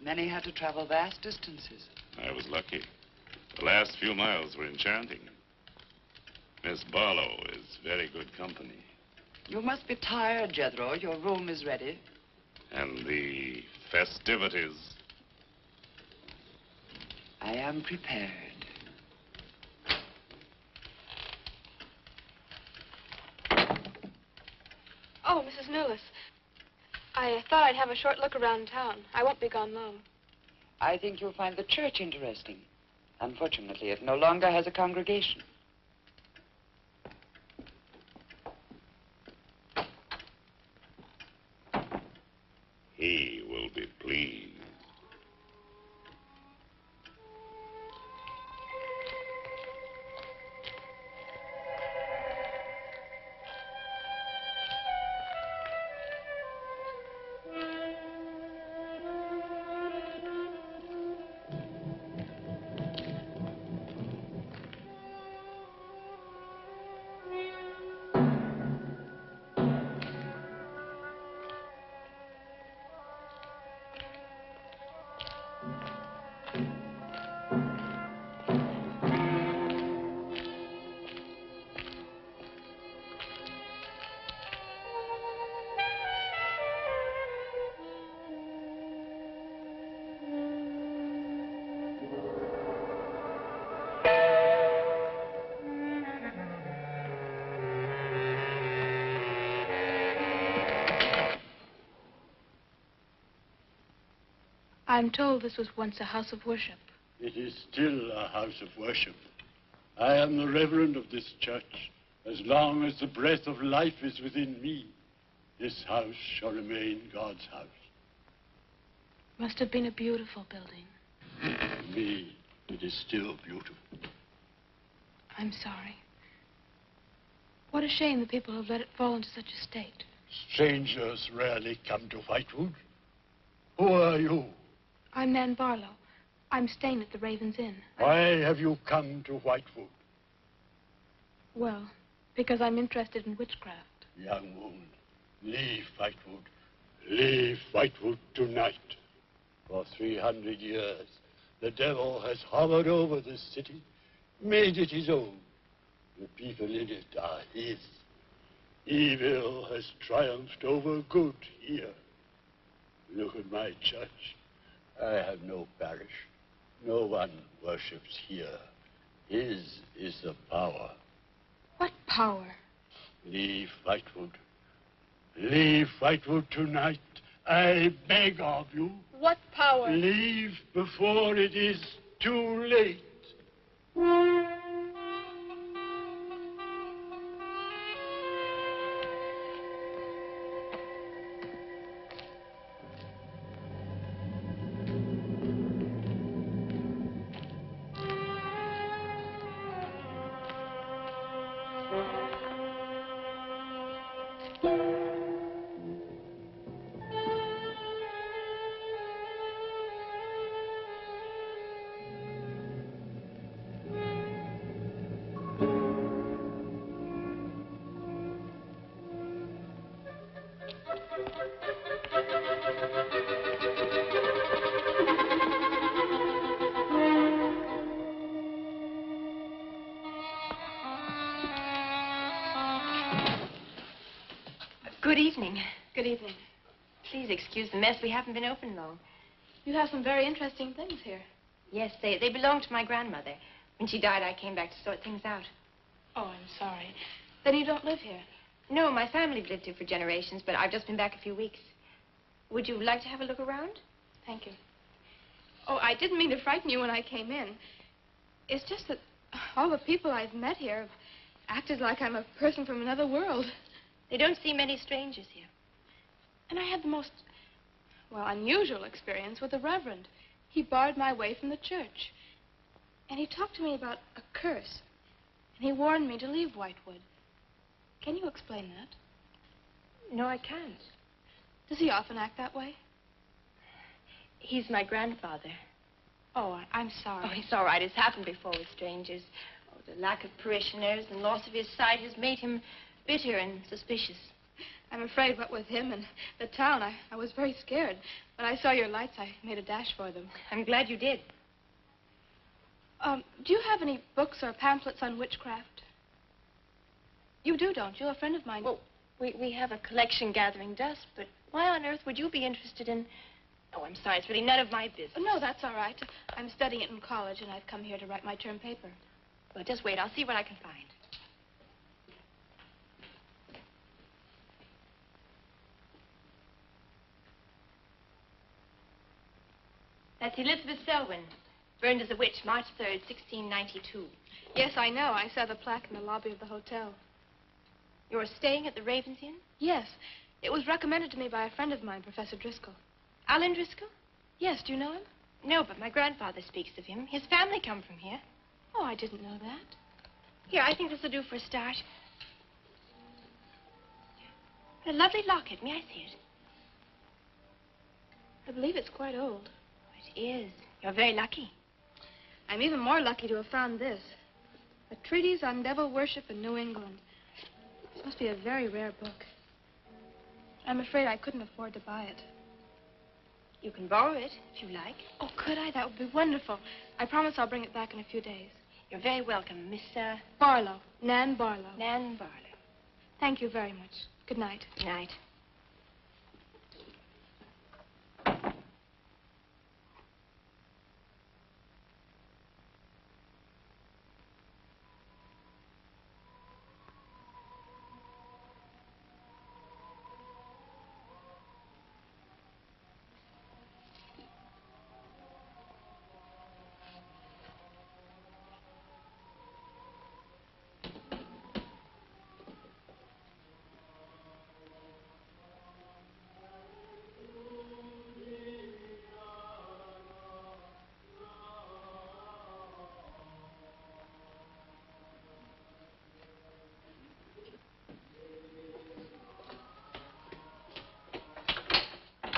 Many had to travel vast distances. I was lucky. The last few miles were enchanting. Miss Barlow is very good company. You must be tired, Jethro. Your room is ready. And the festivities. I am prepared. Oh, Mrs. Newless. I thought I'd have a short look around town. I won't be gone long. I think you'll find the church interesting. Unfortunately, it no longer has a congregation. He will be pleased. I'm told this was once a house of worship. It is still a house of worship. I am the reverend of this church. As long as the breath of life is within me, this house shall remain God's house. Must have been a beautiful building. To me, it is still beautiful. I'm sorry. What a shame the people have let it fall into such a state. Strangers rarely come to Whitewood. Who are you? I'm Nan Barlow. I'm staying at the Raven's Inn. Why have you come to Whitewood? Well, because I'm interested in witchcraft. Young woman, leave Whitewood. Leave Whitewood tonight. For 300 years, the devil has hovered over this city, made it his own. The people in it are his. Evil has triumphed over good here. Look at my church. I have no parish. No one worships here. His is the power. What power? Leave Whitewood. Leave Whitewood tonight. I beg of you. What power? Leave before it is too late. Good evening. Good evening. Please excuse the mess. We haven't been open long. You have some very interesting things here. Yes, they belong to my grandmother. When she died, I came back to sort things out. Oh, I'm sorry. Then you don't live here? No, my family's lived here for generations, but I've just been back a few weeks. Would you like to have a look around? Thank you. Oh, I didn't mean to frighten you when I came in. It's just that all the people I've met here have acted like I'm a person from another world. They don't see many strangers here. And I had the most, well, unusual experience with the Reverend. He barred my way from the church. And he talked to me about a curse. And he warned me to leave Whitewood. Can you explain that? No, I can't. Does he often act that way? He's my grandfather. Oh, I'm sorry. Oh, it's all right. It's happened before with strangers. Oh, the lack of parishioners and loss of his sight has made him bitter and suspicious. I'm afraid what with him and the town, I was very scared. When I saw your lights, I made a dash for them. I'm glad you did. Do you have any books or pamphlets on witchcraft? You do, don't you? A friend of mine... Well, we have a collection gathering dust, but why on earth would you be interested in... Oh, I'm sorry. It's really none of my business. No, that's all right. I'm studying it in college, and I've come here to write my term paper. Well, just wait. I'll see what I can find. That's Elizabeth Selwyn, burned as a witch, March 3rd, 1692. Yes, I know. I saw the plaque in the lobby of the hotel. You're staying at the Ravens Inn? Yes. It was recommended to me by a friend of mine, Professor Driscoll. Alan Driscoll? Yes, do you know him? No, but my grandfather speaks of him. His family come from here. Oh, I didn't know that. Here, I think this will do for a start. A lovely locket. May I see it? I believe it's quite old. It is. You're very lucky. I'm even more lucky to have found this. A treatise on devil worship in New England. This must be a very rare book. I'm afraid I couldn't afford to buy it. You can borrow it, if you like. Oh, could I? That would be wonderful. I promise I'll bring it back in a few days. You're very welcome, Miss, Barlow. Nan Barlow. Nan Barlow. Thank you very much. Good night. Good night.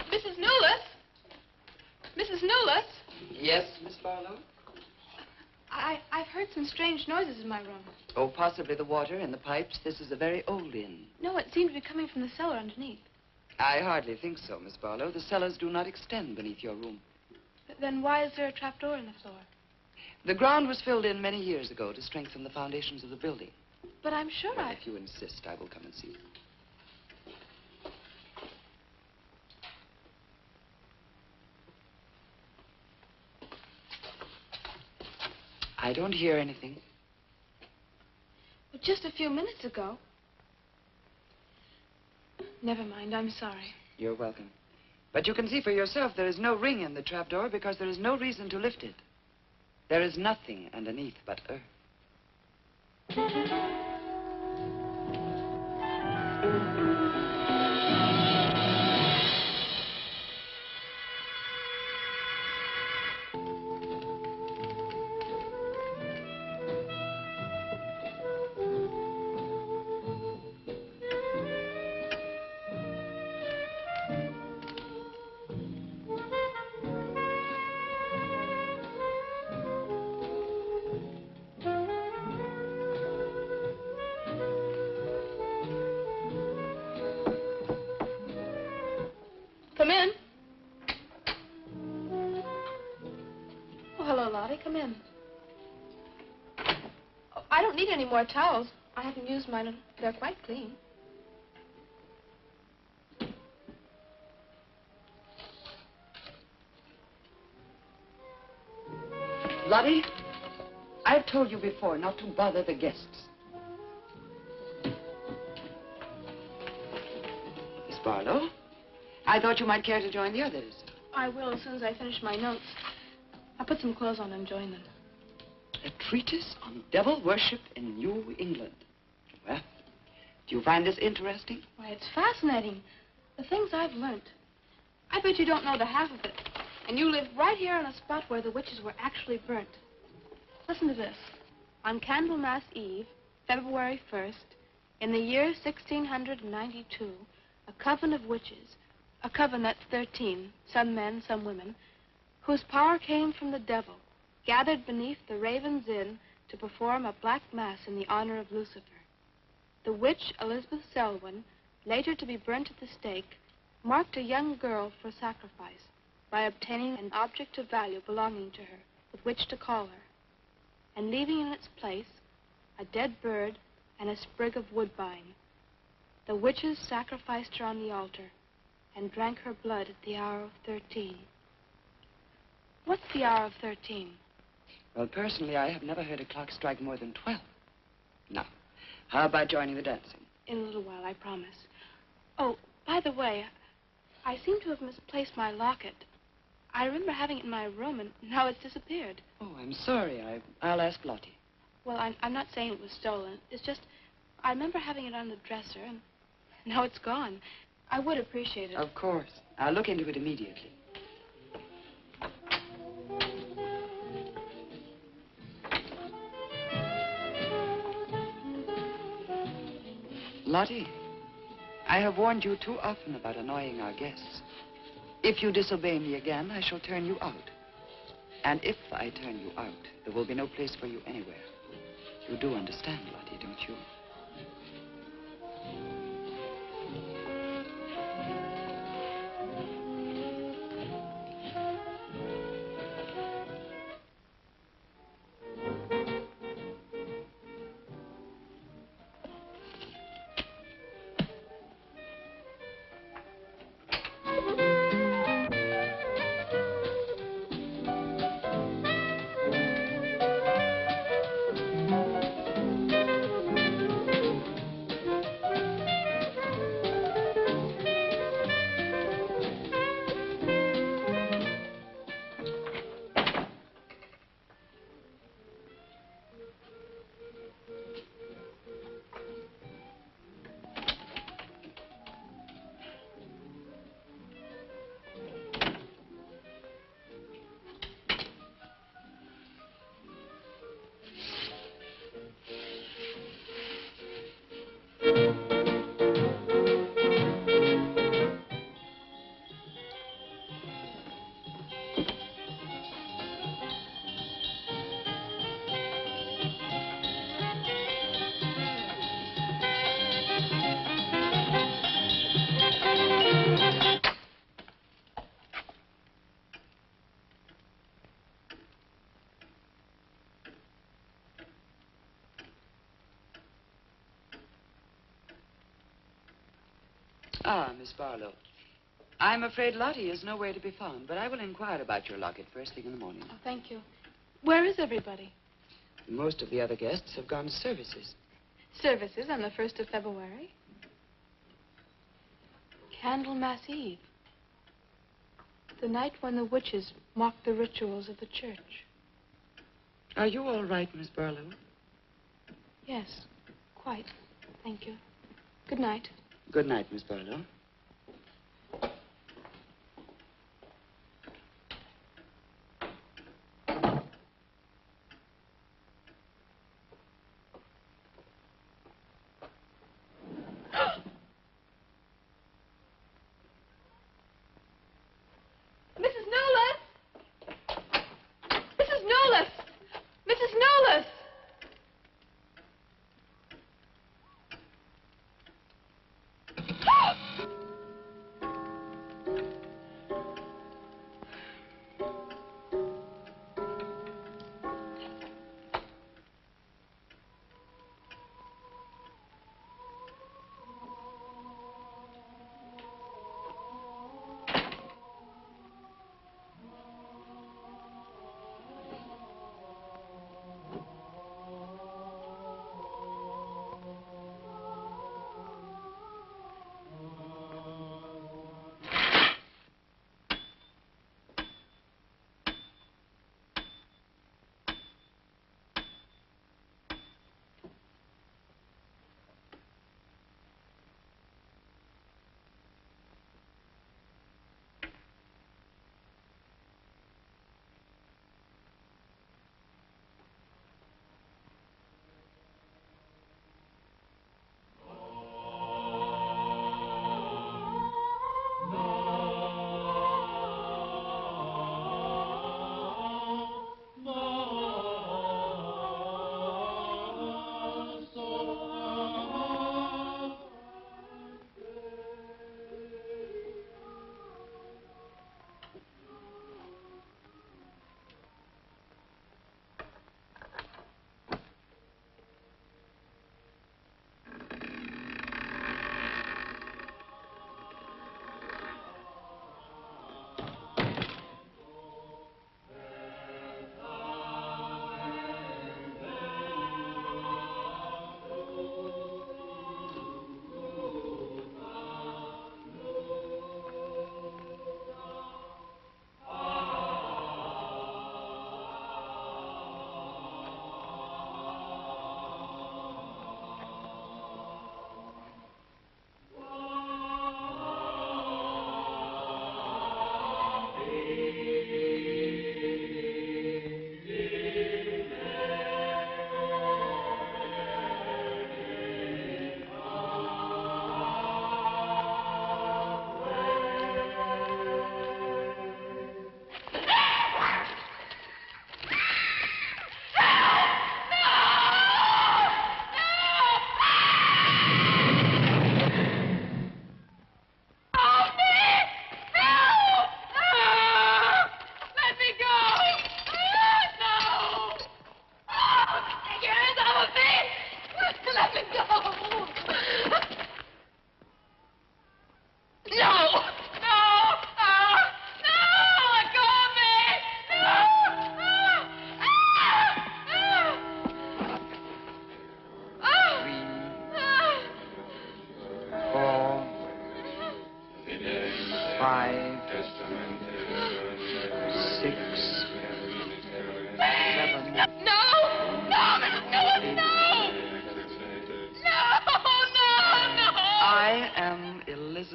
Mrs. Newless? Mrs. Newless? Yes, Miss Barlow? I've heard some strange noises in my room. Oh, possibly the water in the pipes. This is a very old inn. No, it seemed to be coming from the cellar underneath. I hardly think so, Miss Barlow. The cellars do not extend beneath your room. Then why is there a trapdoor in the floor? The ground was filled in many years ago to strengthen the foundations of the building. But I'm sure Well, if you insist, I will come and see you. I don't hear anything. But just a few minutes ago. Never mind, I'm sorry. You're welcome. But you can see for yourself there is no ring in the trapdoor because there is no reason to lift it. There is nothing underneath but earth. Come in. Oh, hello, Lottie. Come in. Oh, I don't need any more towels. I haven't used mine, and they're quite clean. Lottie, I've told you before not to bother the guests. Barlow. I thought you might care to join the others. I will as soon as I finish my notes. I'll put some clothes on and join them. A treatise on devil worship in New England. Well, do you find this interesting? Why, it's fascinating. The things I've learned. I bet you don't know the half of it. And you live right here on a spot where the witches were actually burnt. Listen to this. On Candlemas Eve, February 1st, in the year 1692, a coven of witches, a coven that's 13, some men, some women, whose power came from the devil, gathered beneath the Raven's Inn to perform a black mass in the honor of Lucifer. The witch, Elizabeth Selwyn, later to be burnt at the stake, marked a young girl for sacrifice by obtaining an object of value belonging to her with which to call her, and leaving in its place a dead bird and a sprig of woodbine. The witches sacrificed her on the altar and drank her blood at the hour of 13. What's the hour of 13? Well, personally, I have never heard a clock strike more than 12. Now, how about joining the dancing? In a little while, I promise. Oh, by the way, I seem to have misplaced my locket. I remember having it in my room, and now it's disappeared. Oh, I'm sorry. I'll ask Lottie. Well, I'm not saying it was stolen. It's just, I remember having it on the dresser, and now it's gone. I would appreciate it. Of course. I'll look into it immediately. Lottie, I have warned you too often about annoying our guests. If you disobey me again, I shall turn you out. And if I turn you out, there will be no place for you anywhere. You do understand, Lottie, don't you? Ah, Miss Barlow. I'm afraid Lottie is nowhere to be found, but I will inquire about your locket first thing in the morning. Oh, thank you. Where is everybody? Most of the other guests have gone to services. Services on the 1st of February? Candlemas Eve. The night when the witches mocked the rituals of the church. Are you all right, Miss Barlow? Yes, quite. Thank you. Good night. Good night, Miss Barlow. Mrs. Nolas! Mrs. Nolas! Mrs. Nolas!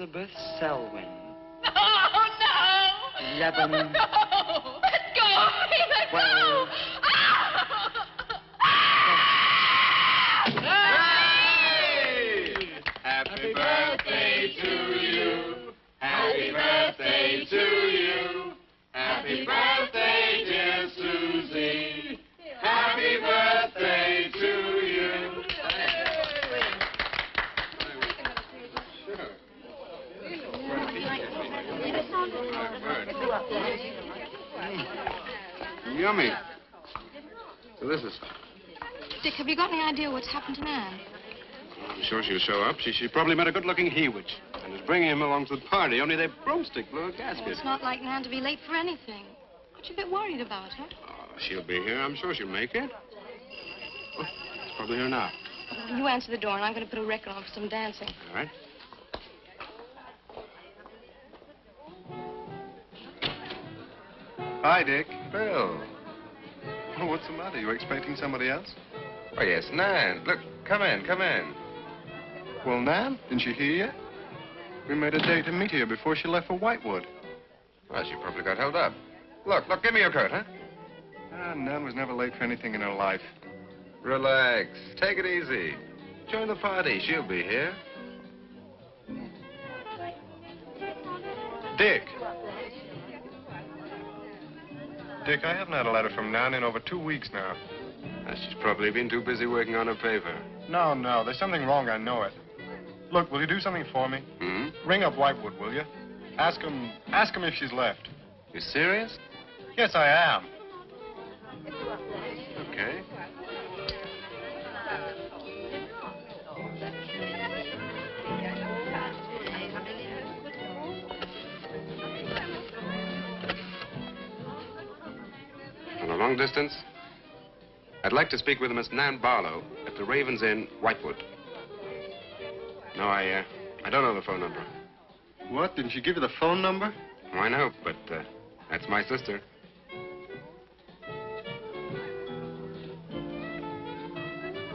Elizabeth Selwyn. Oh, no! 11. No! Let go of me! Let go! 12. Happy birthday to you. Happy birthday to you. Happy birthday, dear Susie. Happy birthday to you. Yummy. Delicious. Dick, have you got any idea what's happened to Nan? I'm sure she'll show up. She probably met a good-looking Hewitt and is bringing him along to the party, only their broomstick blew a gasket. Well, it's not like Nan to be late for anything. Aren't you a bit worried about her? Oh, she'll be here. I'm sure she'll make it. Oh, it's probably here now. You answer the door, and I'm going to put a record on for some dancing. All right. Hi, Dick. Bill. Oh, what's the matter? You expecting somebody else? Oh, yes, Nan. Look, come in, come in. Well, Nan, didn't she hear you? We made a date to meet here before she left for Whitewood. Well, she probably got held up. Look, give me your coat, huh? Nan was never late for anything in her life. Relax. Take it easy. Join the party. She'll be here. Dick. Dick, I haven't had a letter from Nan in over 2 weeks now. She's probably been too busy working on her paper. No, there's something wrong, I know it. Look, will you do something for me? Hmm? Ring up Whitewood, will you? Ask him if she's left. You serious? Yes, I am. Okay. On a long distance, I'd like to speak with Miss Nan Barlow at the Raven's Inn, Whitewood. No, I don't know the phone number. What? Didn't she give you the phone number? Oh, I know, but that's my sister.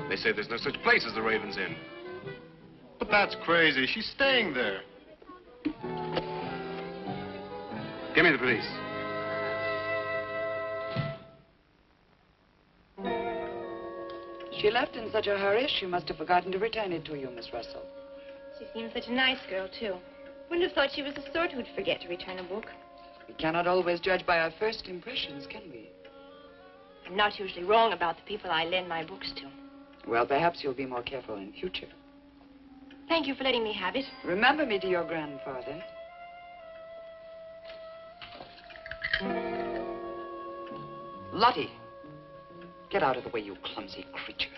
They say there's no such place as the Raven's Inn. But that's crazy. She's staying there. Give me the police. She left in such a hurry, she must have forgotten to return it to you, Miss Russell. She seems such a nice girl, too. Wouldn't have thought she was the sort who'd forget to return a book. We cannot always judge by our first impressions, can we? I'm not usually wrong about the people I lend my books to. Well, perhaps you'll be more careful in future. Thank you for letting me have it. Remember me to your grandfather. Lottie, get out of the way, you clumsy creature.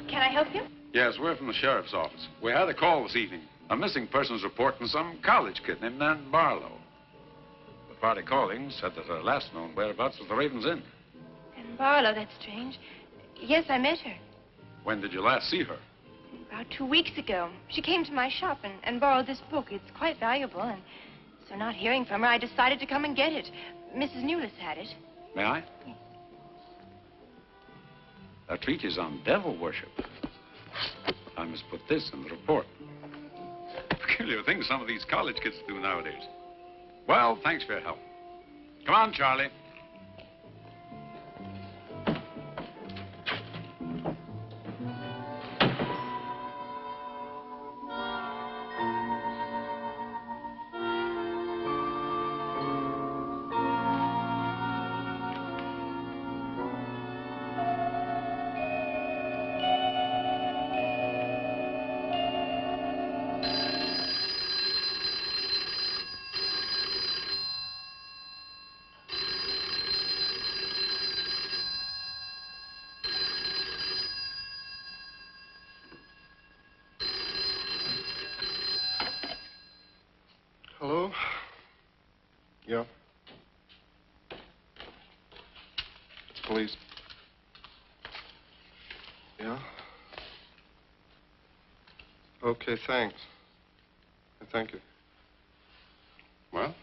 Can I help you? Yes, we're from the sheriff's office. We had a call this evening. A missing persons report from some college kid named Nan Barlow. The party calling said that her last known whereabouts was the Raven's Inn. And Barlow, that's strange. Yes, I met her. When did you last see her? About 2 weeks ago. She came to my shop and borrowed this book. It's quite valuable, and so not hearing from her, I decided to come and get it. Mrs. Newless had it. May I? A treatise on devil worship. I must put this in the report. Peculiar things some of these college kids do nowadays. Well, thanks for your help. Come on, Charlie. Hello? Yeah. It's police. Yeah? Okay, thanks. Thank you. Well?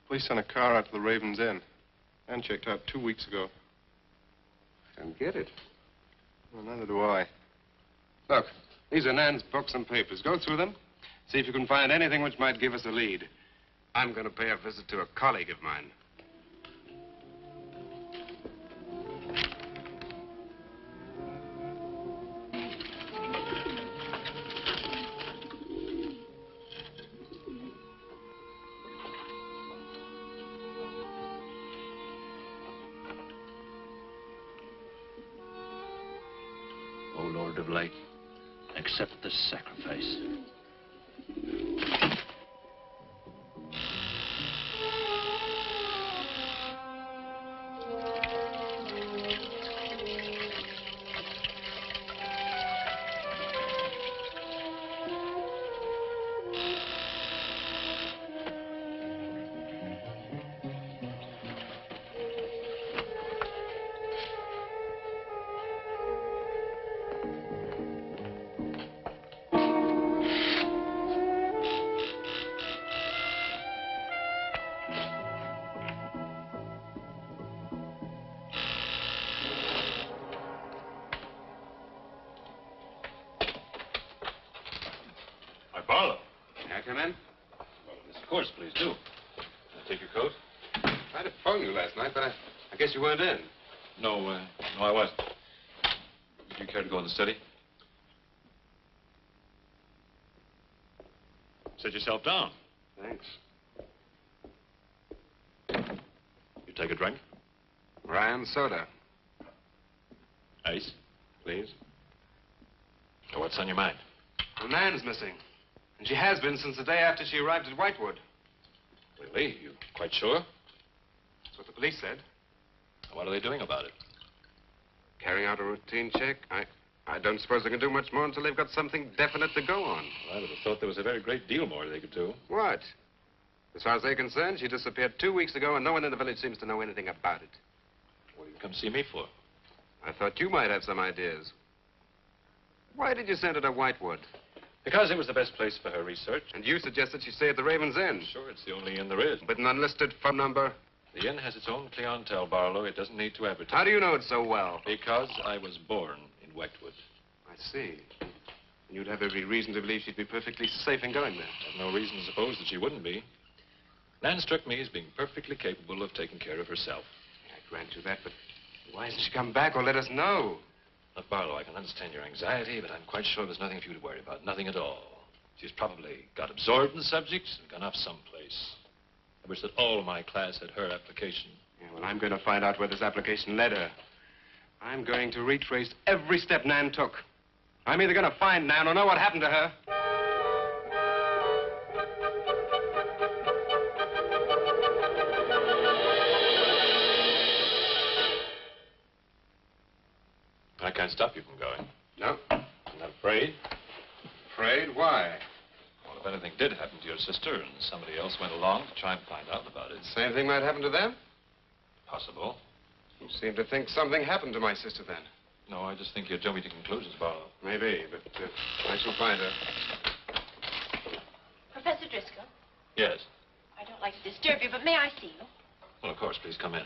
Police sent a car out to the Raven's Inn. Nan checked out 2 weeks ago. Don't get it. Well, neither do I. Look, these are Nan's books and papers. Go through them. See if you can find anything which might give us a lead. I'm going to pay a visit to a colleague of mine. O Lord of Light, accept this sacrifice. Barlow. May I come in? Well, of course, please do. Take your coat. I tried to phone you last night, but I guess you weren't in. No, I wasn't. Would you care to go in the study? Sit yourself down. Thanks. You take a drink? Ryan soda. Ice, please. So what's on your mind? Well, Nan's missing. And she has been since the day after she arrived at Whitewood. Really? You quite sure? That's what the police said. What are they doing about it? Carrying out a routine check. I don't suppose they can do much more until they've got something definite to go on. Well, I would have thought there was a very great deal more they could do. What? As far as they're concerned, she disappeared 2 weeks ago, and no one in the village seems to know anything about it. What did you come see me for? I thought you might have some ideas. Why did you send her to Whitewood? Because it was the best place for her research. And you suggested she stay at the Raven's Inn. Sure, it's the only inn there is. With an unlisted phone number? The inn has its own clientele, Barlow. It doesn't need to advertise. How do you know it so well? Because I was born in Whitewood. I see. And you'd have every reason to believe she'd be perfectly safe in going there. I've no reason to suppose that she wouldn't be. Nan struck me as being perfectly capable of taking care of herself. I grant you that, but why hasn't she come back or let us know? Look, Barlow, I can understand your anxiety, but I'm quite sure there's nothing for you to worry about. Nothing at all. She's probably got absorbed in the subject and gone off someplace. I wish that all my class had her application. Yeah, well, I'm going to find out where this application led her. I'm going to retrace every step Nan took. I'm either going to find Nan or know what happened to her. I can't stop you from going. No. I'm not afraid. Afraid? Why? Well, if anything did happen to your sister and somebody else went along to try and find out about it. Same thing might happen to them? Possible. You seem to think something happened to my sister then. No, I just think you're jumping to conclusions, Barlow. Maybe, but I shall find her. Professor Driscoll, Yes. I don't like to disturb you, but may I see you? Well, of course, please come in.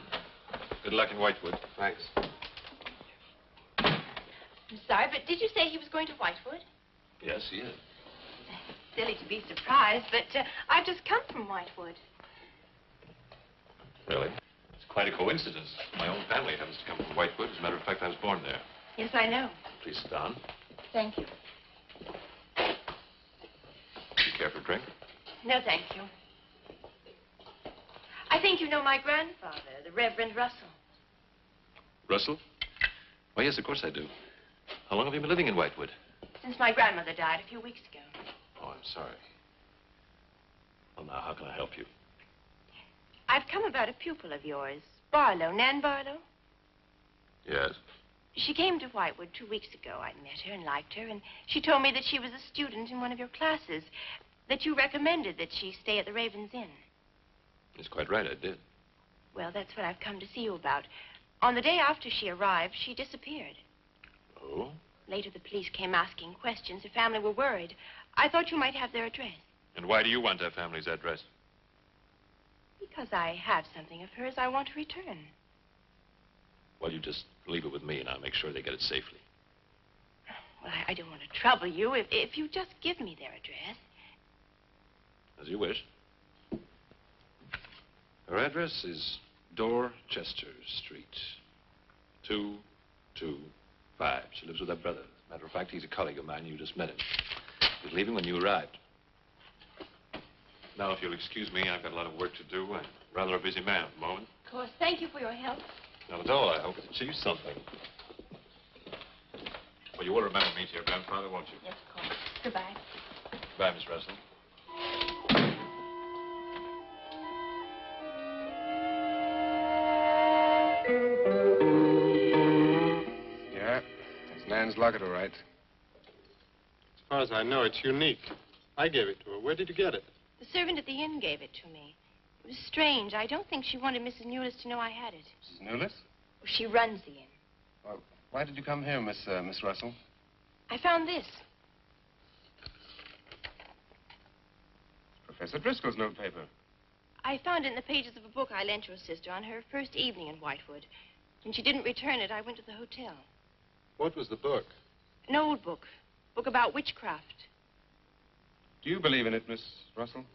Good luck in Whitewood. Thanks. I'm sorry, but did you say he was going to Whitewood? Yes, he is. Silly to be surprised, but I've just come from Whitewood. Really? It's quite a coincidence. My own family happens to come from Whitewood. As a matter of fact, I was born there. Yes, I know. Please sit down. Thank you. You care for a drink? No, thank you. I think you know my grandfather, the Reverend Russell. Russell? Oh, yes, of course I do. How long have you been living in Whitewood? Since my grandmother died a few weeks ago. Oh, I'm sorry. Well, now, how can I help you? I've come about a pupil of yours, Barlow, Nan Barlow. Yes. She came to Whitewood 2 weeks ago. I met her and liked her, and she told me that she was a student in one of your classes, that you recommended that she stay at the Raven's Inn. That's quite right, I did. Well, that's what I've come to see you about. On the day after she arrived, she disappeared. Oh? Later, the police came asking questions. Her family were worried. I thought you might have their address. And why do you want her family's address? Because I have something of hers I want to return. Well, you just leave it with me, and I'll make sure they get it safely. Well, I don't want to trouble you if you just give me their address. As you wish. Her address is Dorchester Street, 225. She lives with her brother. As a matter of fact, he's a colleague of mine. You just met him. He was leaving when you arrived. Now, if you'll excuse me, I've got a lot of work to do. I'm rather a busy man at the moment. Of course. Thank you for your help. Not at all. I hope to achieve something. Well, you will remember me to your grandfather, won't you? Yes, of course. Goodbye. Goodbye, Miss Russell. Yeah, that's Nan's locket, all right. As far as I know, it's unique. I gave it to her. Where did you get it? The servant at the inn gave it to me. It was strange. I don't think she wanted Mrs. Newless to know I had it. Mrs. Newless? She runs the inn. Well, why did you come here, Miss Russell? I found this. Professor Driscoll's notepaper. I found it in the pages of a book I lent your sister on her first evening in Whitewood. When she didn't return it, I went to the hotel. What was the book? An old book. Book about witchcraft. Do you believe in it, Miss Russell?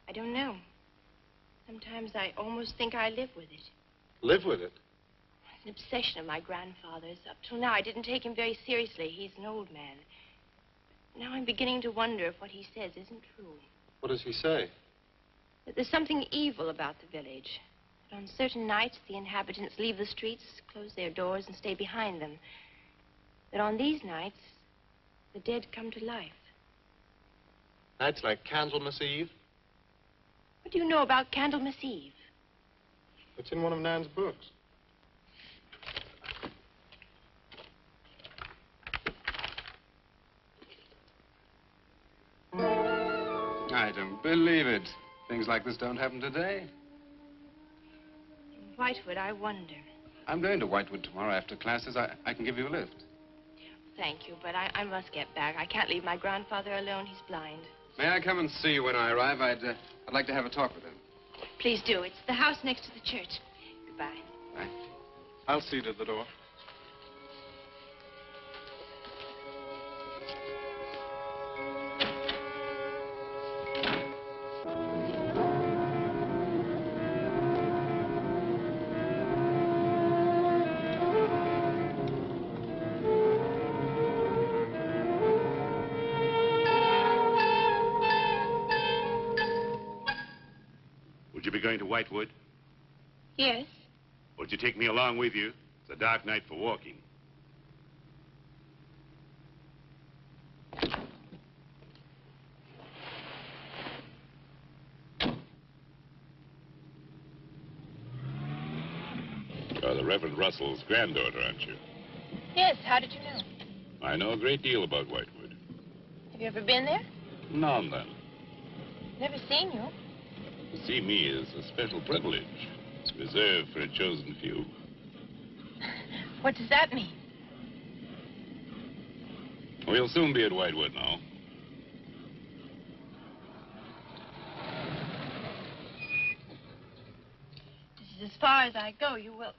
I don't know. Sometimes I almost think I live with it. Live with it? It's an obsession of my grandfather's. Up till now, I didn't take him very seriously. He's an old man. Now I'm beginning to wonder if what he says isn't true. What does he say? That there's something evil about the village. That on certain nights, the inhabitants leave the streets, close their doors, and stay behind them. That on these nights, the dead come to life. Nights like Candlemas Eve? What do you know about Candlemas Eve? It's in one of Nan's books. I don't believe it. Things like this don't happen today. In Whitewood, I wonder. I'm going to Whitewood tomorrow after classes. I can give you a lift. Thank you, but I must get back. I can't leave my grandfather alone. He's blind. May I come and see you when I arrive? I'd like to have a talk with him. Please do. It's the house next to the church. Goodbye. Bye. I'll see you to the door. Would you be going to Whitewood? Yes. Would you take me along with you? It's a dark night for walking. You're the Reverend Russell's granddaughter, aren't you? Yes, how did you know? I know a great deal about Whitewood. Have you ever been there? Now and then. Never seen you. To see me is a special privilege. It's reserved for a chosen few. What does that mean? We'll soon be at Whitewood now. This is as far as I go. You will.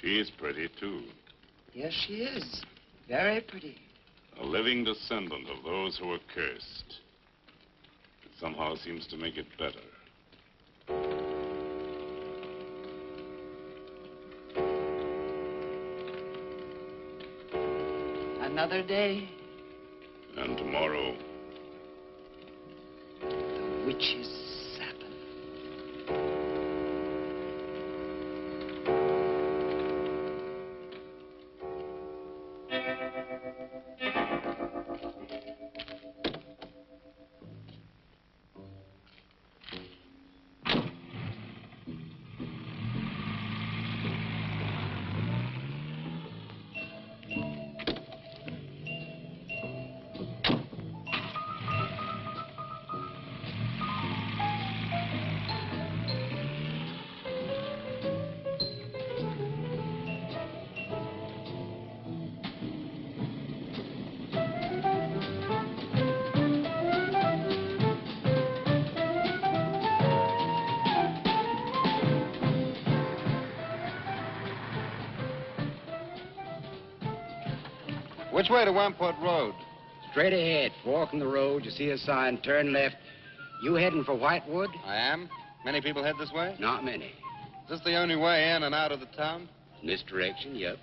She is pretty, too. Yes, she is. Very pretty. A living descendant of those who were cursed. It somehow seems to make it better. Another day. And tomorrow, The witch's Sabbath. Which way to Wamport Road? Straight ahead. Fork in the road. You see a sign. Turn left. You heading for Whitewood? I am. Many people head this way? Not many. Is this the only way in and out of the town? In this direction, yep.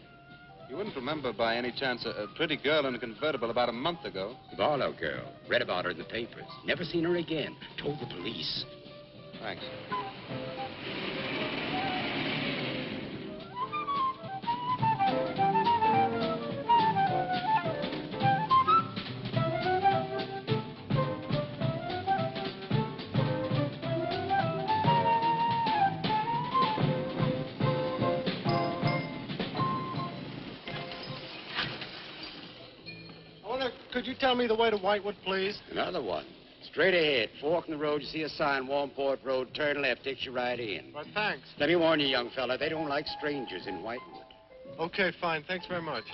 You wouldn't remember by any chance a pretty girl in a convertible about a month ago? The Barlow girl. Read about her in the papers. Never seen her again. Told the police. Thanks. Could you tell me the way to Whitewood, please? Another one. Straight ahead. Fork in the road. You see a sign, Wamport Road. Turn left. Takes you right in. Well, thanks. Let me warn you, young fella. They don't like strangers in Whitewood. Okay, fine. Thanks very much.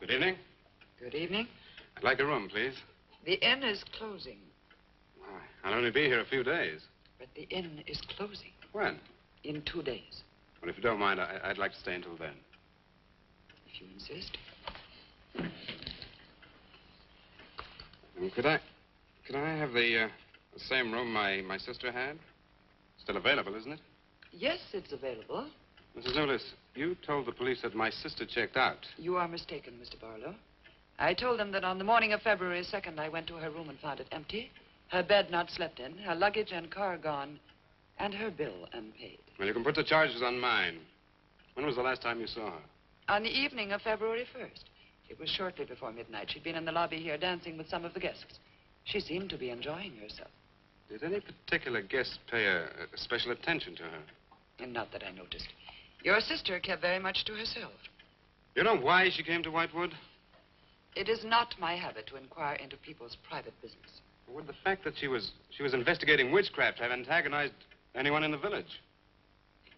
Good evening. Good evening. I'd like a room, please. The inn is closing. I'll only be here a few days. But the inn is closing. When? In 2 days. Well, if you don't mind, I'd like to stay until then. If you insist. Could I have the same room my sister had? Still available, isn't it? Yes, it's available. Mrs. Newless, you told the police that my sister checked out. You are mistaken, Mr. Barlow. I told them that on the morning of February 2nd, I went to her room and found it empty, her bed not slept in, her luggage and car gone, and her bill unpaid. Well, you can put the charges on mine. When was the last time you saw her? On the evening of February 1st. It was shortly before midnight. She'd been in the lobby here dancing with some of the guests. She seemed to be enjoying herself. Did any particular guest pay a special attention to her? And not that I noticed. Your sister kept very much to herself. You know why she came to Whitewood? It is not my habit to inquire into people's private business. Would the fact that she was investigating witchcraft have antagonized anyone in the village?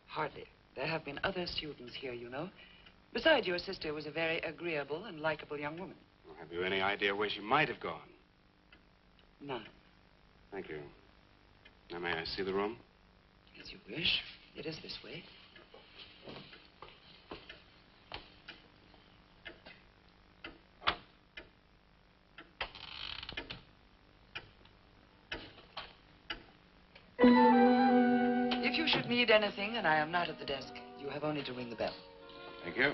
Hardly. There have been other students here, you know. Besides, your sister was a very agreeable and likable young woman. Well, have you any idea where she might have gone? None. Thank you. Now, may I see the room? As you wish. It is this way. If you should need anything and I am not at the desk, you have only to ring the bell. Thank you.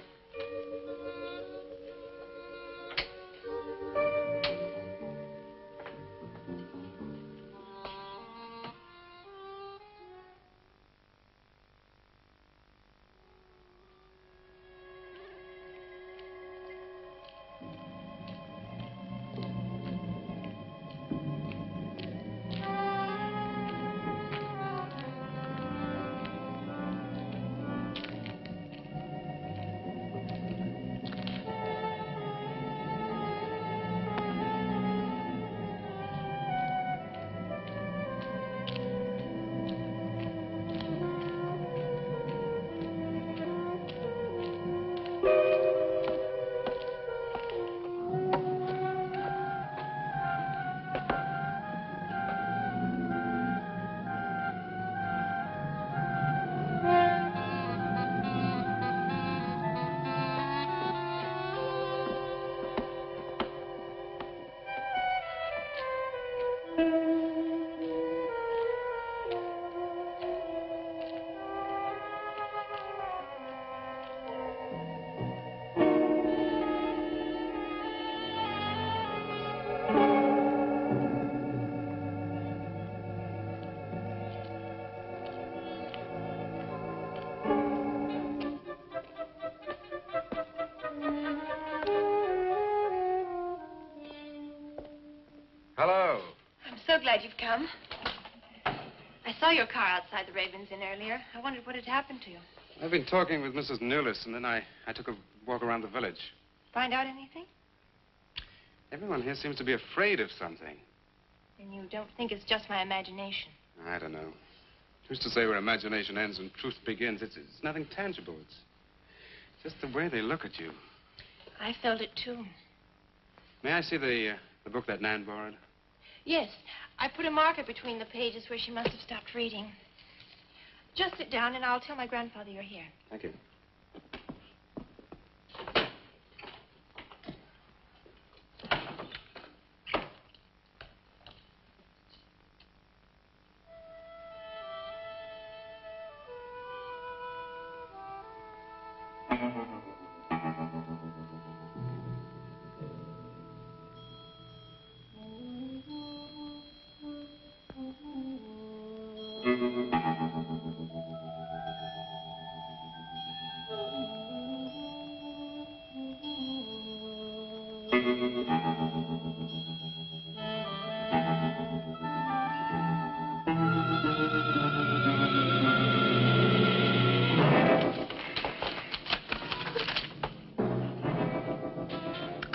Hello. I'm so glad you've come. I saw your car outside the Ravens Inn earlier. I wondered what had happened to you. I've been talking with Mrs. Newless, and then I took a walk around the village. Find out anything? Everyone here seems to be afraid of something. And you don't think it's just my imagination? I don't know. Who's to say where imagination ends and truth begins? It's nothing tangible. It's just the way they look at you. I felt it, too. May I see the book that Nan borrowed? Yes. I put a marker between the pages where she must have stopped reading. Just sit down, and I'll tell my grandfather you're here. Thank you.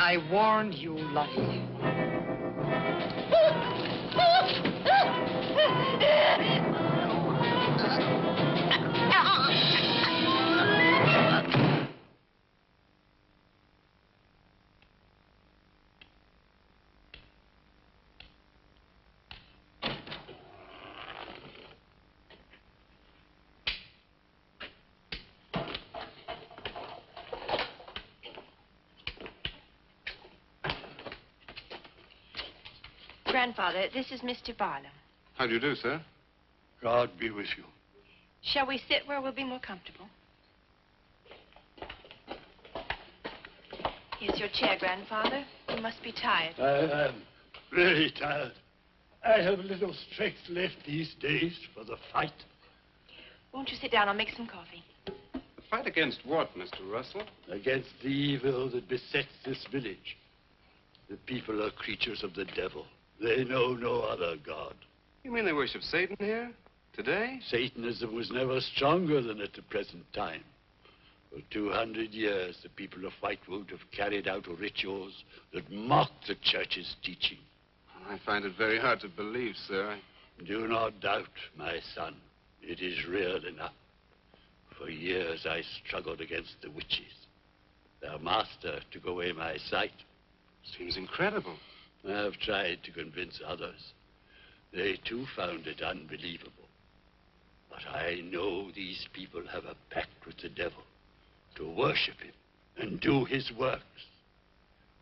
I warned you, Lottie. Grandfather, this is Mr. Barlow. How do you do, sir? God be with you. Shall we sit where we'll be more comfortable? Here's your chair, Grandfather. You must be tired. I am very tired. I have little strength left these days for the fight. Won't you sit down? I'll make some coffee. The fight against what, Mr. Russell? Against the evil that besets this village. The people are creatures of the devil. They know no other God. You mean they worship Satan here? Today? Satanism was never stronger than at the present time. For 200 years, the people of Whitewood have carried out rituals that mock the church's teaching. I find it very hard to believe, sir. Do not doubt, my son. It is real enough. For years, I struggled against the witches. Their master took away my sight. Seems incredible. I have tried to convince others. They, too, found it unbelievable. But I know these people have a pact with the devil to worship him and do his works.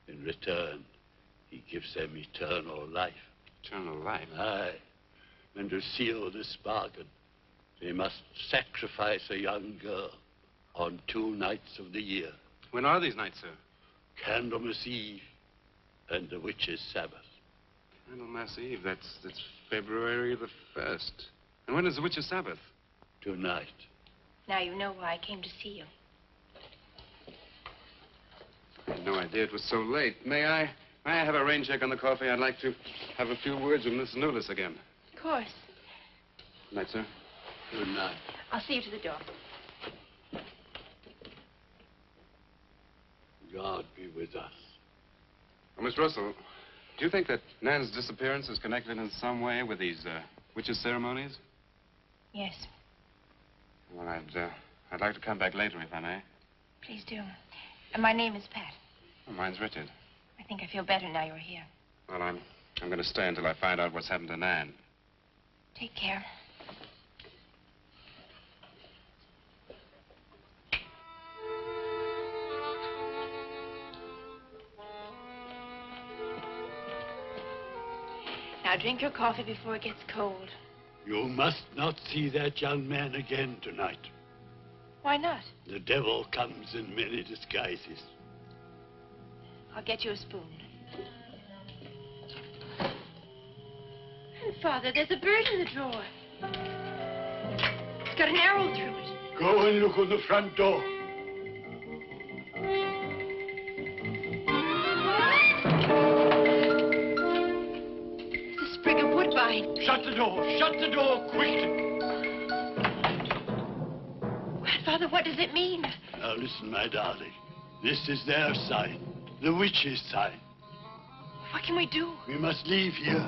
In return, he gives them eternal life. Eternal life? Aye. And to seal this bargain, they must sacrifice a young girl on 2 nights of the year. When are these nights, sir? Candlemas Eve and the Witches' Sabbath. Candlemas Eve, that's February the 1st. And when is the Witches' Sabbath? Tonight. Now you know why I came to see you. I had no idea it was so late. May I have a rain check on the coffee? I'd like to have a few words with Miss Newless again. Of course. Good night, sir. Good night. I'll see you to the door. God be with us. Well, Miss Russell, do you think that Nan's disappearance is connected in some way with these witches' ceremonies? Yes. Well, I'd like to come back later, if I may. Please do. And my name is Pat. Well, mine's Richard. I think I feel better now you're here. Well, I'm going to stay until I find out what's happened to Nan. Take care. Now drink your coffee before it gets cold. You must not see that young man again tonight. Why not? The devil comes in many disguises. I'll get you a spoon. Father, there's a bird in the drawer. It's got an arrow through it. Go and look on the front door. like a woodbine. Shut the door. Shut the door, quickly. Grandfather, what does it mean? Now listen, my darling. This is their sign. The witch's sign. What can we do? We must leave here.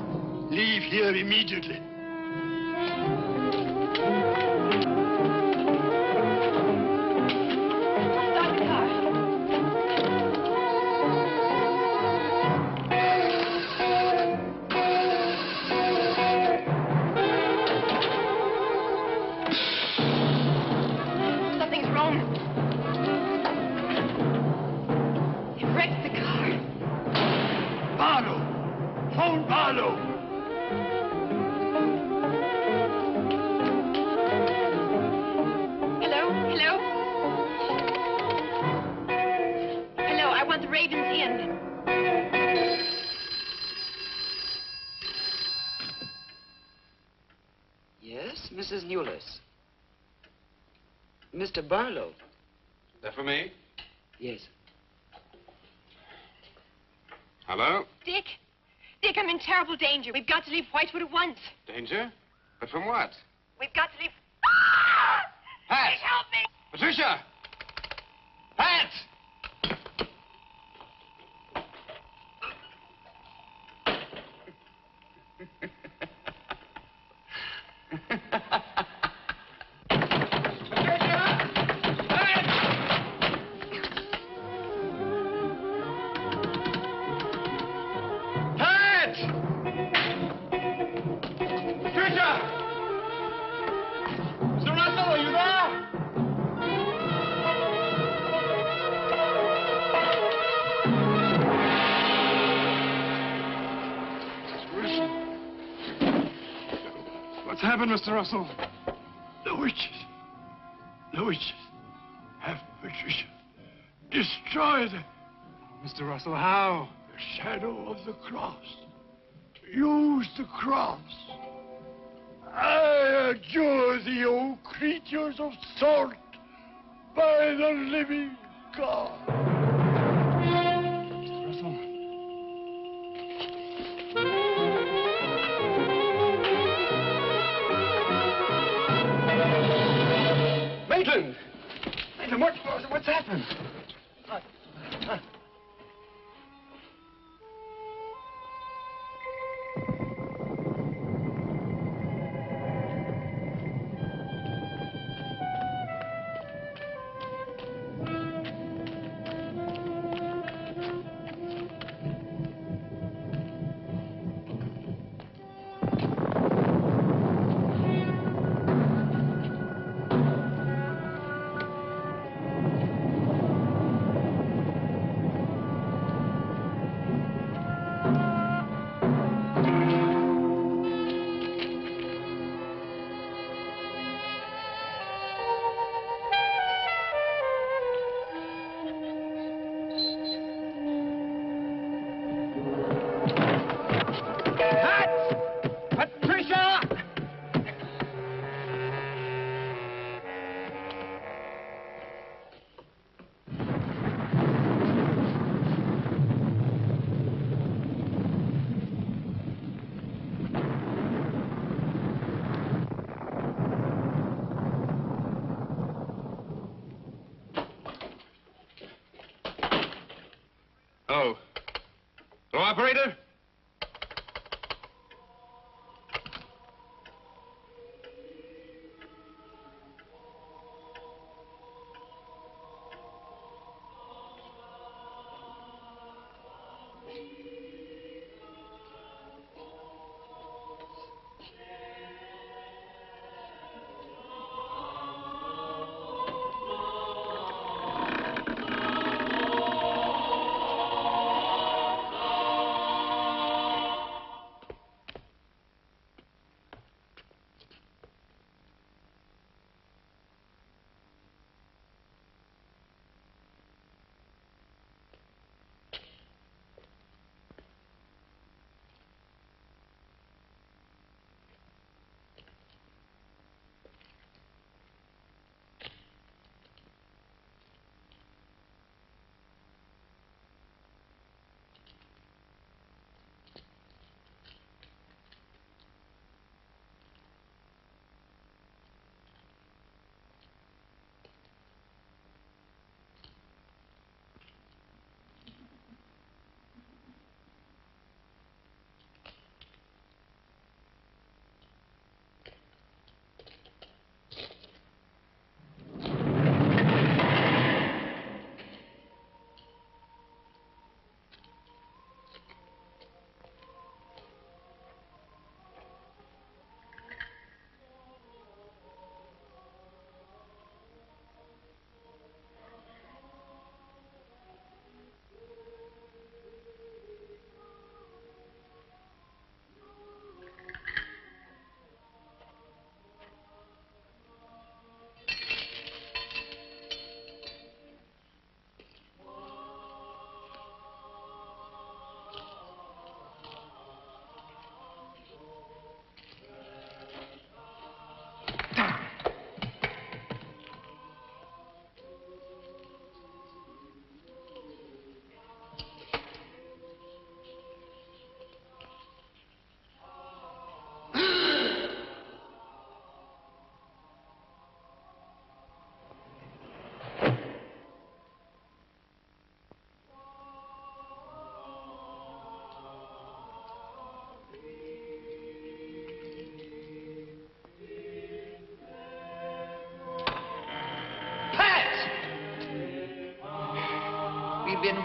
Leave here immediately. Stop the car. Something's wrong. It wrecked the car. Barlow! Phone Barlow! Hello? Hello? Hello, I want the Ravens Inn. Yes, Mrs. Newless. Mr. Barlow. That for me? Yes. Hello? Dick? Dick, I'm in terrible danger. We've got to leave Whitewood at once. Danger? But from what? We've got to leave... Pat! Please help me! Patricia! Pat! Pat! Patricia! Mr. Russell, are you there? What's happened, Mr. Russell? The witches. The witches have Patricia destroyed her. Mr. Russell, how? The shadow of the cross. Use the cross. I adjure thee, O creatures of salt, by the living God. Mr. Russell. Maitland! Maitland, what's happened? Hello, operator?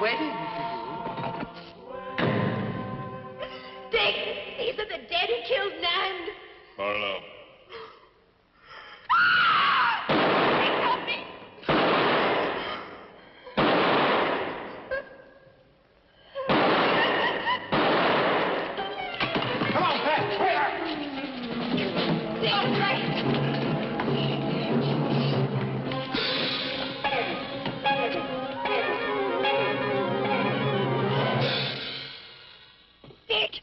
wedding Dick, these are the dead who killed Nan. Barlow. Help me. Come on, Pat. All right. Dick.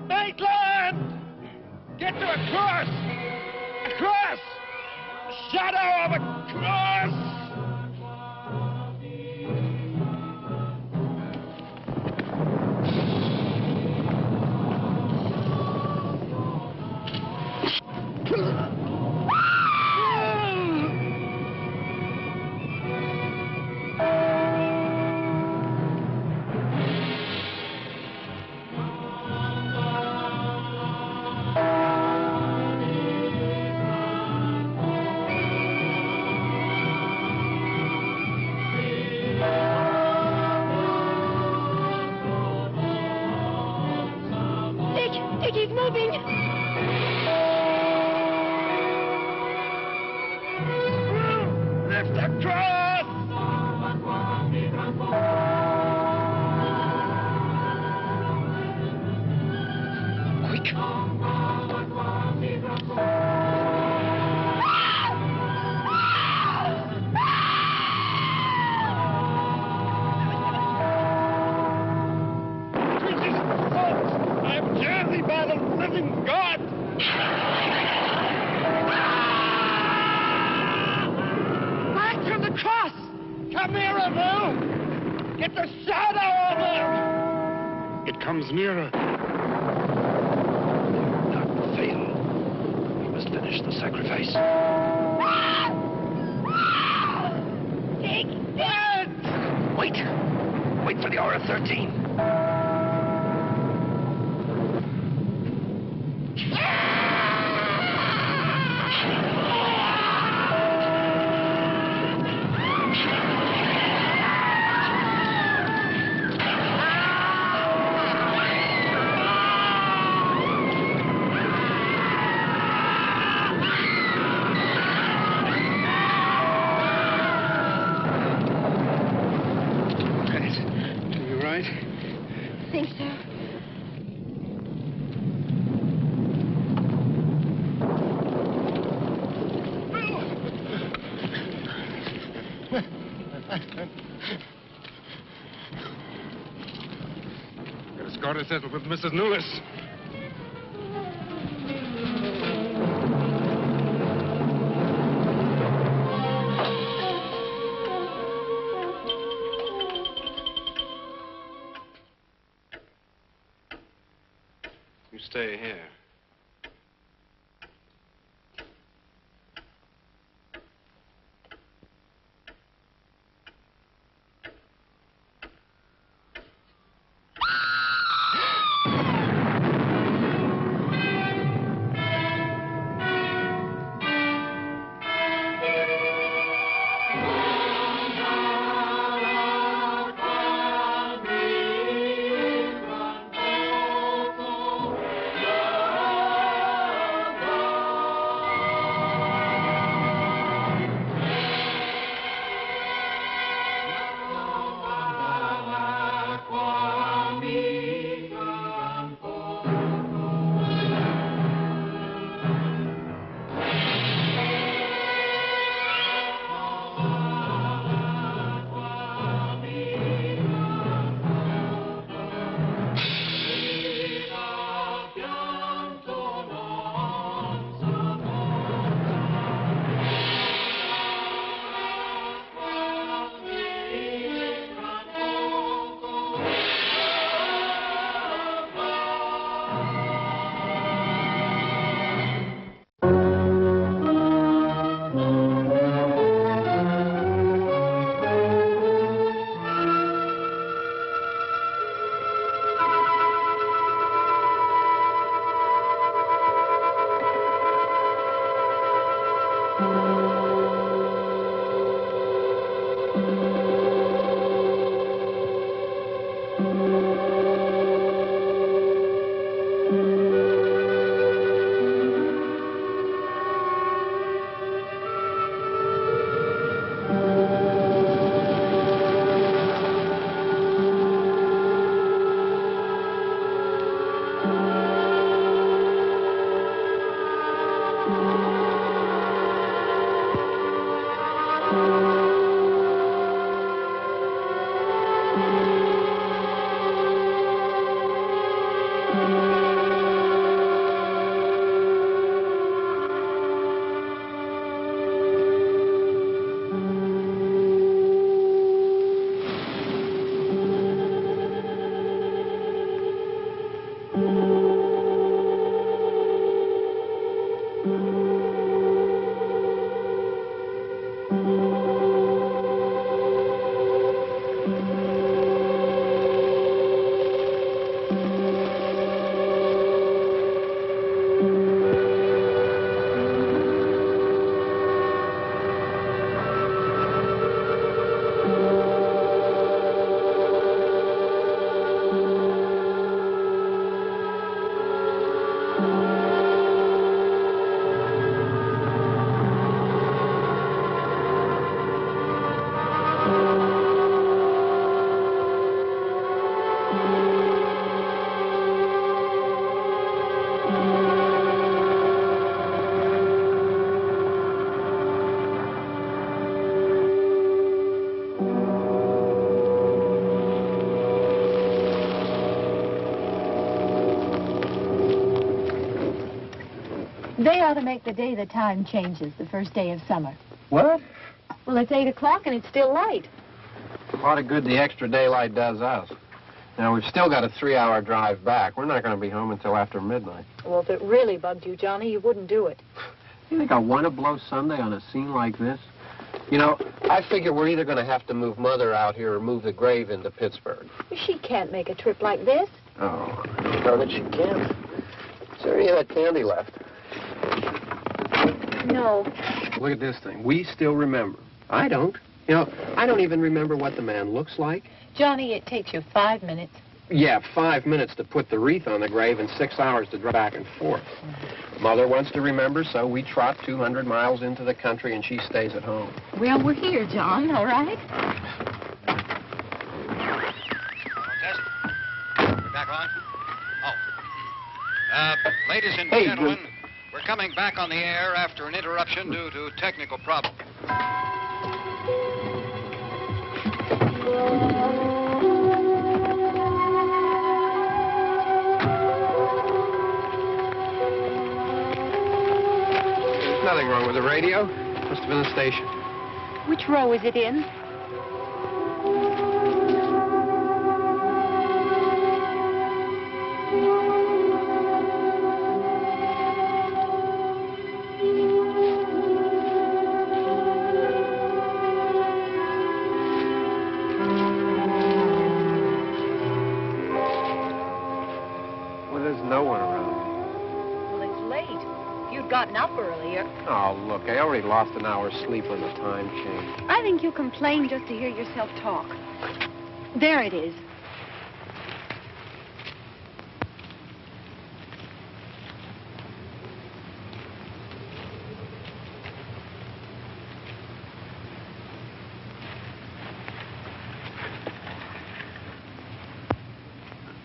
Maitland! Get to a cross! A cross! The shadow of a cross! Dick, he's moving. Lift the cross! Quick! I'm jersey by the living God! Back to the cross! Come nearer, Bill! Get the shadow of him! It comes nearer. That will fail. We must finish the sacrifice. Dick! Wait! Wait for the hour of 13. You right? I think so. Got a score to settle with Mrs. Newless. You stay here. Oh, They ought to make the day the time changes, the first day of summer. What? Well, it's 8 o'clock and it's still light. A lot of good the extra daylight does us. Now, we've still got a 3-hour drive back. We're not going to be home until after midnight. Well, if it really bugged you, Johnny, you wouldn't do it. You think I want to blow Sunday on a scene like this? You know, I figure we're either going to have to move Mother out here or move the grave into Pittsburgh. She can't make a trip like this. Oh, I don't know that she can. Is there any of that candy left? No. Look at this thing. We still remember. I don't. You know, I don't even remember what the man looks like. Johnny, it takes you 5 minutes. Yeah, 5 minutes to put the wreath on the grave and 6 hours to drive back and forth. Mother wants to remember, so we trot 200 miles into the country and she stays at home. Well, we're here, John, all right? We're back on? Oh. Ladies and gentlemen, we're coming back on the air after an interruption due to technical problems. There's nothing wrong with the radio. Must have been the station. Which row is it in? Gotten up earlier. Oh, look, I already lost an hour's sleep when the time changed. I think you complain just to hear yourself talk. There it is.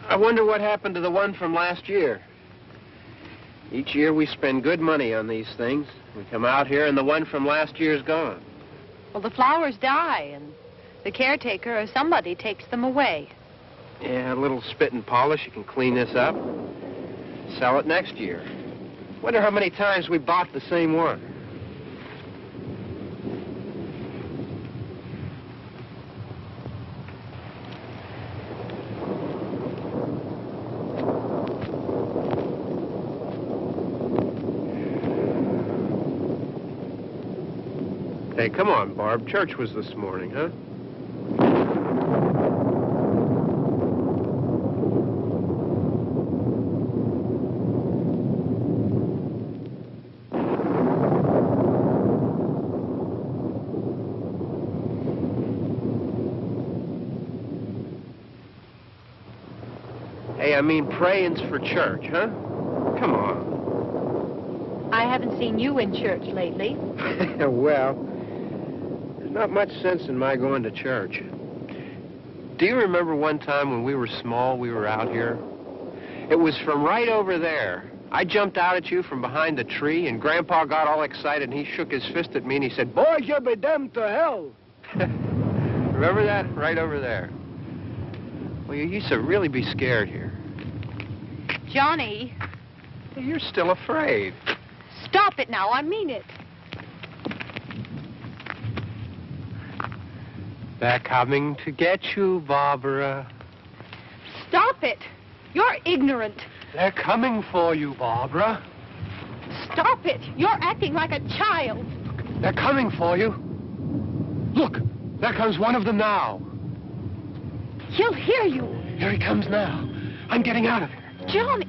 I wonder what happened to the one from last year. Each year we spend good money on these things. We come out here and the one from last year's gone. Well, the flowers die and the caretaker or somebody takes them away. Yeah, a little spit and polish. You can clean this up. Sell it next year. Wonder how many times we bought the same one. Hey, come on, Barb. Church was this morning, huh? Hey, I mean, praying's for church, huh? Come on. I haven't seen you in church lately. Well, there's not much sense in my going to church. Do you remember one time when we were small, we were out here? It was from right over there. I jumped out at you from behind the tree, and Grandpa got all excited, and he shook his fist at me, and he said, "Boys, you'll be damned to hell." Remember that? Right over there. Well, you used to really be scared here. Johnny. You're still afraid. Stop it now. I mean it. They're coming to get you, Barbara. Stop it. You're ignorant. They're coming for you, Barbara. Stop it. You're acting like a child. They're coming for you. Look, there comes one of them now. He'll hear you. Here he comes now. I'm getting out of here. Johnny.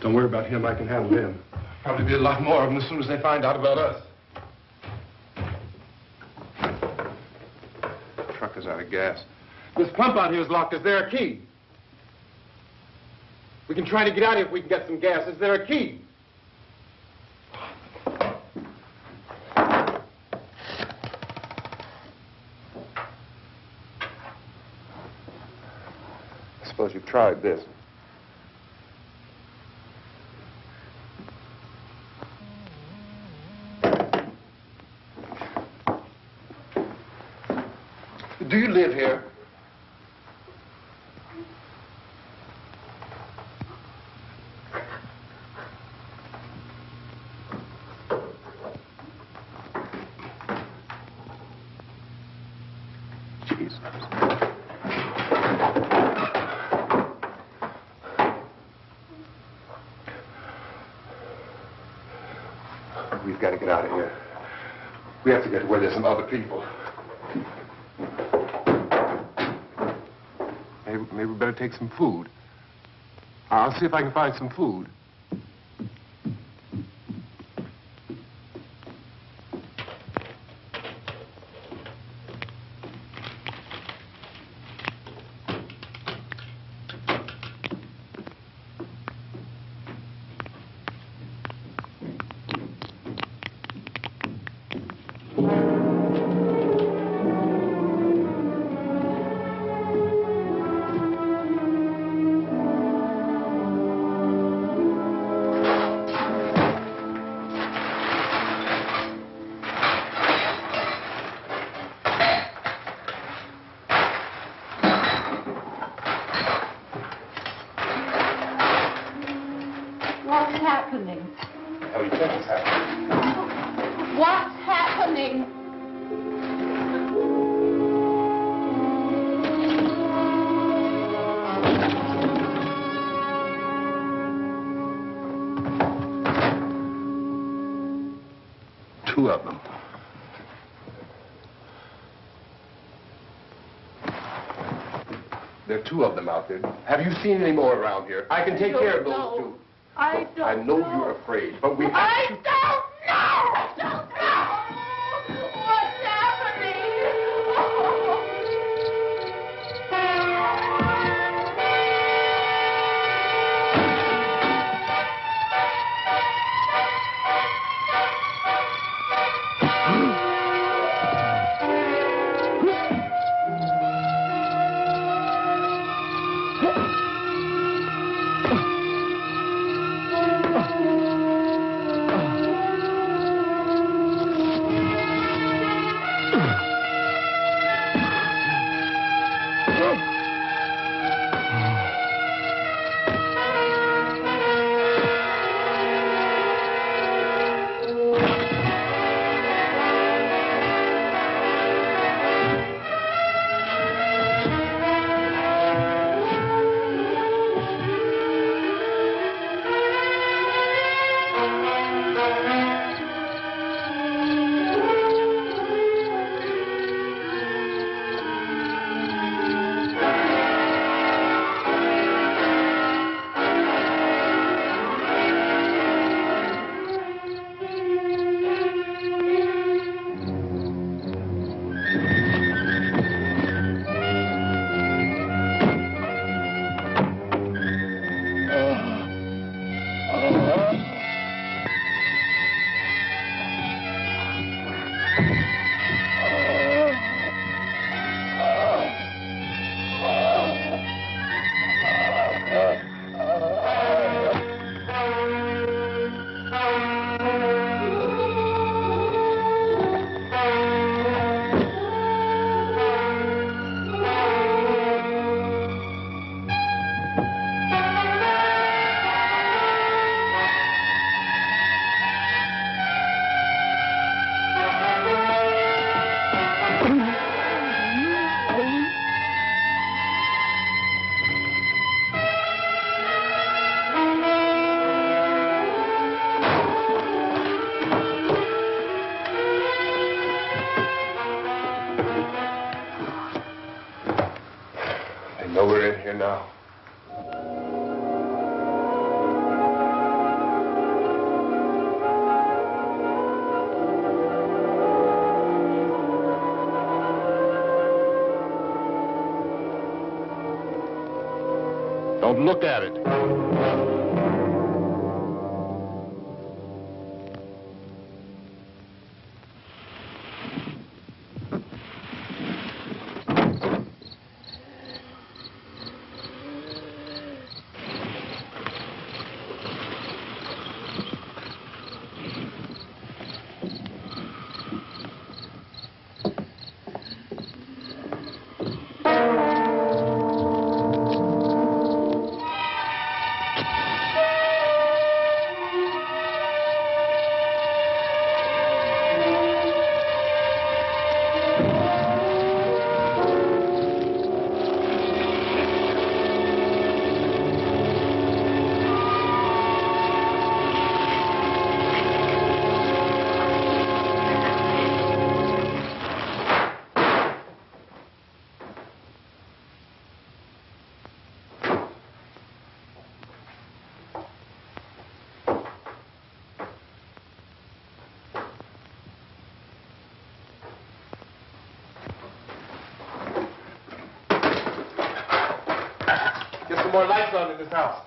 Don't worry about him. I can handle him. Probably be a lot more of them as soon as they find out about us. The truck is out of gas. This pump out here is locked. Is there a key? We can try to get out of here if we can get some gas. Is there a key? I suppose you've tried this. Do you live here? Jesus. We've got to get out of here. We have to get to where there's some other people. Maybe we better take some food. I'll see if I can find some food. What's happening? How do you think it's happening? What's happening? Two of them. There are two of them out there. Have you seen any more around here? I can take care of those two. I don't I know you're afraid, but we have to... I don't know! I don't know! What's I know we're in here now. Don't look at it. Get some more lights on in this house.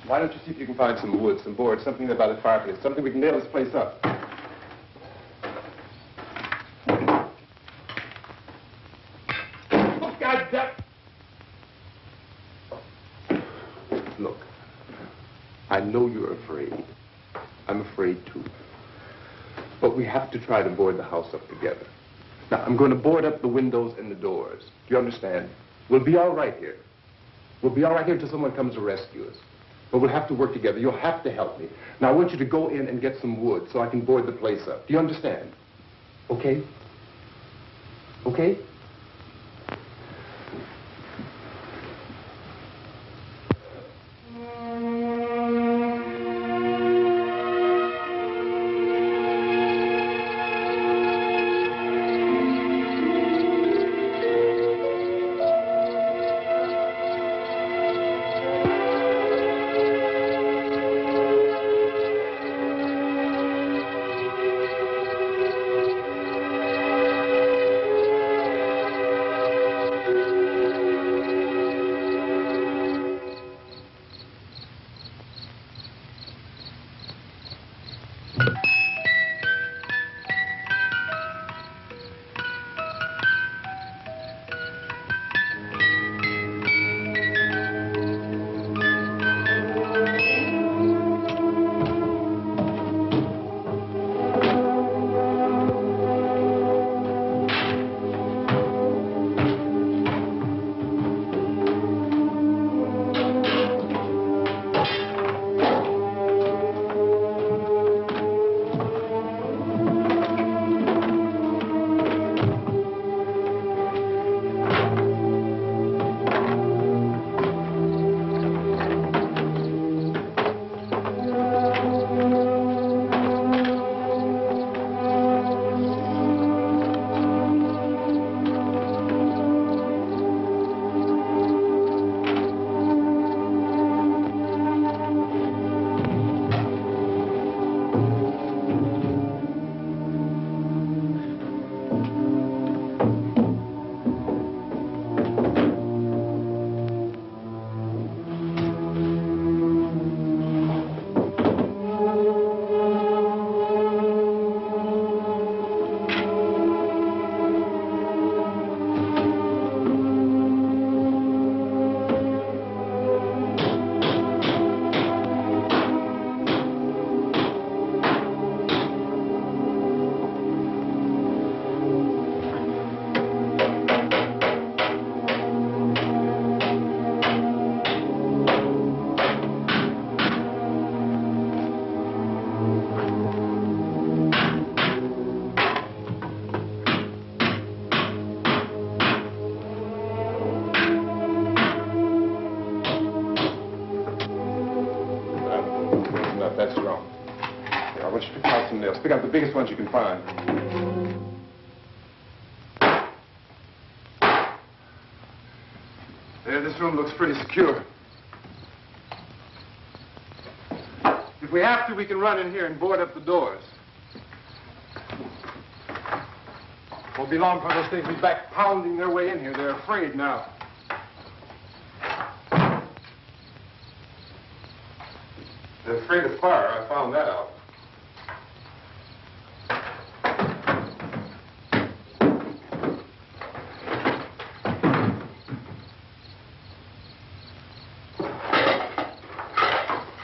Why don't you see if you can find some wood, some board, something about a fireplace, something we can nail this place up. Oh, God damn. Look, I know you're afraid. I'm afraid too. But we have to try to board the house up together. Now, I'm going to board up the windows and the doors. Do you understand? We'll be all right here. We'll be all right here until someone comes to rescue us. But we'll have to work together. You'll have to help me. Now, I want you to go in and get some wood so I can board the place up. Do you understand? Okay? Okay? biggest ones you can find. There, this room looks pretty secure. If we have to, we can run in here and board up the doors. Won't be long before those things will be back pounding their way in here. They're afraid now. They're afraid of fire. I found that out.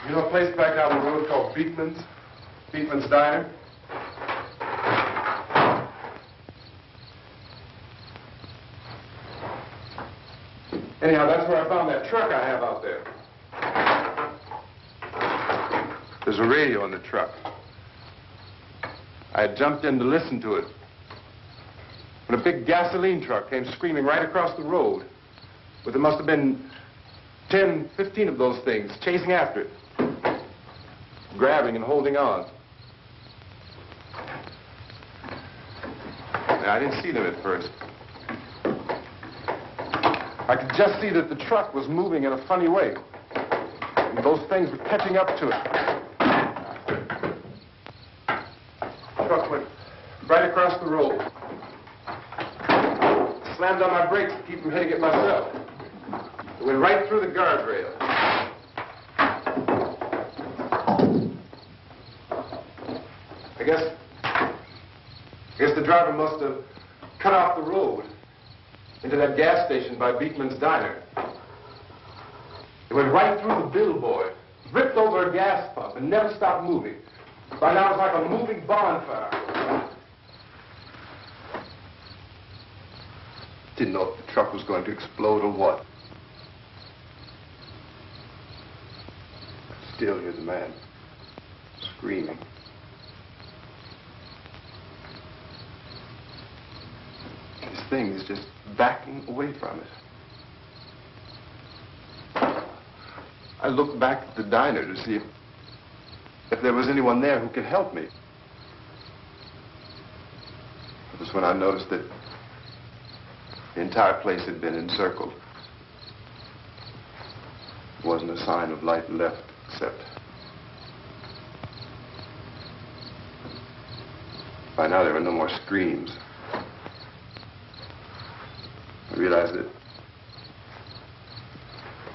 You know a place back down the road called Beekman's? Beekman's Diner? Anyhow, that's where I found that truck I have out there. There's a radio in the truck. I had jumped in to listen to it when a big gasoline truck came screaming right across the road. But there must have been 10, 15 of those things chasing after it, grabbing and holding on. Now, I didn't see them at first. I could just see that the truck was moving in a funny way. And those things were catching up to it. The truck went right across the road. Slammed on my brakes to keep from hitting it myself. It went right through the guardrail. I guess the driver must have cut off the road into that gas station by Beekman's Diner. It went right through the billboard, ripped over a gas pump, and never stopped moving. By now, it's like a moving bonfire. Didn't know if the truck was going to explode or what. Still, here's a man screaming. This thing is just backing away from it. I looked back at the diner to see if there was anyone there who could help me. It was when I noticed that the entire place had been encircled. There wasn't a sign of light left except by now there were no more screams. I realized that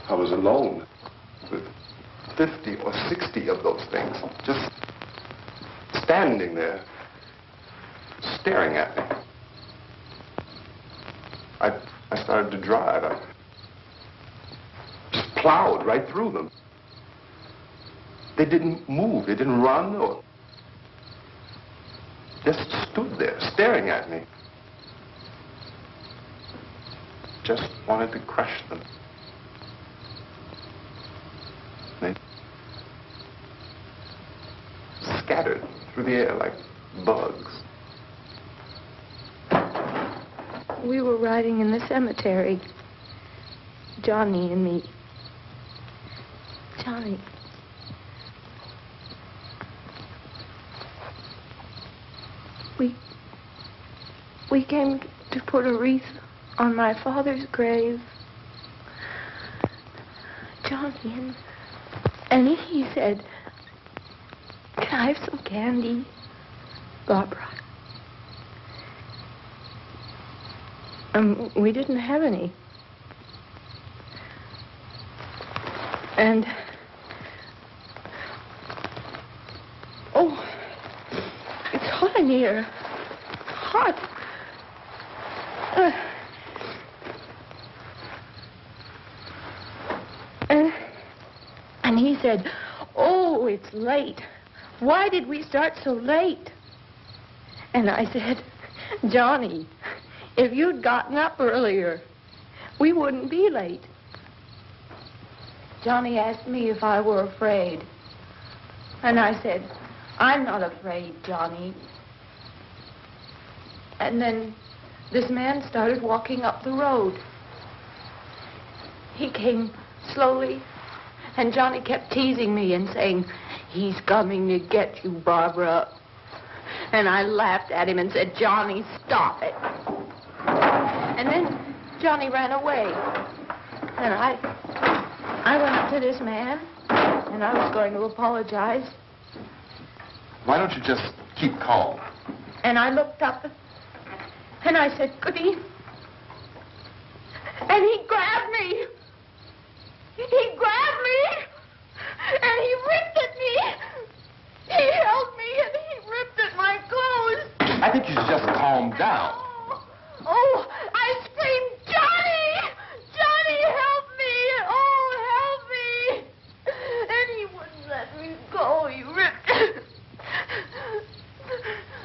I was alone with 50 or 60 of those things, just standing there, staring at me. I started to drive. I just plowed right through them. They didn't move. They didn't run or just stood there, staring at me. Just wanted to crush them. They scattered through the air like bugs. We were riding in the cemetery, Johnny and me. Johnny. We came to put a wreath on my father's grave. Johnny, and he said, "Can I have some candy, Barbara?" We didn't have any. And, oh, it's hot in here. Hot. And he said, "Oh, it's late. Why did we start so late?" And I said, "Johnny, if you'd gotten up earlier, we wouldn't be late." Johnny asked me if I were afraid. And I said, "I'm not afraid, Johnny." And then this man started walking up the road. He came slowly, and Johnny kept teasing me and saying, "He's coming to get you, Barbara. And I laughed at him and said, Johnny, stop it. And then Johnny ran away. And I went up to this man, and I was going to apologize. Why don't you just keep calm? And I looked up, and I said, Goody. And he grabbed me. He grabbed me, and he ripped at me. He held me, and he ripped at my clothes. I think you should just calm down. Oh, I screamed, Johnny! Johnny, help me! Oh, help me! And he wouldn't let me go. He ripped.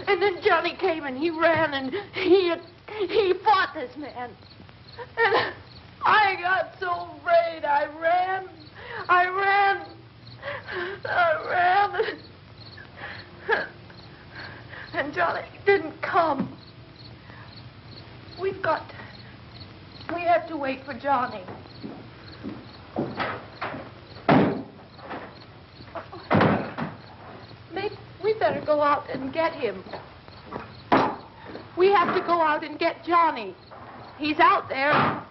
And then Johnny came and he ran and he fought this man. And I got so afraid. I ran. And Johnny didn't come. We have to wait for Johnny. Maybe we better go out and get him. We have to go out and get Johnny. He's out there.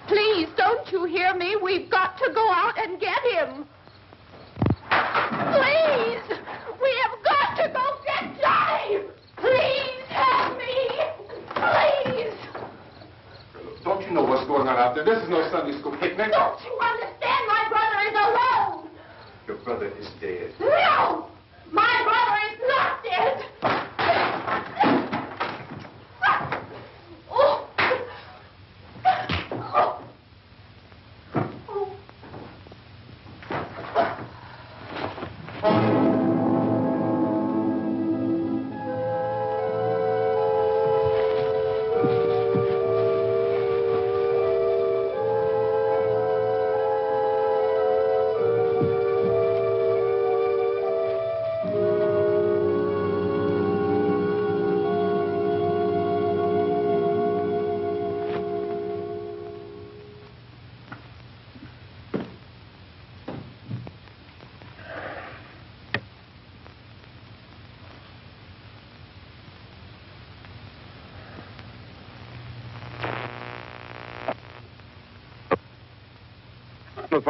Please, don't you hear me? We've got to go out and get him. Please! We have got to go get Johnny! Please help me! Please! Don't you know what's going on out there? This is no Sunday school picnic. Don't you understand? My brother is alone! Your brother is dead. No! My brother is not dead! Oh. Oh.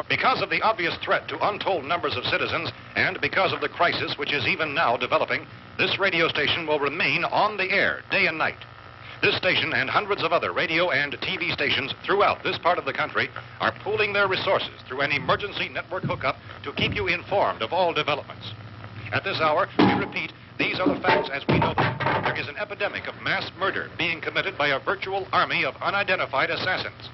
Because of the obvious threat to untold numbers of citizens, and because of the crisis which is even now developing, this radio station will remain on the air day and night. This station and hundreds of other radio and TV stations throughout this part of the country are pooling their resources through an emergency network hookup to keep you informed of all developments. At this hour, we repeat, these are the facts as we know them. There is an epidemic of mass murder being committed by a virtual army of unidentified assassins.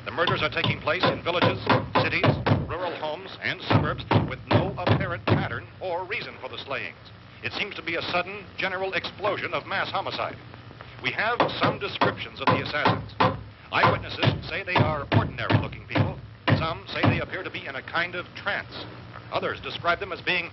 The murders are taking place in villages, cities, rural homes, and suburbs with no apparent pattern or reason for the slayings. It seems to be a sudden, general explosion of mass homicide. We have some descriptions of the assassins. Eyewitnesses say they are ordinary-looking people. Some say they appear to be in a kind of trance. Others describe them as being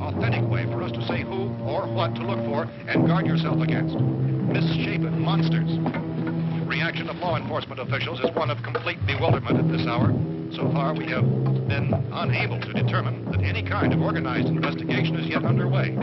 authentic way for us to say who or what to look for and guard yourself against. Misshapen monsters. Reaction of law enforcement officials is one of complete bewilderment at this hour. So far, we have been unable to determine that any kind of organized investigation is yet underway.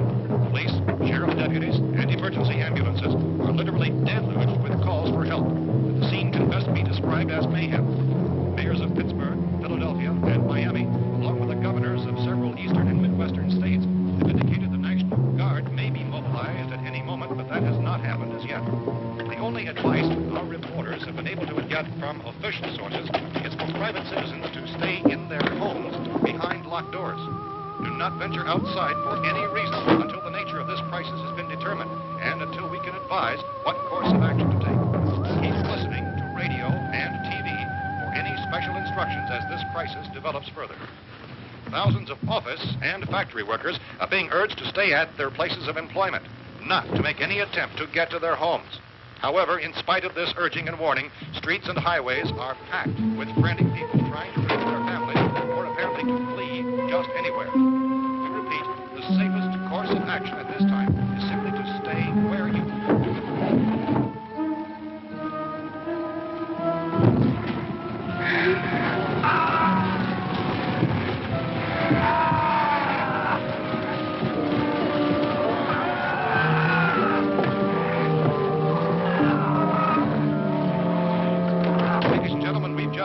Police, sheriff deputies, and emergency ambulances are literally deluged with calls for help. The scene can best be described as mayhem. Mayors of Pittsburgh, Philadelphia, and Miami, along with the governors of several eastern and midwestern states, have indicated the National Guard may be mobilized at any moment, but that has not happened as yet. The only advice our reporters have been able to get from official sources is for private citizens to stay in their homes behind locked doors. Do not venture outside for any reason until the nature of this crisis has been determined and until we can advise what course of action to take. Keep listening to radio and TV for any special instructions as this crisis develops further. Thousands of office and factory workers are being urged to stay at their places of employment, not to make any attempt to get to their homes. However, in spite of this urging and warning, streets and highways are packed with frantic people trying to reach their families or apparently to flee just anywhere. We repeat, the safest course of action at this time is simply to stay where you are.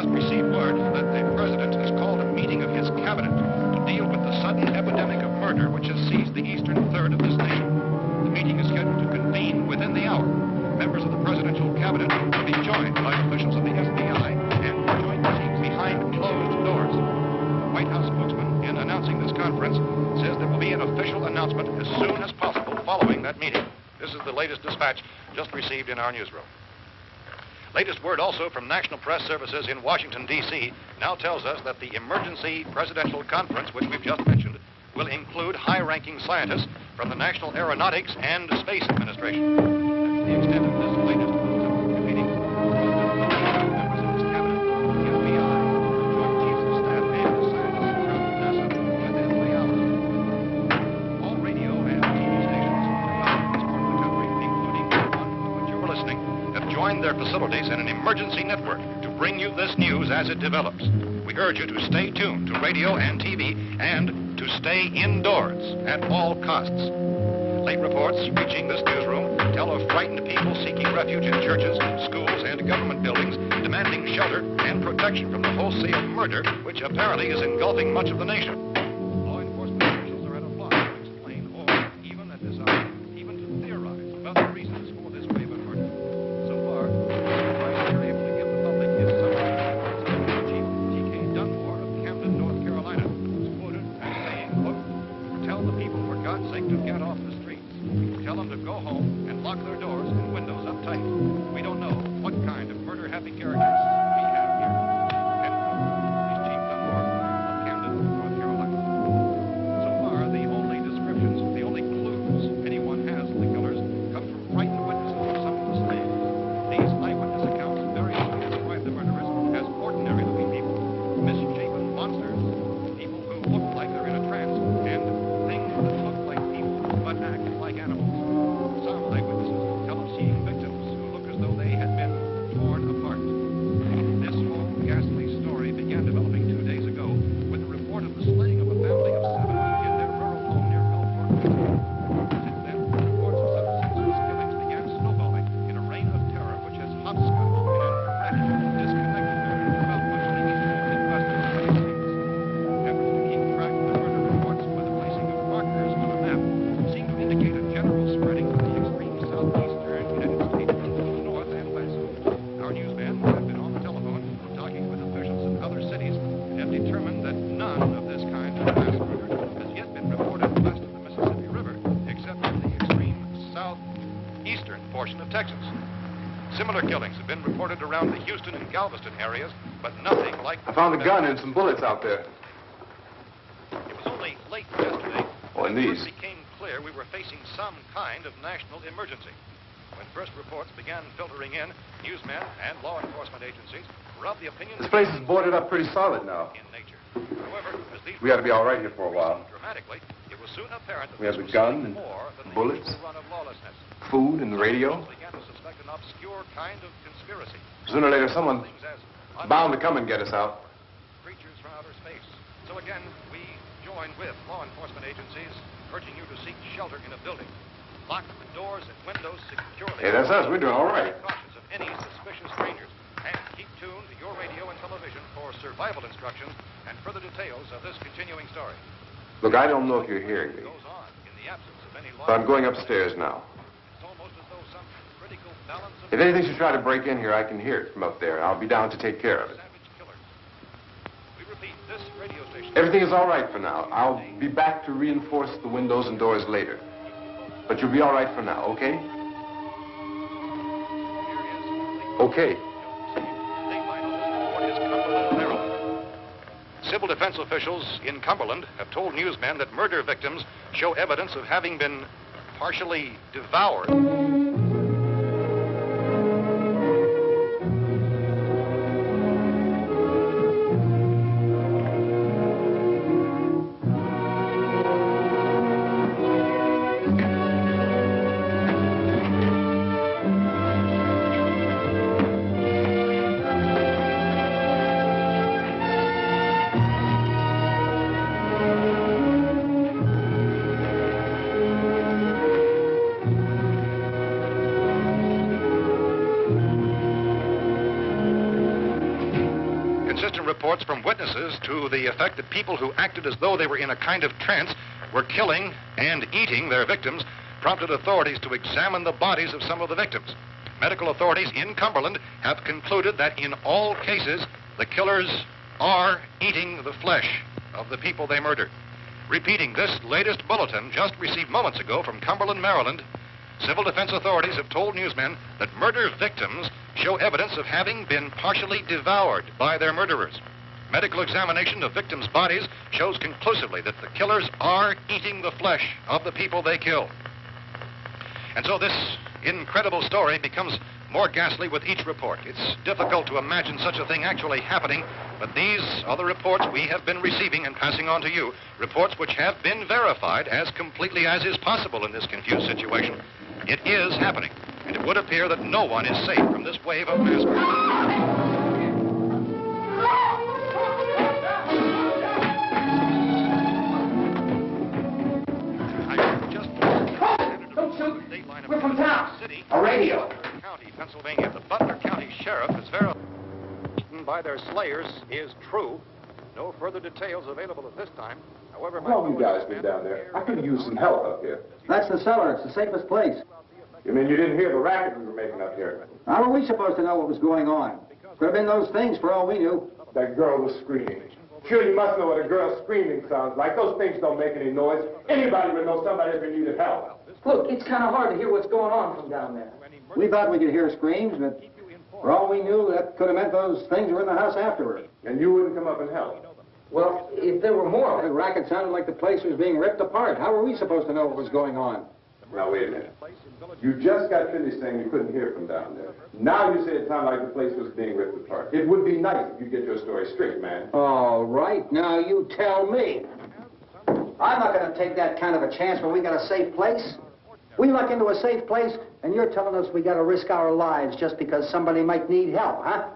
just received word that the president has called a meeting of his cabinet to deal with the sudden epidemic of murder which has seized the eastern third of this nation. The meeting is scheduled to convene within the hour. Members of the presidential cabinet will be joined by officials of the FBI and joint teams behind closed doors. The White House spokesman, in announcing this conference, says there will be an official announcement as soon as possible following that meeting. This is the latest dispatch just received in our newsroom. Latest word also from National Press Services in Washington, D.C. now tells us that the emergency presidential conference, which we've just mentioned, will include high-ranking scientists from the National Aeronautics and Space Administration. That's the extent of this latest meeting. Members of his cabinet, the FBI, Joint Chiefs of Staff, and the scientists from NASA within the hour. All radio and TV stations throughout this part of the country, including the one to which you were listening, have joined their facilities in an emergency network to bring you this news as it develops. We urge you to stay tuned to radio and TV and to stay indoors at all costs. Late reports reaching this newsroom tell of frightened people seeking refuge in churches, schools, and government buildings, demanding shelter and protection from the wholesale murder which apparently is engulfing much of the nation. Law enforcement officials are at a loss to explain or, even at this hour, even to theorize about the reasons for this wave of murder. So far, the advice they're able to give the public is summary. Chief T.K. Dunmore of Camden, North Carolina, was quoted as saying, quote, "Tell the people, for God's sake, to get off the streets. Tell them to go home and lock their doors and windows up tight. We don't know what kind of murder-happy characters we have here." End quote. He's Chief Dunmore of Camden, North Carolina. So far, the only descriptions, the only clues anyone has of the killers come from frightened witnesses of some of the slain. These eyewitness accounts variously describe the murderers as ordinary-looking people, misshapen monsters, people who look like they're in a trance, and things that look like people but act like animals. Some eyewitnesses tell of seeing victims who look as though they had been torn apart. This whole ghastly story began developing 2 days ago with the report of the slaying of a family of 7 in their rural home near Belfort. Since then, reports of such senseless killings began snowballing in a reign of terror which has hopscotched in an erratic, disconnected manner throughout much of the eastern and western United States. Efforts to keep track of the murder reports by the placing of markers on a map seem to indicate a general spreading of the extreme southeastern United States to the north and west. Our newsmen have been on the telephone talking with officials in other cities and have determined that none of this kind of mass murder has yet been reported west of the Mississippi River, except in the extreme southeastern portion of Texas. Similar killings have been reported around the Houston and Galveston areas, but nothing like... I found a gun and some bullets out there. It was only late yesterday Oh, and that it these. first became clear we were facing some kind of national emergency. When first reports began filtering in, newsmen and law enforcement agencies were of the opinion This place is boarded up pretty solid now. in nature. However, as these We ought to be all right here for a while. dramatically, it was soon apparent that We have this the was gun something and more than the bullets, usual run of lawlessness. food, and the radio. Some began to suspect an obscure kind of conspiracy. Sooner or later, someone's Things as bound to come and get us out. creatures from outer space. So again, we join with law enforcement agencies, urging you to seek shelter in a building. Lock the doors and windows securely. Hey, that's us. We're doing all right. Cautious of any suspicious strangers. And keep tuned to your radio and television for survival instructions and further details of this continuing story. Look, I don't know if you're hearing me, Goes on in the absence of any law. but I'm going upstairs now. It's almost as though some critical balance of If anything should try to break in here, I can hear it from up there. I'll be down to take care of it. We repeat, this radio station. Everything is all right for now. I'll be back to reinforce the windows and doors later. But you'll be all right for now, okay? Okay. Civil defense officials in Cumberland have told newsmen that murder victims show evidence of having been partially devoured. inconsistent reports from witnesses to the effect that people who acted as though they were in a kind of trance were killing and eating their victims prompted authorities to examine the bodies of some of the victims. Medical authorities in Cumberland have concluded that in all cases, the killers are eating the flesh of the people they murdered. Repeating this latest bulletin just received moments ago from Cumberland, Maryland, civil defense authorities have told newsmen that murder victims show evidence of having been partially devoured by their murderers. Medical examination of victims' bodies shows conclusively that the killers are eating the flesh of the people they kill. And so this incredible story becomes more ghastly with each report. It's difficult to imagine such a thing actually happening, but these are the reports we have been receiving and passing on to you, reports which have been verified as completely as is possible in this confused situation. It is happening, and it would appear that no one is safe from this wave of mass murder. We're from town. A radio. County, Pennsylvania. The Butler County Sheriff is verified by their slayers is true. No further details available at this time. However, How long you guys been down there? I could use some help up here. That's the cellar. It's the safest place. You mean you didn't hear the racket we were making up here? How were we supposed to know what was going on? Could have been those things for all we knew. That girl was screaming. Sure, you must know what a girl screaming sounds like. Those things don't make any noise. Anybody would know somebody ever needed help. Look, it's kind of hard to hear what's going on from down there. We thought we could hear screams, but for all we knew, that could have meant those things were in the house afterward. And you wouldn't come up and help? Well, if there were more, the racket sounded like the place was being ripped apart. How were we supposed to know what was going on? Now, wait a minute. You just got finished saying you couldn't hear from down there. Now you say it sounded like the place was being ripped apart. It would be nice if you get your story straight, man. All right, now you tell me. I'm not going to take that kind of a chance when we got a safe place. We luck into a safe place, and you're telling us we got to risk our lives just because somebody might need help, huh?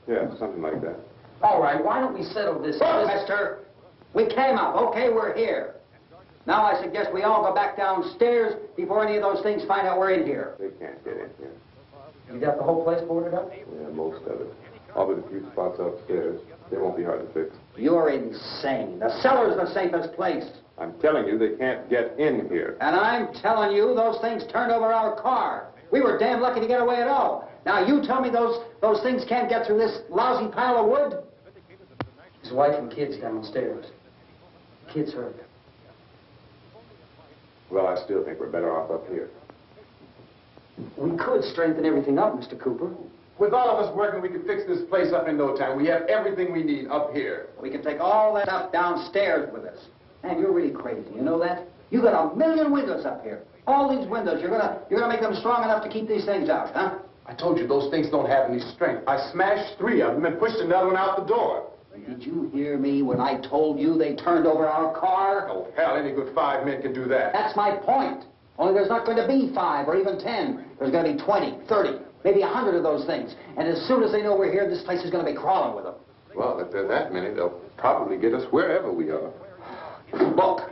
Yeah, something like that. All right, why don't we settle this? Look, mister, we came up. Okay, we're here. Now I suggest we all go back downstairs before any of those things find out we're in here. They can't get in here. You got the whole place boarded up? Yeah, most of it. All but a few spots upstairs. They won't be hard to fix. You're insane. The cellar's the safest place. I'm telling you, they can't get in here. And I'm telling you, those things turned over our car. We were damn lucky to get away at all. Now, you tell me those things can't get through this lousy pile of wood? His wife and kids downstairs. Kids hurt. Well, I still think we're better off up here. We could strengthen everything up, Mr. Cooper. With all of us working, we could fix this place up in no time. We have everything we need up here. We can take all that stuff downstairs with us. Man, you're really crazy. You know that? You got 1 million windows up here. All these windows, you're gonna make them strong enough to keep these things out, huh? I told you those things don't have any strength. I smashed 3 of them and pushed another one out the door. Did you hear me when I told you they turned over our car? Oh, hell, any good 5 men can do that. That's my point. Only there's not going to be 5 or even 10. There's going to be 20, 30, maybe 100 of those things. And as soon as they know we're here, this place is going to be crawling with them. Well, if there are that many, they'll probably get us wherever we are. Look,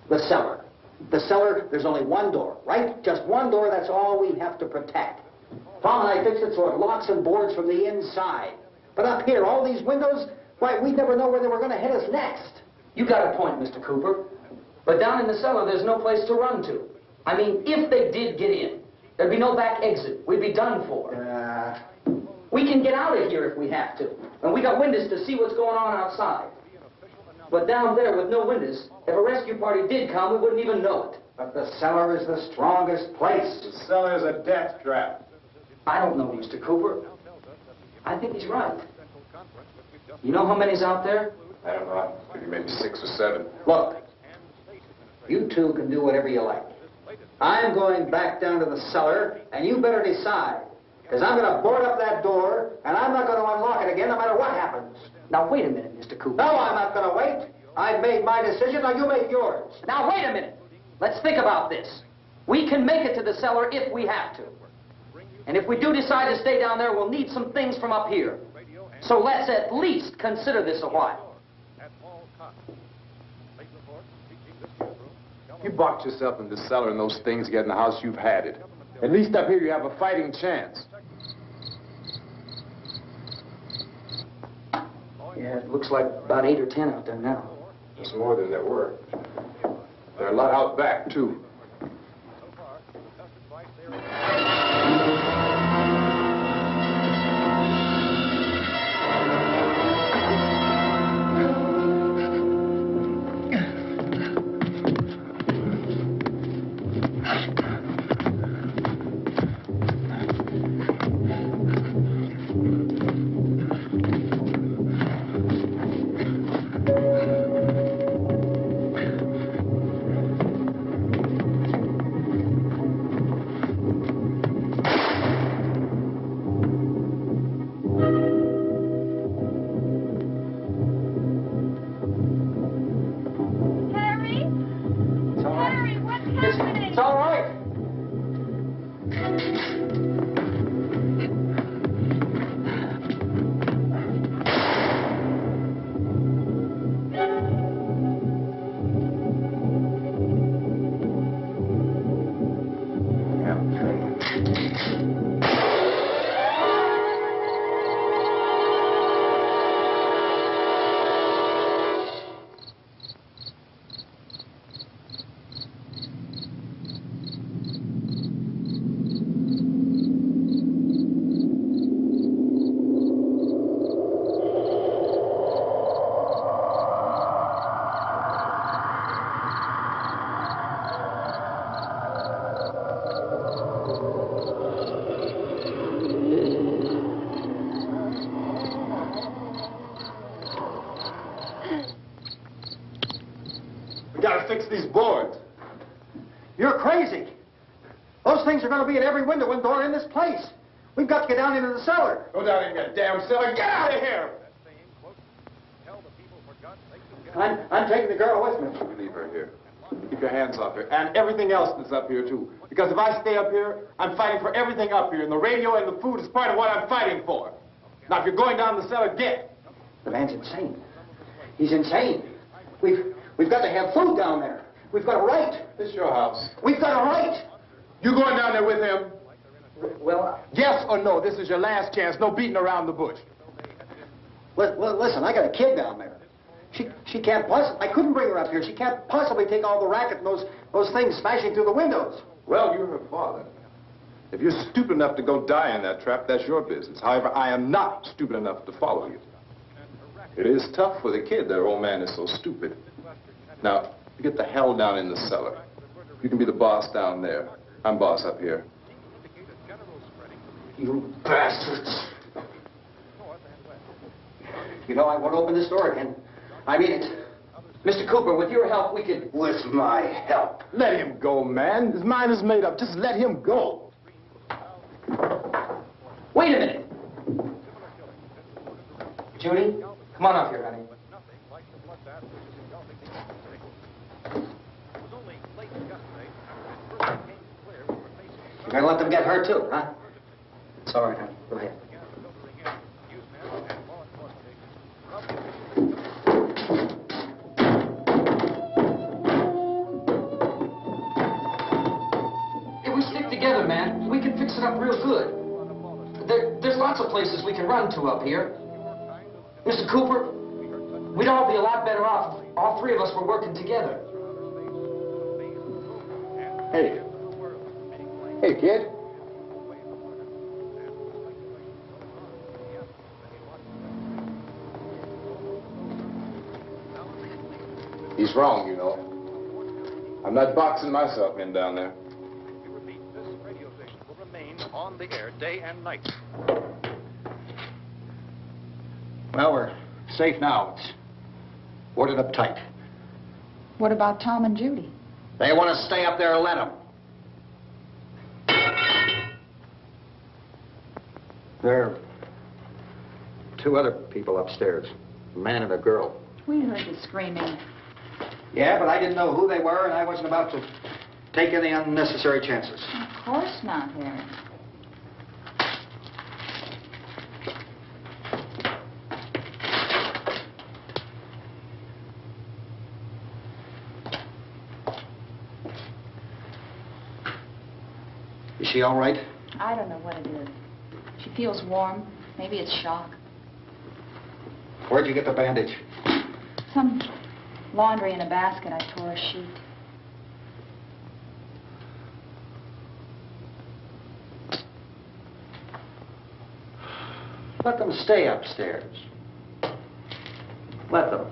the cellar. The cellar, there's only one door, right? Just one door, that's all we have to protect. Tom and I fixed it so it locks and boards from the inside. But up here, all these windows, why, we'd never know where they were going to hit us next. You got a point, Mr. Cooper. But down in the cellar, there's no place to run to. I mean, if they did get in, there'd be no back exit. We'd be done for. We can get out of here if we have to. And we got windows to see what's going on outside. But down there with no windows, if a rescue party did come, we wouldn't even know it. But the cellar is the strongest place. The cellar is a death trap. I don't know, Mr. Cooper. I think he's right. You know how many's out there? I don't know. Maybe 6 or 7. Look, you two can do whatever you like. I'm going back down to the cellar, and you better decide. Because I'm going to board up that door, and I'm not going to unlock it again no matter what happens. Now, wait a minute, Mr. Cooper. No, I'm not going to wait. I've made my decision, now you make yours. Now, wait a minute. Let's think about this. We can make it to the cellar if we have to. And if we do decide to stay down there, we'll need some things from up here. So let's at least consider this a while. You boxed yourself in the cellar and those things get in the house, you've had it. At least up here you have a fighting chance. Yeah, it looks like about 8 or 10 out there now. There's more than there were. There are a lot out back, too. It's all right. We gotta fix these boards. You're crazy. Those things are going to be at every window and door in this place. We've got to get down into the cellar. Go down in that damn cellar. Get out of here! I'm taking the girl with me. You leave her here. Keep your hands off her. And everything else that's up here, too. Because if I stay up here, I'm fighting for everything up here. And the radio and the food is part of what I'm fighting for. Now, if you're going down the cellar, get. The man's insane. He's insane. We've got to have food down there. We've got a right. This is your house. We've got a right. You going down there with him? Well, yes or no? This is your last chance. No beating around the bush. Listen, I got a kid down there. She can't possibly. I couldn't bring her up here. She can't possibly take all the racket and those things smashing through the windows. Well, you're her father. If you're stupid enough to go die in that trap, that's your business. However, I am not stupid enough to follow you. It is tough for the kid that her old man is so stupid. Now, you get the hell down in the cellar. You can be the boss down there. I'm boss up here. You bastards. You know, I won't open this door again. I mean it. Mr. Cooper, with your help, we could... With my help? Let him go, man. His mind is made up. Just let him go. Wait a minute. Judy, come on up here, honey. You're gonna let them get hurt, too, huh? It's all right, honey. Go ahead. If we stick together, man, we can fix it up real good. There's lots of places we can run to up here. Mr. Cooper, we'd all be a lot better off. All three of us were working together. Hey. Hey, kid. He's wrong, you know. I'm not boxing myself in down there. This radio station will remain on the air day and night. Well, we're safe now. It's boarded up tight. What about Tom and Judy? They want to stay up there, let them. There are two other people upstairs, a man and a girl. We heard the screaming. Yeah, but I didn't know who they were, and I wasn't about to take any unnecessary chances. Of course not, Harry. Is she all right? I don't know what it is. She feels warm. Maybe it's shock. Where'd you get the bandage? Some laundry in a basket. I tore a sheet. Let them stay upstairs. Let them.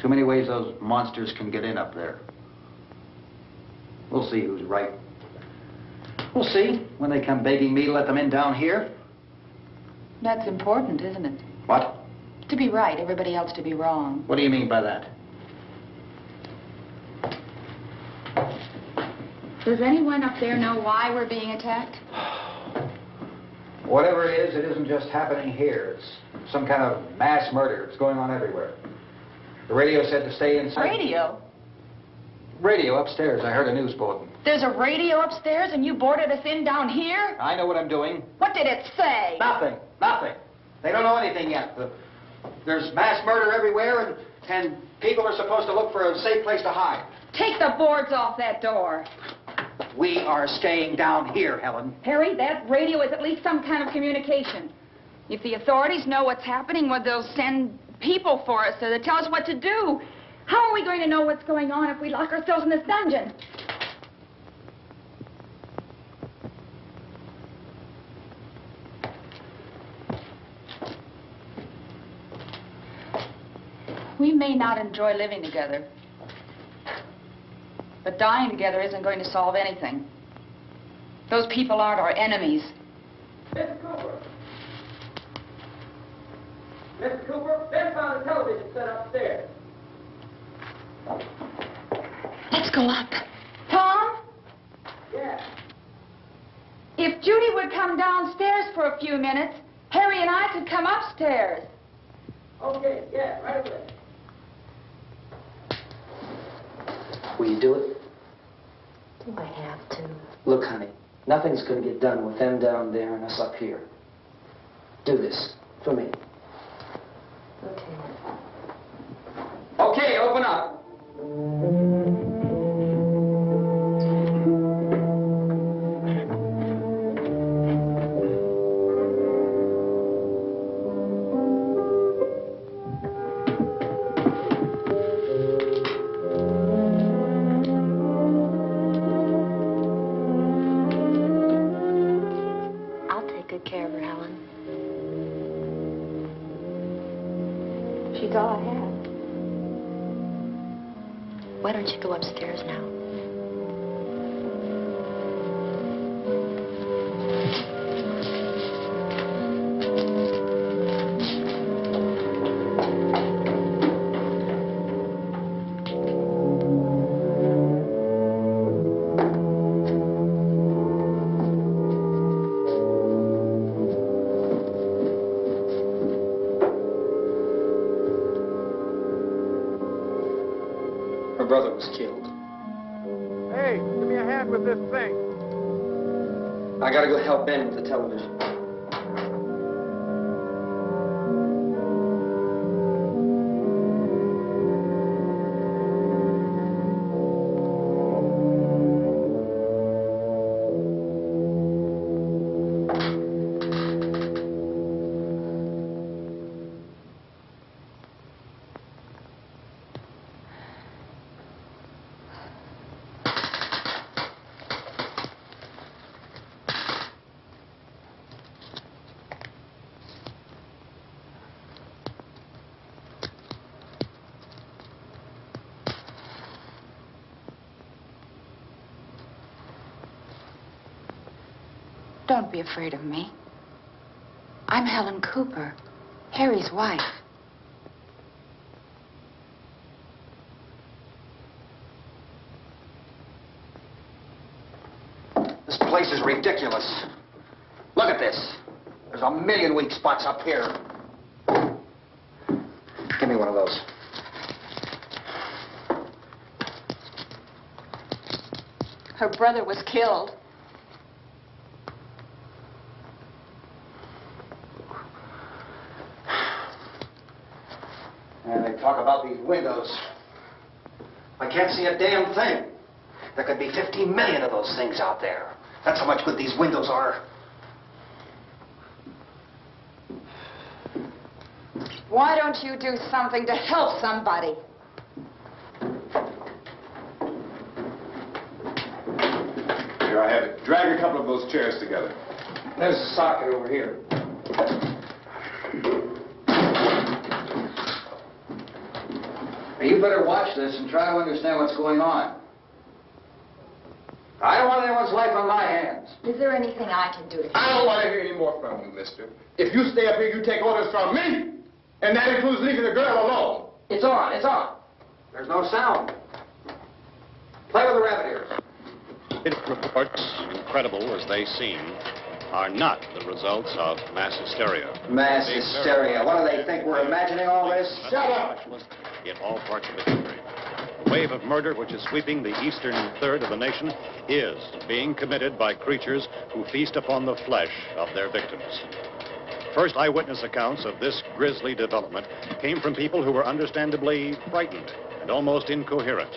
Too many ways those monsters can get in up there. We'll see who's right. We'll see when they come begging me to let them in down here. That's important, isn't it? What? To be right, everybody else to be wrong. What do you mean by that? Does anyone up there know why we're being attacked? Whatever it is, it isn't just happening here. It's some kind of mass murder. It's going on everywhere. The radio said to stay inside. Radio? Radio upstairs. I heard a news bulletin. There's a radio upstairs and you boarded us in down here? I know what I'm doing. What did it say? Nothing. Nothing. They don't know anything yet. There's mass murder everywhere, and people are supposed to look for a safe place to hide. Take the boards off that door. We are staying down here, Helen. Harry, that radio is at least some kind of communication. If the authorities know what's happening, well, they'll send people for us to tell us what to do. How are we going to know what's going on if we lock ourselves in this dungeon? We may not enjoy living together, but dying together isn't going to solve anything. Those people aren't our enemies. Mr. Cooper! Mr. Cooper, Ben found a television set upstairs. Let's go up. Tom? Yeah. If Judy would come downstairs for a few minutes, Harry and I could come upstairs. Okay, yeah, right away. Will you do it? Do I have to? Look, honey, nothing's going to get done with them down there and us up here. Do this for me. Okay. Okay, open up. I'll take good care of her, Helen. She's all I have. Why don't you go upstairs now? Her brother was killed. Hey, give me a hand with this thing. I gotta go help Ben with the television. Don't be afraid of me. I'm Helen Cooper, Harry's wife. This place is ridiculous. Look at this. There's a million weak spots up here. Give me one of those. Her brother was killed. And they talk about these windows. I can't see a damn thing. There could be 15 million of those things out there. That's how much good these windows are. Why don't you do something to help somebody? Here, I have it. Drag a couple of those chairs together. There's a socket over here. You better watch this and try to understand what's going on. I don't want anyone's life on my hands. Is there anything I can do to help? I don't want to hear any more from you, mister. If you stay up here, you take orders from me. And that includes leaving the girl alone. It's on, it's on. There's no sound. Play with the rabbit ears. Reports, incredible as they seem, are not the results of mass hysteria. Mass hysteria. What do they think? We're imagining all this? Shut up! In all parts of the country. The wave of murder which is sweeping the eastern third of the nation is being committed by creatures who feast upon the flesh of their victims. First eyewitness accounts of this grisly development came from people who were understandably frightened and almost incoherent.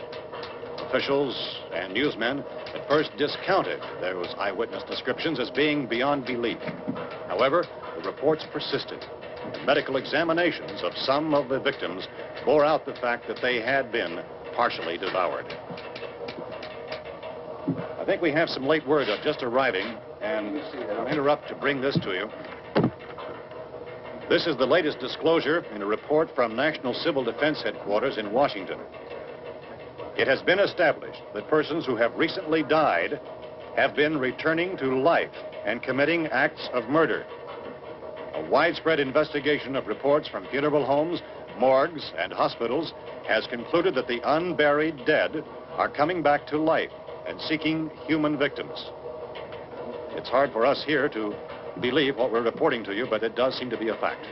Officials and newsmen at first discounted those eyewitness descriptions as being beyond belief. However, the reports persisted, and medical examinations of some of the victims bore out the fact that they had been partially devoured. I think we have some late word just arriving, and I'll interrupt to bring this to you. This is the latest disclosure in a report from National Civil Defense Headquarters in Washington. It has been established that persons who have recently died have been returning to life and committing acts of murder. A widespread investigation of reports from funeral homes, morgues, and hospitals has concluded that the unburied dead are coming back to life and seeking human victims. It's hard for us here to believe what we're reporting to you, but it does seem to be a fact.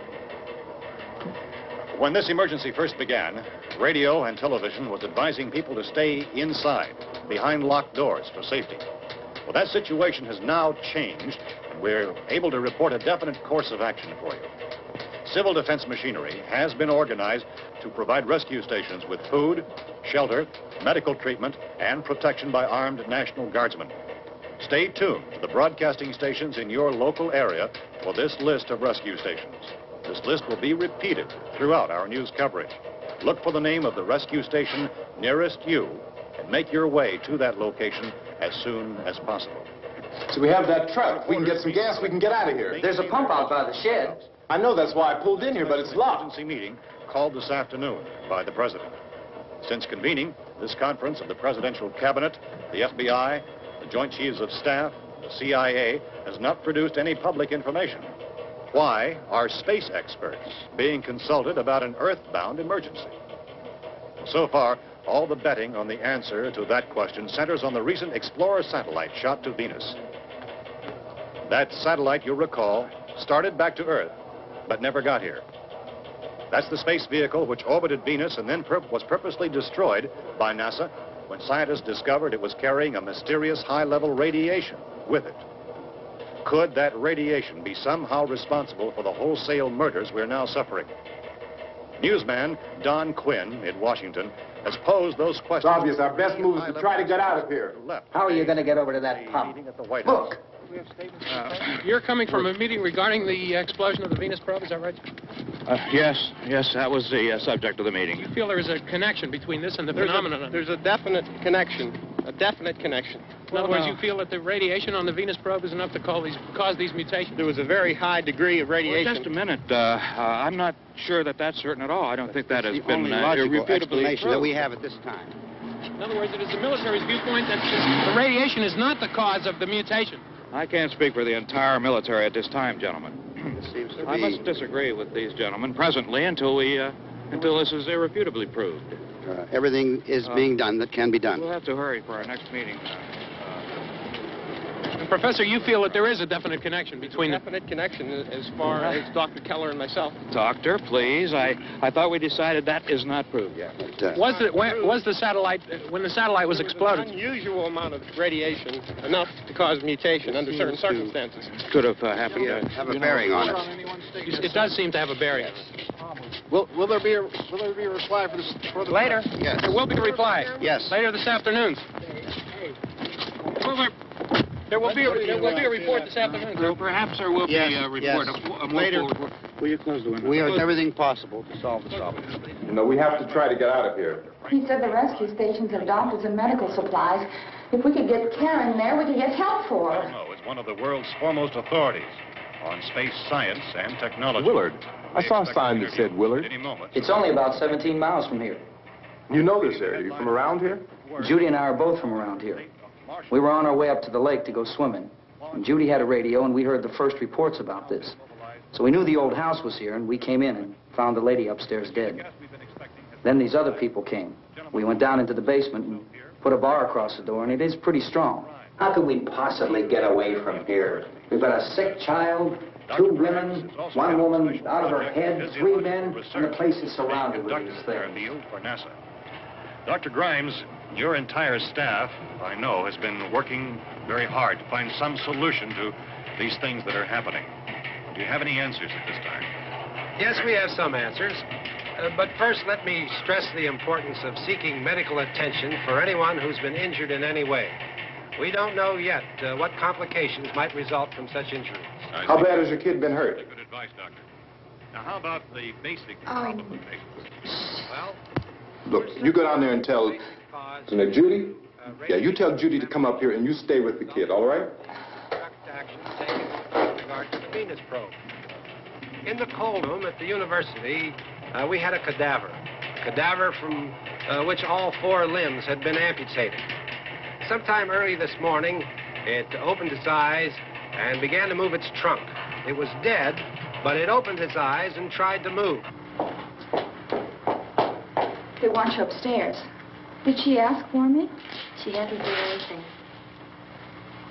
When this emergency first began, radio and television was advising people to stay inside, behind locked doors for safety. Well, that situation has now changed, and we're able to report a definite course of action for you. Civil defense machinery has been organized to provide rescue stations with food, shelter, medical treatment, and protection by armed National Guardsmen. Stay tuned to the broadcasting stations in your local area for this list of rescue stations. This list will be repeated throughout our news coverage. Look for the name of the rescue station nearest you and make your way to that location as soon as possible. So we have that truck. If we can get some gas, we can get out of here. There's a pump out by the shed. I know, that's why I pulled in here, but it's locked. Emergency meeting called this afternoon by the President. Since convening this conference of the Presidential Cabinet, the FBI, the Joint Chiefs of Staff, the CIA has not produced any public information. Why are space experts being consulted about an earthbound emergency? So far, all the betting on the answer to that question centers on the recent Explorer satellite shot to Venus. That satellite, you'll recall, started back to Earth, but never got here. That's the space vehicle which orbited Venus and then was purposely destroyed by NASA when scientists discovered it was carrying a mysterious high-level radiation with it. Could that radiation be somehow responsible for the wholesale murders we're now suffering? Newsman Don Quinn in Washington has posed those questions. It's obvious our best move is to try to get out of here. How are you going to get over to that pump? At the White House. Look. You're coming from a meeting regarding the explosion of the Venus probe, is that right? Yes, that was the subject of the meeting. You feel there is a connection between this and the phenomenon? There's a definite connection. In other words, you feel that the radiation on the Venus probe is enough to cause these mutations? There was a very high degree of radiation. Well, just a minute. I'm not sure that that's certain at all. I don't think that has been irrefutably explanation that we have at this time. In other words, it is the military's viewpoint that the radiation is not the cause of the mutation. I can't speak for the entire military at this time, gentlemen. I must disagree with these gentlemen presently until this is irrefutably proved. Everything is being done that can be done. We'll have to hurry for our next meeting. And Professor, you feel that there is a definite connection between them? Definite connection as far as Dr. Keller and myself. Doctor, please. I thought we decided that is not proved yet. Was the satellite, when the satellite was exploded? An unusual amount of radiation, enough to cause mutation under certain circumstances. Could have happened. Have a bearing on it. It does seem to have a bearing. Will there be a reply for the later? Yes. There will be a reply. Yes. Later this afternoon. There will be a report this afternoon, sir. Perhaps there will be a report. A more Later. forward- Will you close the window? We are doing everything possible to solve the problem. You know, we have to try to get out of here. He said the rescue stations have doctors and medical supplies. If we could get care in there, we could get help for her. No, it's one of the world's foremost authorities on space science and technology. Willard. I saw a sign that said Willard. Any moment. It's only about 17 miles from here. You know this area. You from around here? Judy and I are both from around here. We were on our way up to the lake to go swimming. And Judy had a radio, and we heard the first reports about this. So we knew the old house was here, and we came in and found the lady upstairs dead. Then these other people came. We went down into the basement and put a bar across the door, and it is pretty strong. How could we possibly get away from here? We've got a sick child, 2 women, 1 woman out of her head, 3 men, and the place is surrounded with these things. For NASA. Dr. Grimes, your entire staff, I know, has been working very hard to find some solution to these things that are happening. Do you have any answers at this time? Yes, we have some answers. But first, let me stress the importance of seeking medical attention for anyone who's been injured in any way. We don't know yet what complications might result from such injuries. How bad has your kid been hurt? Good advice, Doctor. Now, how about the basic complications? Well, Look, you go down there and tell... Isn't it Judy? Yeah, you tell Judy to come up here and you stay with the kid, all right? direct action taken with regard to the Venus probe. In the cold room at the university, we had a cadaver from which all 4 limbs had been amputated. Sometime early this morning, it opened its eyes and began to move its trunk. It was dead, but it opened its eyes and tried to move. They want you upstairs. Did she ask for me? She hasn't done anything.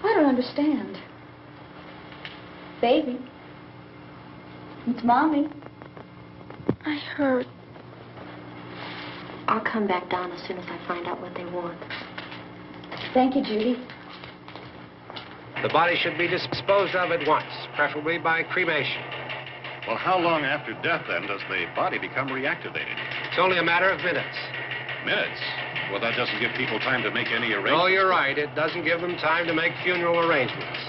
I don't understand. Baby. It's Mommy. I heard. I'll come back down as soon as I find out what they want. Thank you, Judy. The body should be disposed of at once, preferably by cremation. Well, how long after death, then, does the body become reactivated? It's only a matter of minutes. Minutes? Well, that doesn't give people time to make any arrangements. Oh, you're right. It doesn't give them time to make funeral arrangements.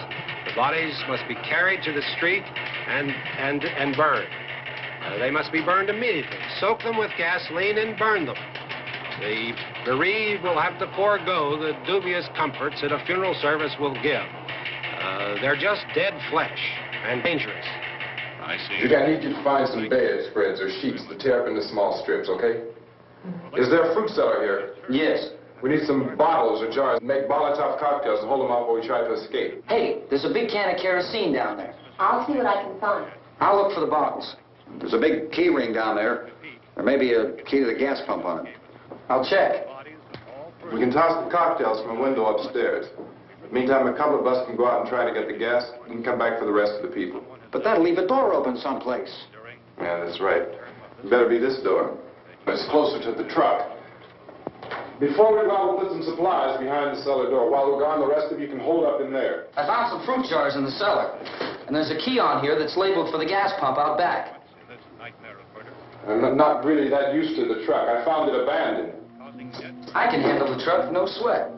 The bodies must be carried to the street and burned. They must be burned immediately. Soak them with gasoline and burn them. The bereaved will have to forego the dubious comforts that a funeral service will give. They're just dead flesh and dangerous. I see. Judy, I need you to find some bedspreads or sheets to tear up into small strips, okay? Is there a fruit cellar here? Yes. We need some bottles or jars. Make Molotov cocktails and hold them out while we try to escape. Hey, there's a big can of kerosene down there. I'll see what I can find. I'll look for the bottles. There's a big key ring down there. There may be a key to the gas pump on it. I'll check. We can toss the cocktails from a window upstairs. Meantime, a couple of us can go out and try to get the gas. We can come back for the rest of the people. But that'll leave a door open someplace. Yeah, that's right. It better be this door. It's closer to the truck. Before we go out, we'll put some supplies behind the cellar door. While we're gone, the rest of you can hold up in there. I found some fruit jars in the cellar. And there's a key on here that's labeled for the gas pump out back. I'm not really that used to the truck. I found it abandoned. I can handle the truck, no sweat.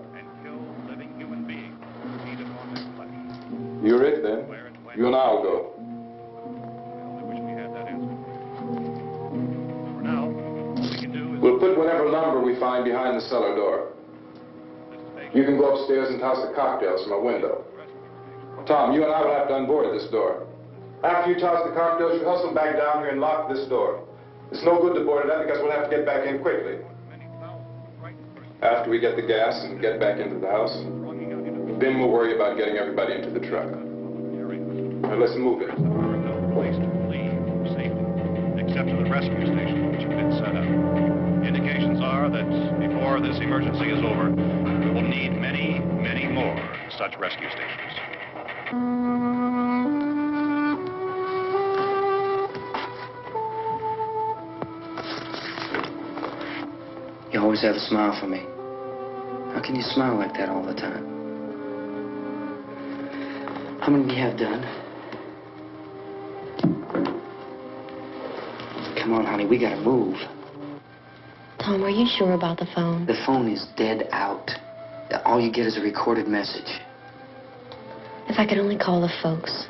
You're it, then. You and I'll go. We'll put whatever lumber we find behind the cellar door. You can go upstairs and toss the cocktails from a window. Tom, you and I will have to unboard this door. After you toss the cocktails, you hustle back down here and lock this door. It's no good to board it up because we'll have to get back in quickly. After we get the gas and get back into the house, then we'll worry about getting everybody into the truck. Now let's move it. Place to leave safely, except to the rescue station, which have been set up. Indications are that before this emergency is over, we will need many, many more such rescue stations. You always have a smile for me. How can you smile like that all the time? How many do you have done? Come on, honey, we gotta move. Tom, are you sure about the phone? The phone is dead out. All you get is a recorded message. If I could only call the folks.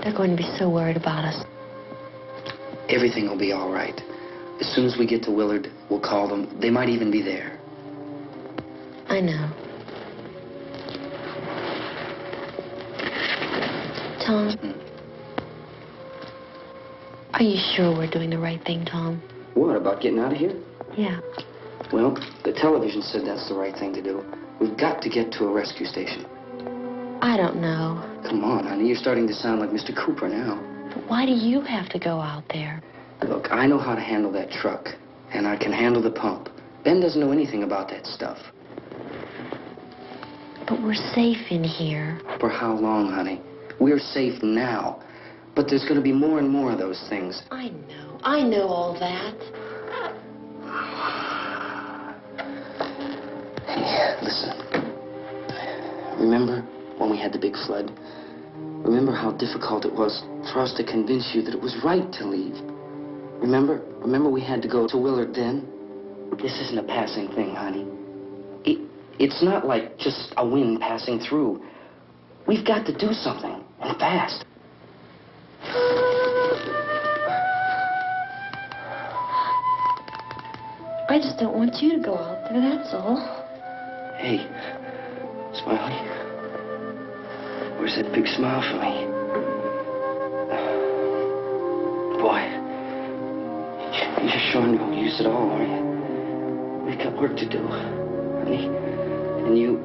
They're going to be so worried about us. Everything will be all right. As soon as we get to Willard, we'll call them. They might even be there. I know. Tom? Are you sure we're doing the right thing, Tom? What, about getting out of here? Yeah. Well, the television said that's the right thing to do. We've got to get to a rescue station. I don't know. Come on, honey. You're starting to sound like Mr. Cooper now. But why do you have to go out there? Look, I know how to handle that truck, and I can handle the pump. Ben doesn't know anything about that stuff. But we're safe in here. For how long, honey? We're safe now. But there's going to be more and more of those things. I know. I know all that. Hey, listen. Remember when we had the big flood? Remember how difficult it was for us to convince you that it was right to leave? Remember? Remember we had to go to Willard then? This isn't a passing thing, honey. It's not like just a wind passing through. We've got to do something, and fast. I just don't want you to go out there, that's all. Hey, Smiley. Where's that big smile for me? Boy, you're showing no use at all, are you? We've got work to do, honey. And you...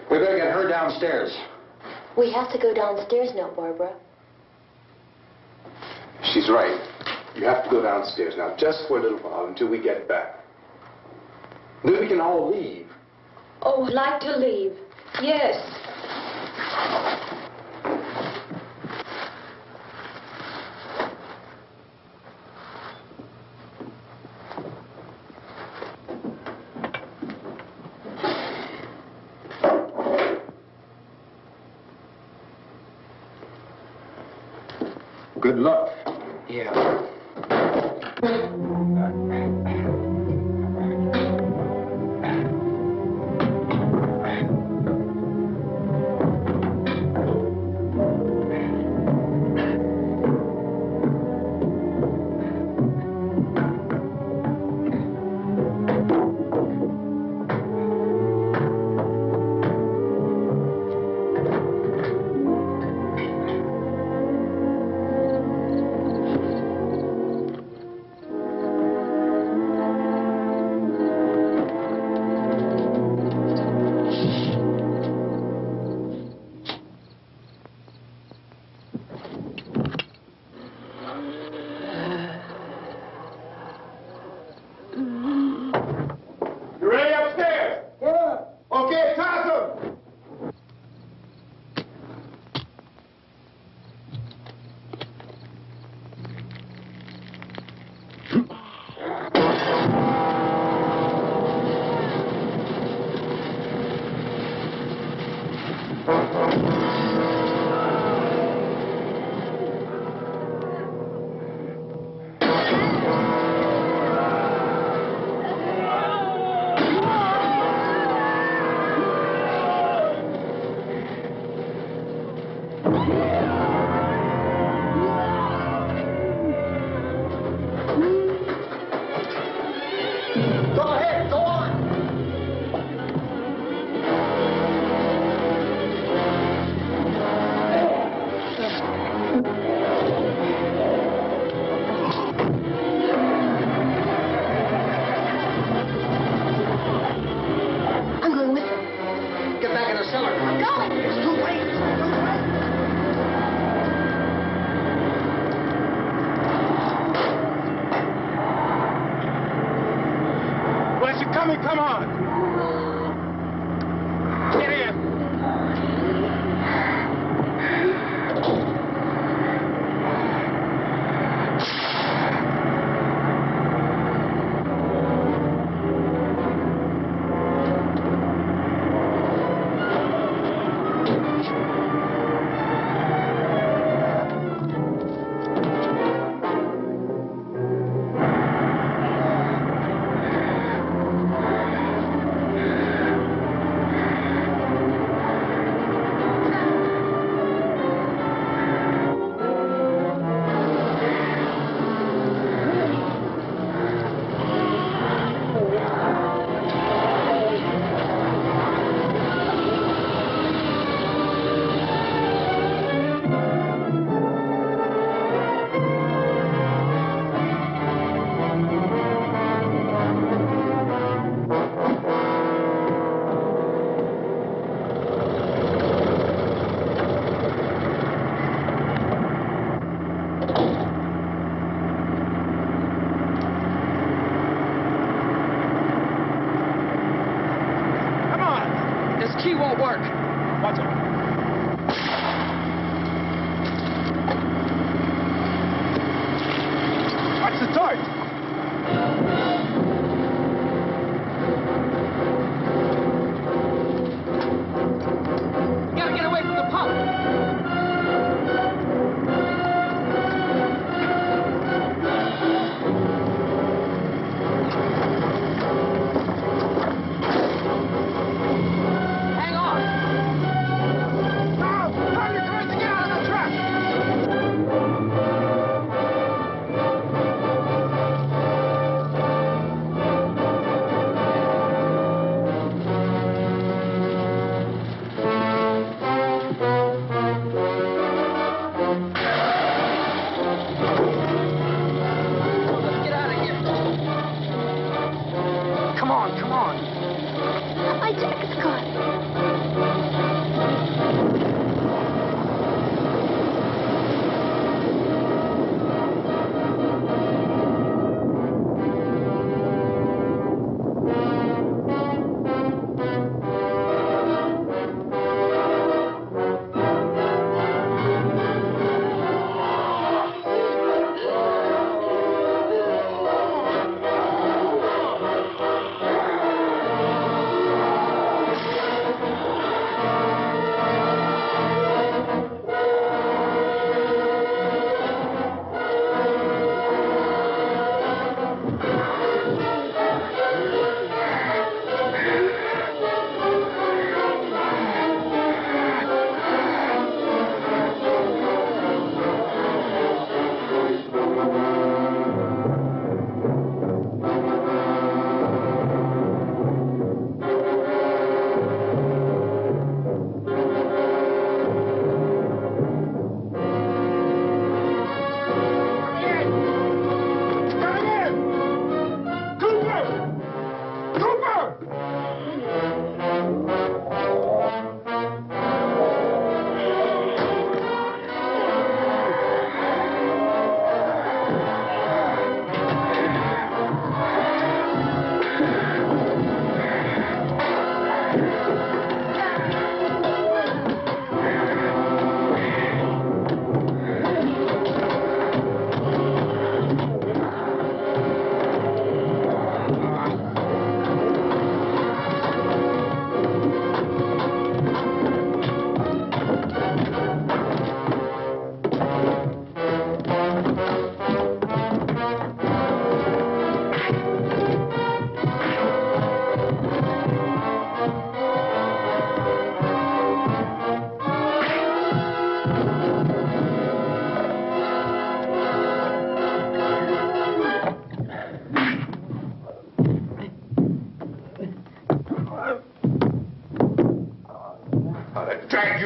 We better get her downstairs. We have to go downstairs now, Barbara. She's right. You have to go downstairs now, just for a little while, until we get back. Then we can all leave. Oh, I'd like to leave. Yes. Good luck. Yeah. You ready upstairs? Yeah. Okay, toss 'em. Go ahead, go on. I'm going with them. Get back in the cellar. I'm going. It's too late. It's too late. Where's it coming? Come on. Get in.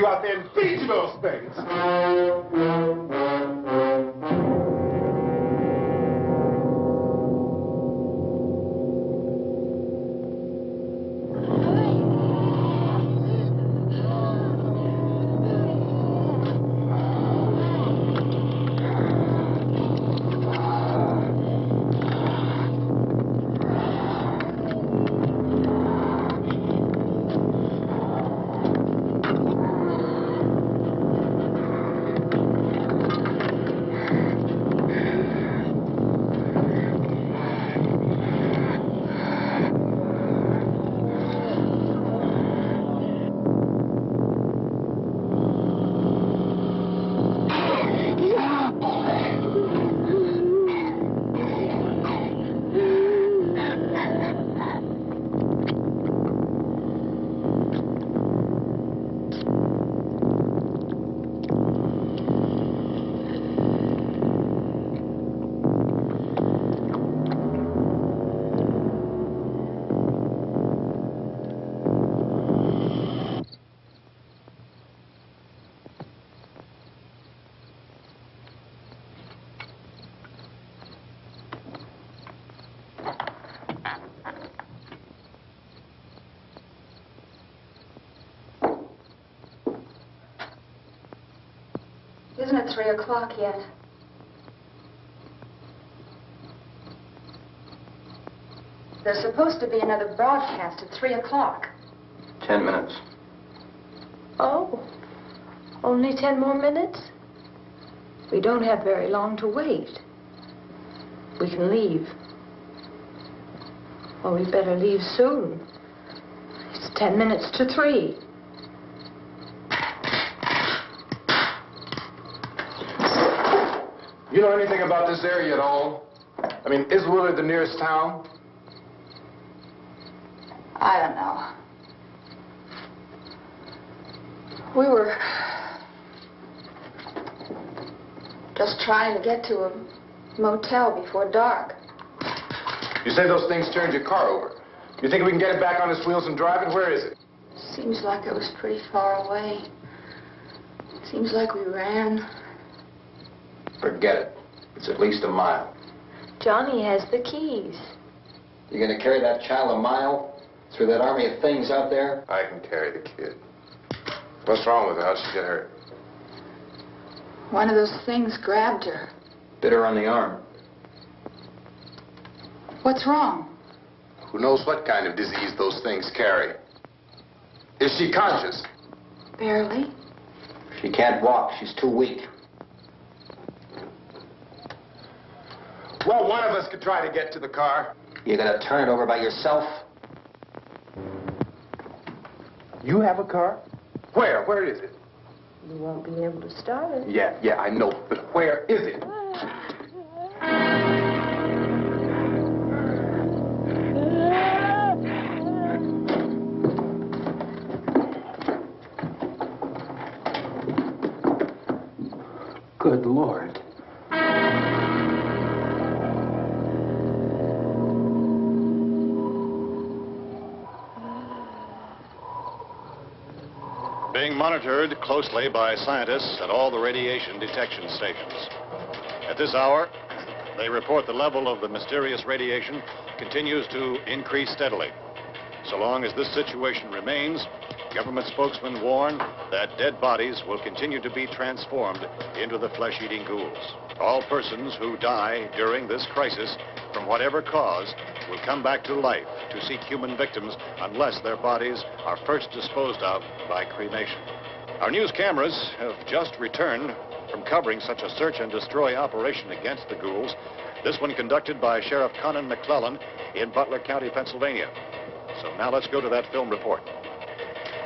you out there and feed you those things. Isn't it 3 o'clock yet? There's supposed to be another broadcast at 3 o'clock. 10 minutes. Oh, only 10 more minutes? We don't have very long to wait. We can leave. Well, we better leave soon. It's 10 minutes to 3. You know anything about this area at all? I mean, is Willard the nearest town? I don't know. We were just trying to get to a motel before dark. You say those things turned your car over. You think we can get it back on its wheels and drive it? Where is it? Seems like it was pretty far away. Seems like we ran. Forget it. It's at least a mile. Johnny has the keys. You gonna carry that child a mile through that army of things out there? I can carry the kid. What's wrong with her? How'd she get hurt? One of those things grabbed her. Bit her on the arm. What's wrong? Who knows what kind of disease those things carry? Is she conscious? Barely. She can't walk. She's too weak. Well, one of us could try to get to the car. You gonna turn it over by yourself? You have a car? Where? Where is it? You won't be able to start it. Yeah, I know. But where is it? Good Lord. Being monitored closely by scientists at all the radiation detection stations. At this hour, they report the level of the mysterious radiation continues to increase steadily. So long as this situation remains, government spokesmen warn that dead bodies will continue to be transformed into the flesh-eating ghouls. All persons who die during this crisis, from whatever cause, will come back to life to seek human victims unless their bodies are first disposed of by cremation. Our news cameras have just returned from covering such a search and destroy operation against the ghouls, this one conducted by Sheriff Conan McClellan in Butler County, Pennsylvania. So now let's go to that film report.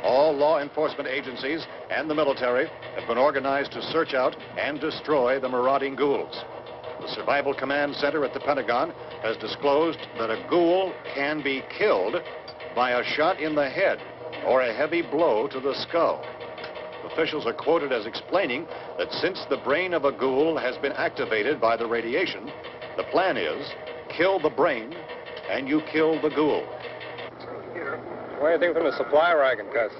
All law enforcement agencies and the military have been organized to search out and destroy the marauding ghouls. The Survival Command Center at the Pentagon has disclosed that a ghoul can be killed by a shot in the head or a heavy blow to the skull. Officials are quoted as explaining that since the brain of a ghoul has been activated by the radiation, the plan is kill the brain and you kill the ghoul. What do you think from the supply wagon, Cuz?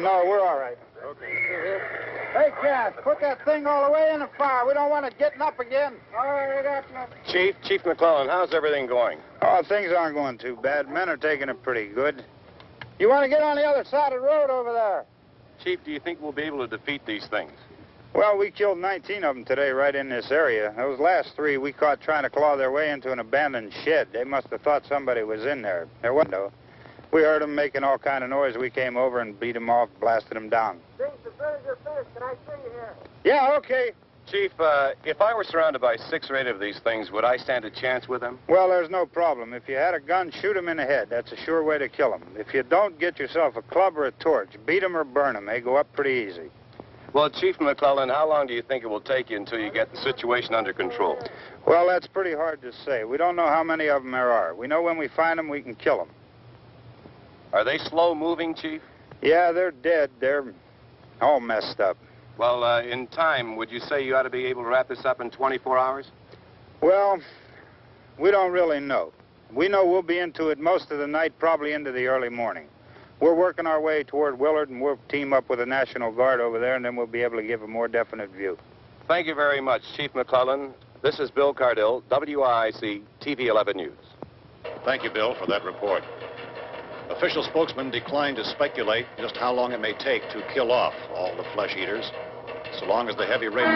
No, we're all right. Hey, Cass, put that thing all the way in the fire. We don't want it getting up again. All right, Chief McClellan, how's everything going? Oh, things aren't going too bad. Men are taking it pretty good. You want to get on the other side of the road over there? Chief, do you think we'll be able to defeat these things? Well, we killed 19 of them today right in this area. Those last 3 we caught trying to claw their way into an abandoned shed. They must have thought somebody was in there. There wasn't, though. We heard them making all kind of noise. We came over and beat them off, blasted them down. Can I see you here? Yeah, okay. Chief, if I were surrounded by 6 or 8 of these things, would I stand a chance with them? Well, there's no problem. If you had a gun, shoot them in the head. That's a sure way to kill them. If you don't, get yourself a club or a torch. Beat them or burn them. They go up pretty easy. Well, Chief McClellan, how long do you think it will take you until you get the situation under control? Well, that's pretty hard to say. We don't know how many of them there are. We know when we find them, we can kill them. Are they slow-moving, Chief? Yeah, they're dead. They're all messed up. Well, in time, would you say you ought to be able to wrap this up in 24 hours? Well, we don't really know. We know we'll be into it most of the night, probably into the early morning. We're working our way toward Willard, and we'll team up with the National Guard over there, and then we'll be able to give a more definite view. Thank you very much, Chief McClellan. This is Bill Cardill, WIC TV 11 News. Thank you, Bill, for that report. Official spokesman declined to speculate just how long it may take to kill off all the flesh eaters, so long as the heavy rain...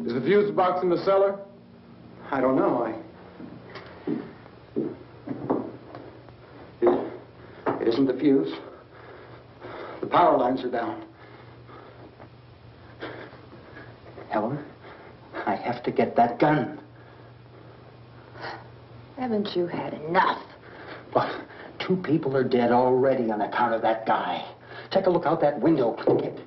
Is the fuse box in the cellar? I don't know. It isn't the fuse. The power lines are down. Helen, I have to get that gun. Haven't you had enough? Well, 2 people are dead already on account of that guy. Take a look out that window. Get...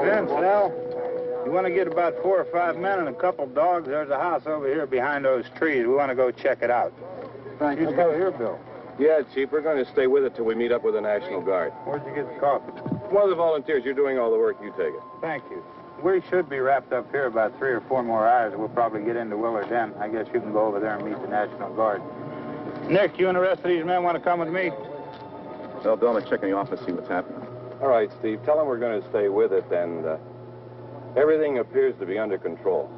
Vince, Al, you want to get about 4 or 5 men and a couple dogs? There's a house over here behind those trees. We want to go check it out. Thank you. Go here, Bill. Yeah, Chief, we're going to stay with it till we meet up with the National Guard. Where'd you get the coffee? One of the volunteers, you're doing all the work, you take it. Thank you. We should be wrapped up here about 3 or 4 more hours. We'll probably get into Willard Den. I guess you can go over there and meet the National Guard. Nick, you and the rest of these men want to come with me? Well, Bill, I'm check in the office, see what's happening. All right, Steve, tell them we're going to stay with it, and everything appears to be under control.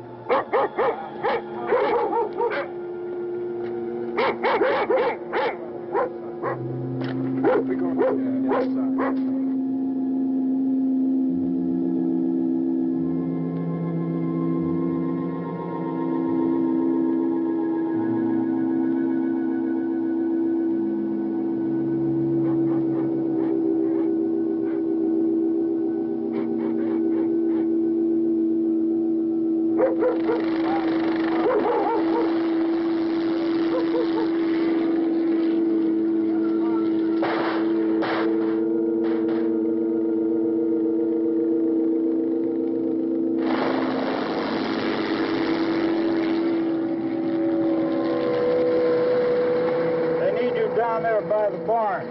Down there by the barn.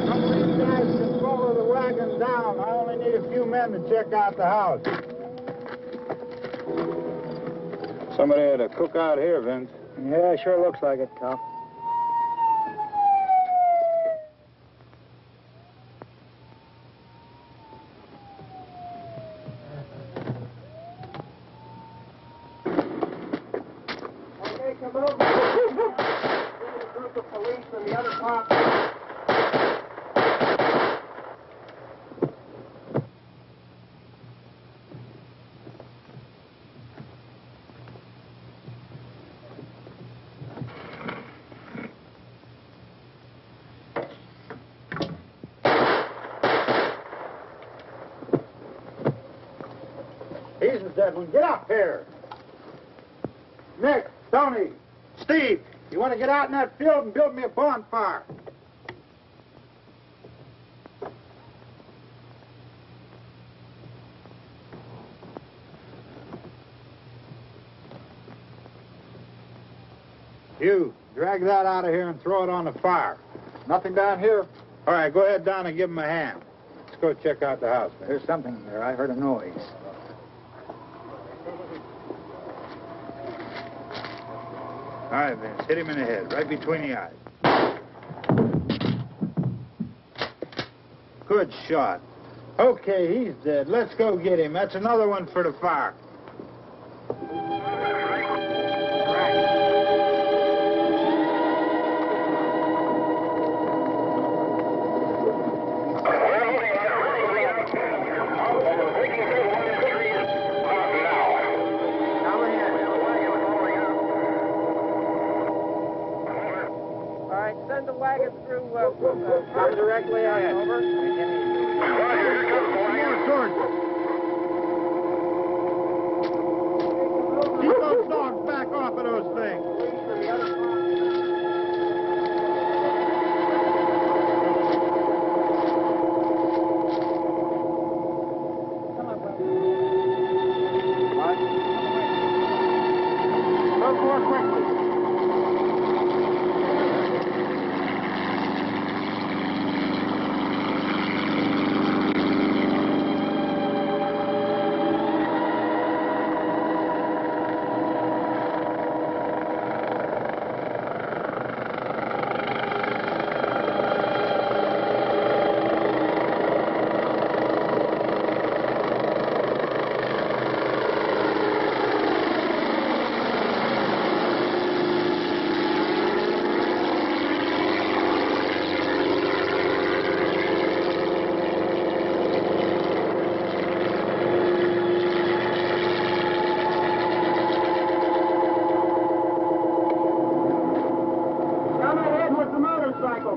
Some of these guys can follow the wagon down. I only need a few men to check out the house. Somebody had a cookout here, Vince. Yeah, sure looks like it, Tom. He's the dead one. Get up here. Nick, Tony, Steve, you want to get out in that field and build me a bonfire? You, drag that out of here and throw it on the fire. Nothing down here? All right, go ahead down and give him a hand. Let's go check out the house. There's something there. I heard a noise. All right, Vince, hit him in the head, right between the eyes. Good shot. Okay, he's dead. Let's go get him. That's another one for the fire. Send the wagon through directly on over. Keep those dogs back off of those things. Look more quickly.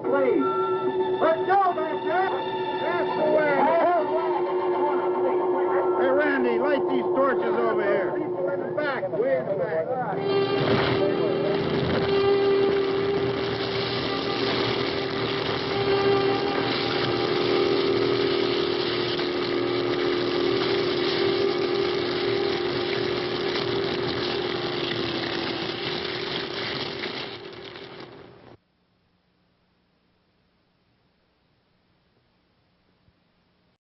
Please. Let's go, Master. That's the way. Hey, Randy, light these torches over here. People in the back. Way in the back.